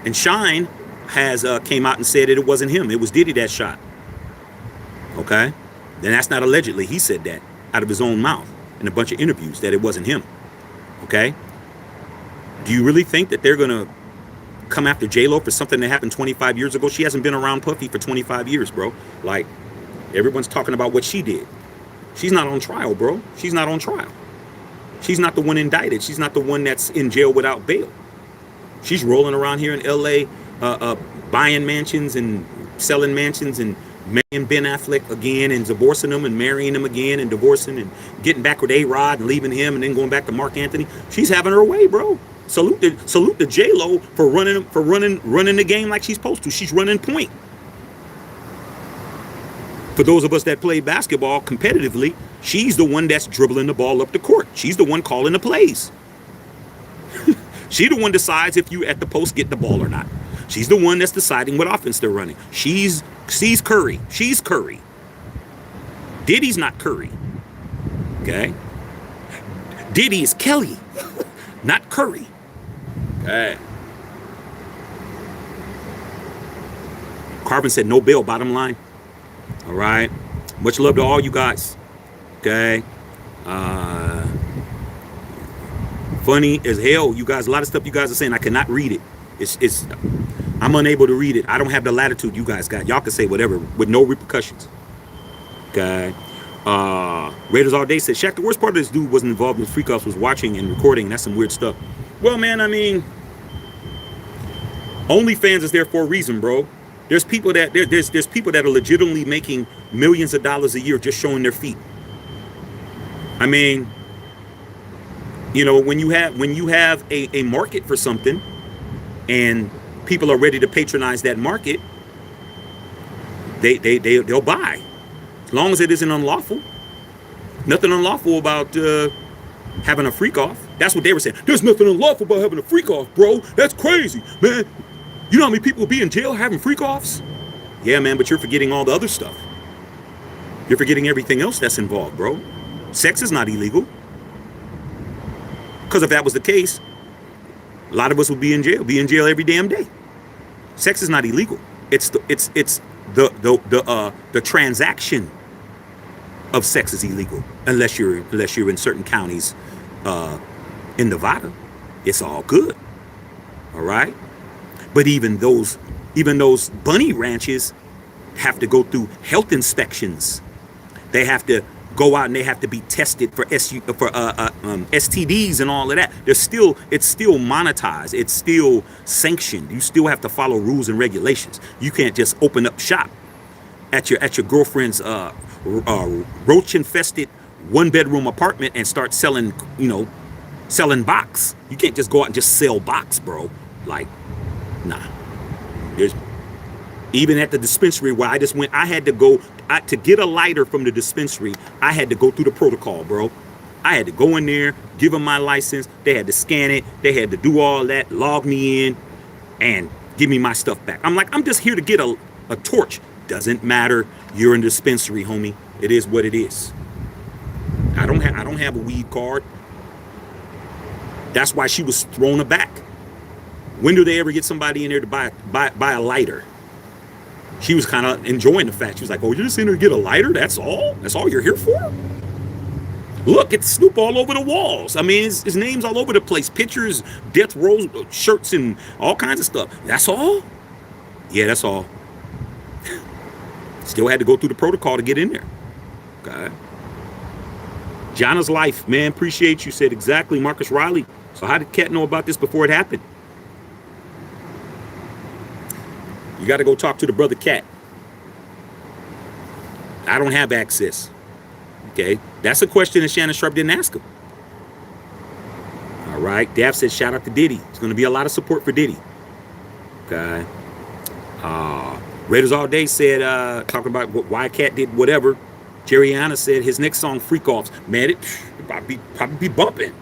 and Shine has came out and said that it wasn't him. It was Diddy that shot. Okay? Then that's not allegedly. He said that out of his own mouth in a bunch of interviews that it wasn't him. Okay? Do you really think that they're going to come after J-Lo for something that happened 25 years ago? She hasn't been around Puffy for 25 years, bro. Like, everyone's talking about what she did. She's not on trial, bro. She's not on trial. She's not the one indicted. She's not the one that's in jail without bail. She's rolling around here in L.A., buying mansions and selling mansions and marrying Ben Affleck again and divorcing him and marrying him again and divorcing and getting back with A-Rod and leaving him and then going back to Mark Anthony. She's having her way, bro. Salute to J-Lo for running the game like she's supposed to. She's running point. For those of us that play basketball competitively, she's the one that's dribbling the ball up the court. She's the one calling the plays. She's the one decides if you at the post get the ball or not. She's the one that's deciding what offense they're running. She's Curry. She's Curry. Diddy's not Curry. Okay? Diddy is Kelly, not Curry. Okay. Carvin said no bail, bottom line. All right. Much love to all you guys. Okay. Funny as hell, you guys. A lot of stuff you guys are saying, I cannot read it. It's I'm unable to read it. I don't have the latitude you guys got. Y'all can say whatever with no repercussions. Okay. Raiders All Day said, Shaq, the worst part of this dude wasn't involved in freak offs, was watching and recording. That's some weird stuff. Well, man, I mean, OnlyFans is there for a reason, bro. There's people that there's people that are legitimately making millions of dollars a year just showing their feet. I mean, you know, when you have a market for something and people are ready to patronize that market, they'll buy. As long as it isn't unlawful. Nothing unlawful about having a freak off. That's what they were saying. There's nothing unlawful about having a freak off, bro. That's crazy, man. You know how many people will be in jail having freak offs? Yeah, man, but you're forgetting all the other stuff. You're forgetting everything else that's involved, bro. Sex is not illegal. Because if that was the case, a lot of us would be in jail every damn day. Sex is not illegal. It's the transaction of sex is illegal unless you're in certain counties in Nevada. It's all good. All right? But even those bunny ranches have to go through health inspections. They have to go out and they have to be tested for STDs and all of that. It's still monetized. It's still sanctioned. You still have to follow rules and regulations. You can't just open up shop at your girlfriend's roach-infested one-bedroom apartment and start selling box. You can't just go out and just sell box, bro. Like, nah. There's even at the dispensary where I just went, I had to go to get a lighter from the dispensary. I had to go through the protocol, bro. I had to go in there, give them my license. They had to scan it. They had to do all that, log me in, and give me my stuff back. I'm like, I'm just here to get a torch. Doesn't matter. You're in the dispensary, homie. It is what it is. I don't have a weed card. That's why she was thrown aback. When do they ever get somebody in there to buy a lighter? She was kind of enjoying the fact. She was like, oh, you're just in there to get a lighter? That's all? That's all you're here for? Look, it's Snoop all over the walls. I mean, his name's all over the place. Pictures, death row shirts, and all kinds of stuff. That's all? Yeah, that's all. Still had to go through the protocol to get in there. Okay. Jana's Life, man, appreciate you. Said exactly, Marcus Riley. So how did Cat know about this before it happened? You got to go talk to the brother Cat. I don't have access. Okay, that's a question that Shannon Sharp didn't ask him. All right, Dav said shout out to Diddy. There's going to be a lot of support for Diddy. Okay. Raiders All Day said, talking about why Cat did whatever. Jerriana said his next song, Freak Offs, man, it probably be bumping.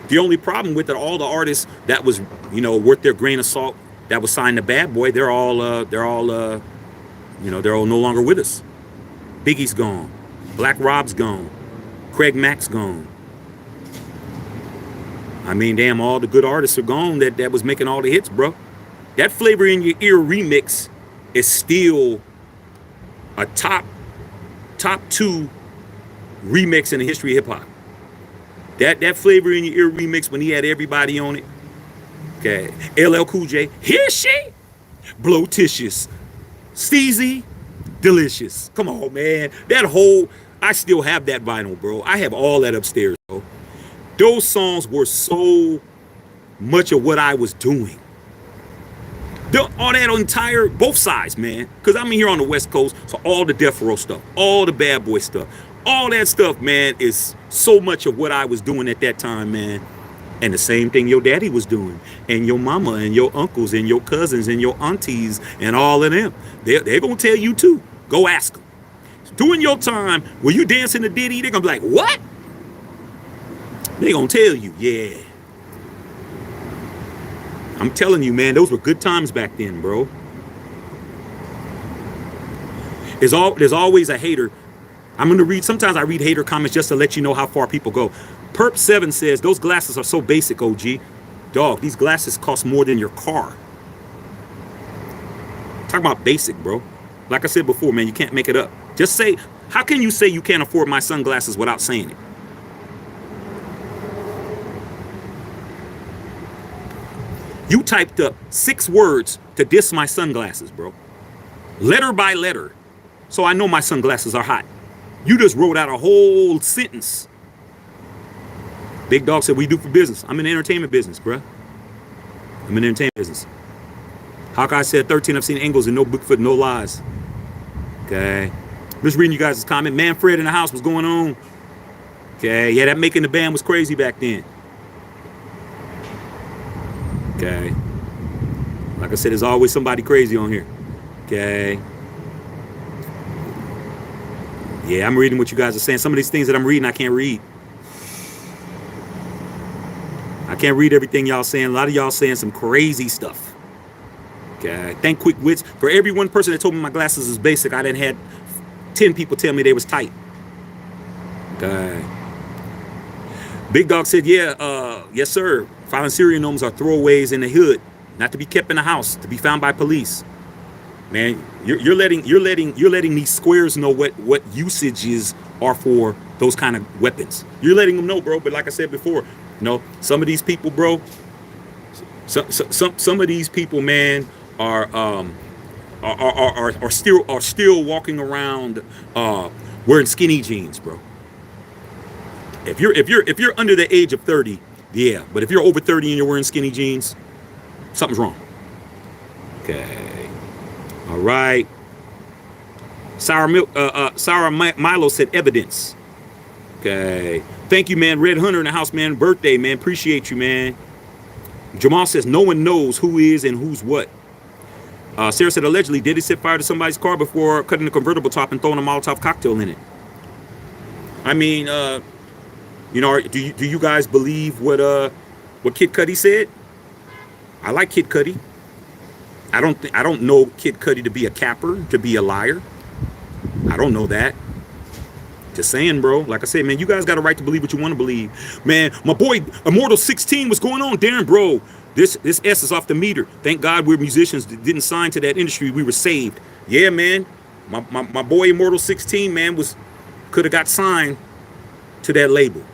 The only problem with it, all the artists that was, worth their grain of salt, that was signed to Bad Boy, they're all no longer with us. Biggie's gone. Black Rob's gone. Craig Mack's gone. I mean, damn, all the good artists are gone that was making all the hits, bro. That Flavor in Your Ear remix is still a top 2 remix in the history of hip hop. That Flavor in Your Ear remix when he had everybody on it. Okay, LL Cool J, here she, Blowticious, Steezy, Delicious. Come on, man. I still have that vinyl, bro. I have all that upstairs, bro. Those songs were so much of what I was doing. All that entire, both sides, man. Because I'm here on the West Coast, so all the Death Row stuff, all the Bad Boy stuff, all that stuff, man, is so much of what I was doing at that time, man. And the same thing your daddy was doing, and your mama, and your uncles, and your cousins, and your aunties, and all of them. They're going to tell you too. Go ask them. During your time, when you dancing to Diddy, they're going to be like, what? They're going to tell you, yeah. I'm telling you, man, those were good times back then, bro. There's always a hater. I'm going to read, sometimes I read hater comments just to let you know how far people go. Perp7 says, those glasses are so basic, OG. Dog, these glasses cost more than your car. Talk about basic, bro. Like I said before, man, you can't make it up. Just say, how can you say you can't afford my sunglasses without saying it? You typed up 6 words to diss my sunglasses, bro. Letter by letter. So I know my sunglasses are hot. You just wrote out a whole sentence. Big Dog said, we do for business. I'm in the entertainment business, bro. I'm in the entertainment business. Hawkeye said, 13, I've seen angles and no Bigfoot, no lies. Okay. Just reading you guys' comment. Manfred in the house, what's going on? Okay. Yeah, that making the band was crazy back then. Okay. Like I said, there's always somebody crazy on here. Okay. Yeah, I'm reading what you guys are saying. Some of these things that I'm reading, I can't read. I can't read everything y'all saying. A lot of y'all saying some crazy stuff. Okay. Thank Quick Wits. For every one person that told me my glasses is basic, I done had 10 people tell me they was tight. Okay. Big Dog said, yeah, yes, sir. Violent serial gnomes are throwaways in the hood, not to be kept in the house, to be found by police. Man, you're letting these squares know what usages are for those kind of weapons. You're letting them know, bro. But like I said before, some of these people, bro. Some of these people, man, are still walking around wearing skinny jeans, bro. If you're under the age of 30, yeah. But if you're over 30 and you're wearing skinny jeans, something's wrong. Okay. All right. Sour Milo said evidence. Okay. Thank you, man. Red Hunter in the house, man. Birthday, man. Appreciate you, man. Jamal says no one knows who is and who's what. Sarah said allegedly Diddy set fire to somebody's car before cutting the convertible top and throwing a Molotov cocktail in it. I mean, do you guys believe what Kid Cudi said? I like Kid Cudi. I don't know Kid Cudi to be a capper, to be a liar. I don't know that. Just saying, bro. Like I said, man, you guys got a right to believe what you want to believe. Man, my boy Immortal 16, what's going on? Darren, bro. This S is off the meter. Thank God we're musicians that didn't sign to that industry. We were saved. Yeah, man. My boy Immortal 16, man, could have got signed to that label.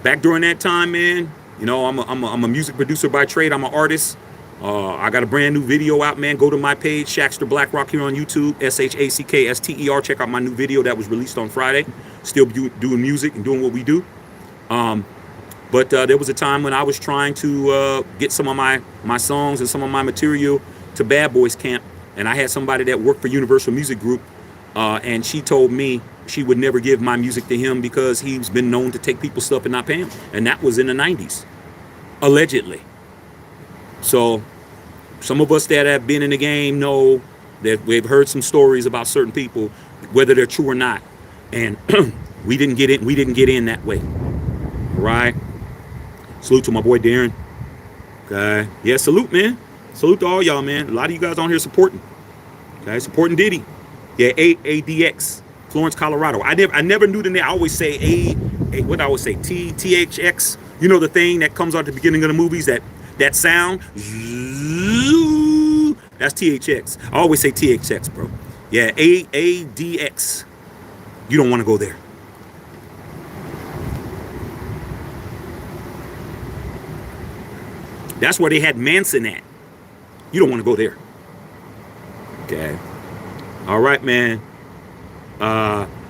Back during that time, man, I'm a music producer by trade. I'm an artist. I got a brand new video out, man. Go to my page, Shackster Blackrock here on YouTube, SHACKSTER. Check out my new video that was released on Friday. Still doing music and doing what we do. But there was a time when I was trying to get some of my songs and some of my material to Bad Boys Camp. And I had somebody that worked for Universal Music Group. And she told me she would never give my music to him because he's been known to take people's stuff and not pay him. And that was in the 90s, allegedly. So some of us that have been in the game know that we've heard some stories about certain people, whether they're true or not. And we didn't get in that way. All right. Salute to my boy Darren. Okay. Yeah, salute, man. Salute to all y'all, man. A lot of you guys on here supporting. Okay, supporting Diddy. Yeah, ADX, Florence, Colorado. I never knew the name. I always say what I always say, THX. You know the thing that comes out at the beginning of the movies, that sound? That's THX. I always say THX, bro. Yeah, ADX. You don't want to go there. That's where they had Manson at. You don't want to go there. Okay. All right, man.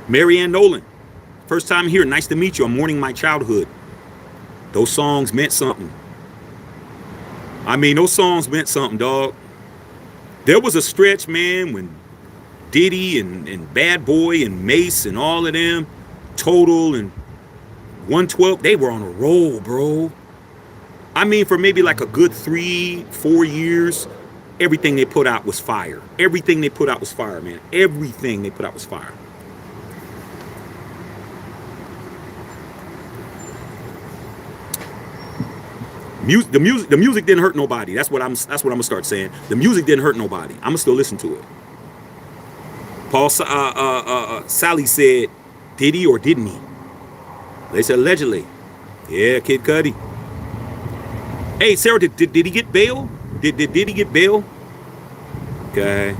Marianne Nolan. First time here. Nice to meet you. I'm mourning my childhood. Those songs meant something. I mean, those songs meant something, dog. There was a stretch, man, when Diddy and Bad Boy and Mace and all of them, Total and 112, they were on a roll, bro. I mean, for maybe like a good 3-4 years, everything they put out was fire. Everything they put out was fire, man. Everything they put out was fire. The music didn't hurt nobody. That's what I'm gonna start saying. The music didn't hurt nobody. I'm gonna still listen to it. Paul Sally said, "Did he or didn't he?" They said allegedly. Yeah, Kid Cudi. Hey, Sarah, did he get bail? Did he get bail? Okay.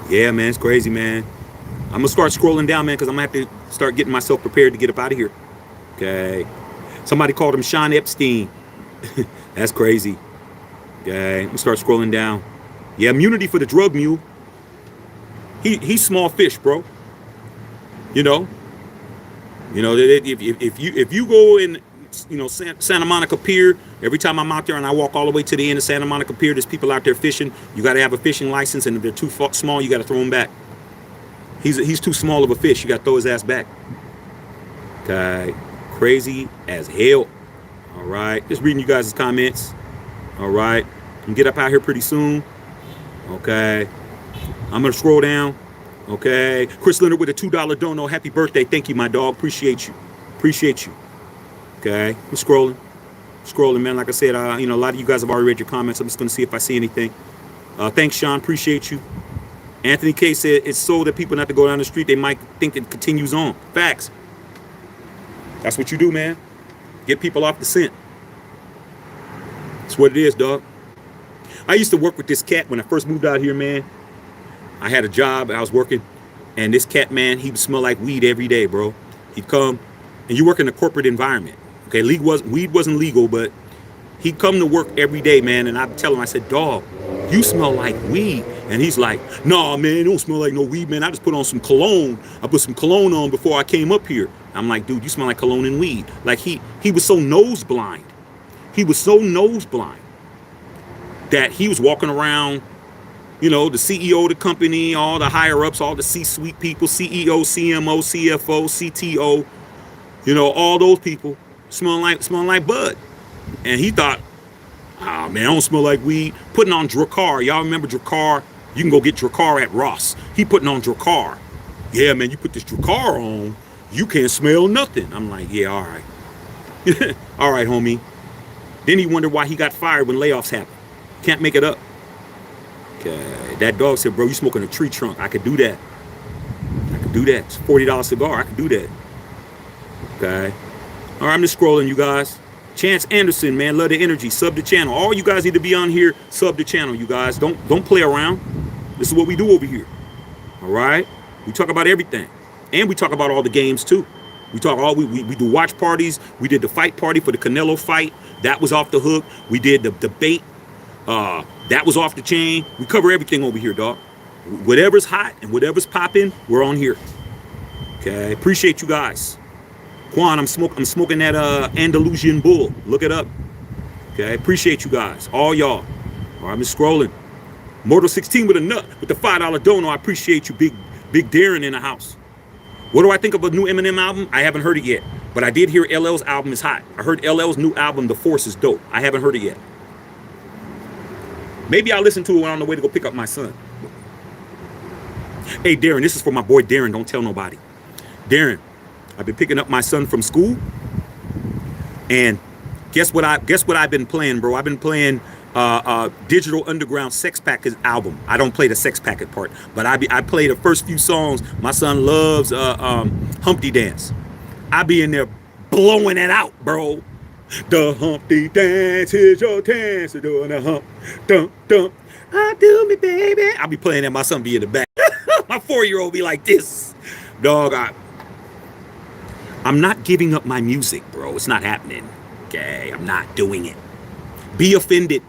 Yeah, man, it's crazy, man. I'm gonna start scrolling down, man, because I'm gonna have to start getting myself prepared to get up out of here. Okay. Somebody called him Sean Epstein. That's crazy. Okay, let me start scrolling down. Yeah, immunity for the drug mule. He's small fish, bro. You know, if you go in, Santa Monica Pier, every time I'm out there and I walk all the way to the end of Santa Monica Pier, there's people out there fishing. You got to have a fishing license, and if they're too small, you got to throw them back. He's too small of a fish. You got to throw his ass back. Okay, crazy as hell. All right, just reading you guys' comments. All right, I'm gonna get up out here pretty soon. Okay, I'm gonna scroll down. Okay, Chris Leonard with a $2 dono. Happy birthday. Thank you, my dog. Appreciate you. Appreciate you. Okay, I'm scrolling, man. Like I said, a lot of you guys have already read your comments. I'm just gonna see if I see anything. Thanks, Sean. Appreciate you. Anthony K said it's so that people not to go down the street. They might think it continues on. Facts. That's what you do, man. Get people off the scent. That's what it is, dog. I used to work with this cat when I first moved out here, man. I had a job, I was working, and this cat, man, he would smell like weed every day, bro. He'd come, and you work in a corporate environment. Okay, weed wasn't legal, but he'd come to work every day, man, and I'd tell him, I said, dog, you smell like weed. And he's like, nah, man, it don't smell like no weed, man. I just put on some cologne. I put some cologne on before I came up here. I'm like, dude, you smell like cologne and weed. Like he was so nose blind. He was so nose blind that he was walking around, the CEO of the company, all the higher ups, all the C-suite people, CEO, CMO, CFO, CTO, all those people smelling like bud. And he thought, oh man, I don't smell like weed. Putting on Dracar. Y'all remember Dracar? You can go get Dracar at Ross. He putting on Dracar. Yeah, man, you put this Dracar on, you can't smell nothing. I'm like, yeah, all right. All right, homie. Then he wondered why he got fired when layoffs happened. Can't make it up. Okay. That dog said, bro, you smoking a tree trunk. I could do that. It's a $40 cigar. I could do that. Okay. All right, I'm just scrolling, you guys. Chance Anderson, man, love the energy. Sub the channel. All you guys need to be on here. Sub the channel, you guys. Don't play around. This is what we do over here. All right. We talk about everything, and we talk about all the games too. We do watch parties. We did the fight party for the Canelo fight. That was off the hook. We did the debate. That was off the chain. We cover everything over here, dog. Whatever's hot and whatever's popping, we're on here. Okay. Appreciate you guys. Quan, I'm smoking that Andalusian bull. Look it up. Okay. Appreciate you guys. All y'all. All right, I'm just scrolling. Mortal 16 with a nut with the $5 dono. I appreciate you, big Darren in the house. What do I think of a new Eminem album? I haven't heard it yet, but I did hear LL's album is hot. I heard LL's new album, The Force, is dope. I haven't heard it yet. Maybe I'll listen to it when I'm on the way to go pick up my son. Hey, Darren, this is for my boy Darren. Don't tell nobody. Darren, I've been picking up my son from school, and guess what I've been playing, bro? I've been playing Digital Underground Sex Packet album. I don't play the Sex Packet part, but I play the first few songs. My son loves Humpty Dance. I be in there blowing it out, bro. The Humpty Dance is your dance, doing the hump, dump, dump. I do me, baby. I'll be playing that. My son be in the back. My 4-year-old be like this, dog. I'm not giving up my music, bro. It's not happening. Okay, I'm not doing it. Be offended.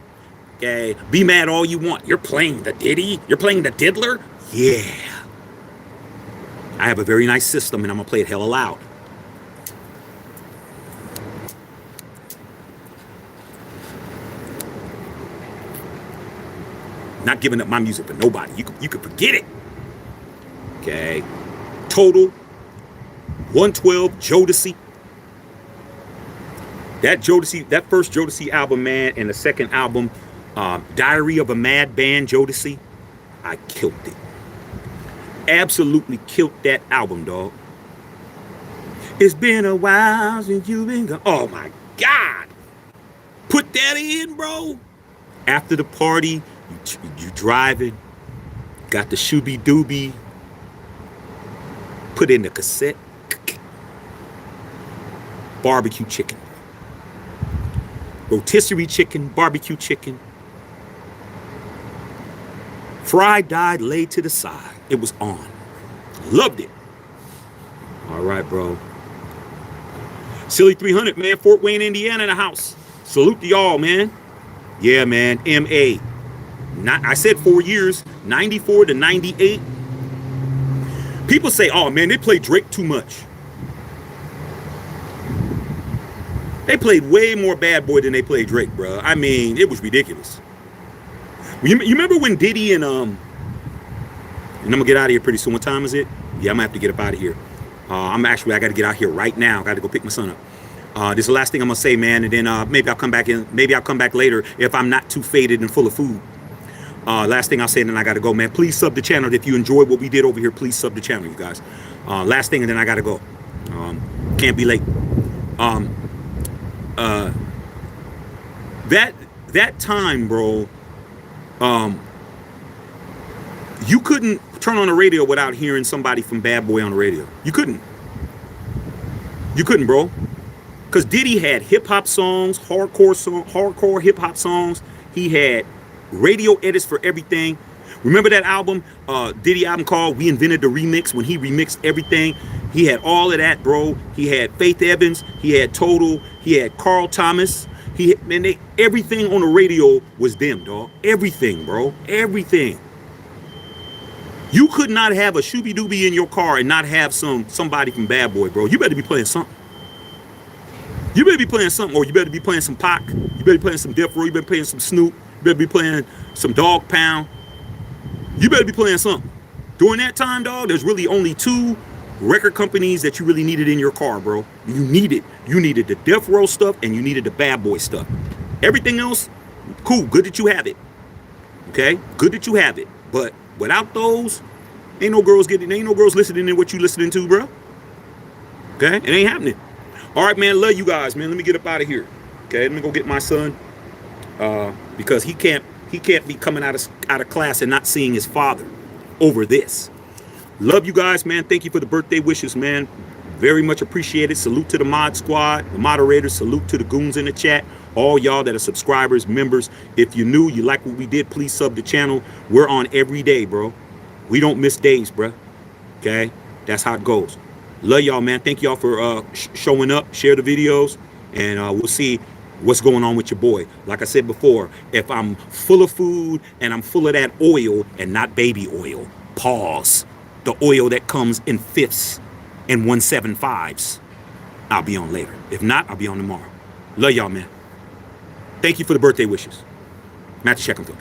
Okay, be mad all you want. You're playing the Diddy? You're playing the Diddler? Yeah. I have a very nice system, and I'm gonna play it hella loud. Not giving up my music for nobody. You could forget it. Okay. Total 112 Jodeci. That first Jodeci album, man, and the second album, Diary of a Mad Band Jodeci, I killed it. Absolutely killed that album, dog. It's been a while since you've been gone. Oh my God. Put that in, bro. After the party, you driving, got the shooby dooby, put in the cassette, barbecue chicken, rotisserie chicken, barbecue chicken, fried, dyed, laid to the side. It was on. Loved it. All right, bro. Silly 300, man. Fort Wayne, Indiana in the house. Salute to y'all, man. Yeah, man. MA. I said 4 years, 94 to 98. People say, oh, man, they play Drake too much. They played way more Bad Boy than they played Drake, bro. I mean, it was ridiculous. You remember when Diddy and I'm gonna get out of here pretty soon. What time is it? Yeah, I'm gonna have to get up out of here. I got to get out here right now. I got to go pick my son up. This is the last thing I'm gonna say, man, and then maybe I'll come back in. Maybe I'll come back later if I'm not too faded and full of food. Last thing I'll say, and then I got to go, man. Please sub the channel if you enjoyed what we did over here. Please sub the channel, you guys. Last thing, and then I got to go. Can't be late. That time, bro. You couldn't turn on the radio without hearing somebody from Bad Boy on the radio. You couldn't. You couldn't, bro. Because Diddy had hip-hop songs, hardcore hip-hop songs. He had radio edits for everything. Remember that album, Diddy album called We Invented the Remix, when he remixed everything? He had all of that, bro. He had Faith Evans. He had Total. He had Carl Thomas. Everything on the radio was them, dog. Everything, bro. Everything. You could not have a Shooby Dooby in your car and not have somebody from Bad Boy, bro. You better be playing something. You better be playing something, or you better be playing some Pac. You better be playing some Death Row. You better be playing some Snoop. You better be playing some Dog Pound. You better be playing something. During that time, dog, there's really only 2 record companies that you really needed in your car, bro. You needed the Death Row stuff and you needed the Bad Boy stuff. Everything else, cool, good that you have it. Okay, good that you have it. But without those, ain't no girls listening to what you listening to, bro. Okay, it ain't happening. All right, man, love you guys, man. Let me get up out of here. Okay, let me go get my son, because he can't be coming out of class and not seeing his father over this. Love you guys, man. Thank you for the birthday wishes, man. Very much appreciated. Salute to the mod squad, the moderators. Salute to the goons in the chat. All y'all that are subscribers, members. If you're new, you like what we did, please sub the channel. We're on every day, bro. We don't miss days, bro. Okay? That's how it goes. Love y'all, man. Thank y'all for showing up. Share the videos. And we'll see what's going on with your boy. Like I said before, if I'm full of food and I'm full of that oil and not baby oil, pause. The oil that comes in 5ths and 175s, I'll be on later. If not, I'll be on tomorrow. Love y'all, man. Thank you for the birthday wishes. Matthew Sheckenfield.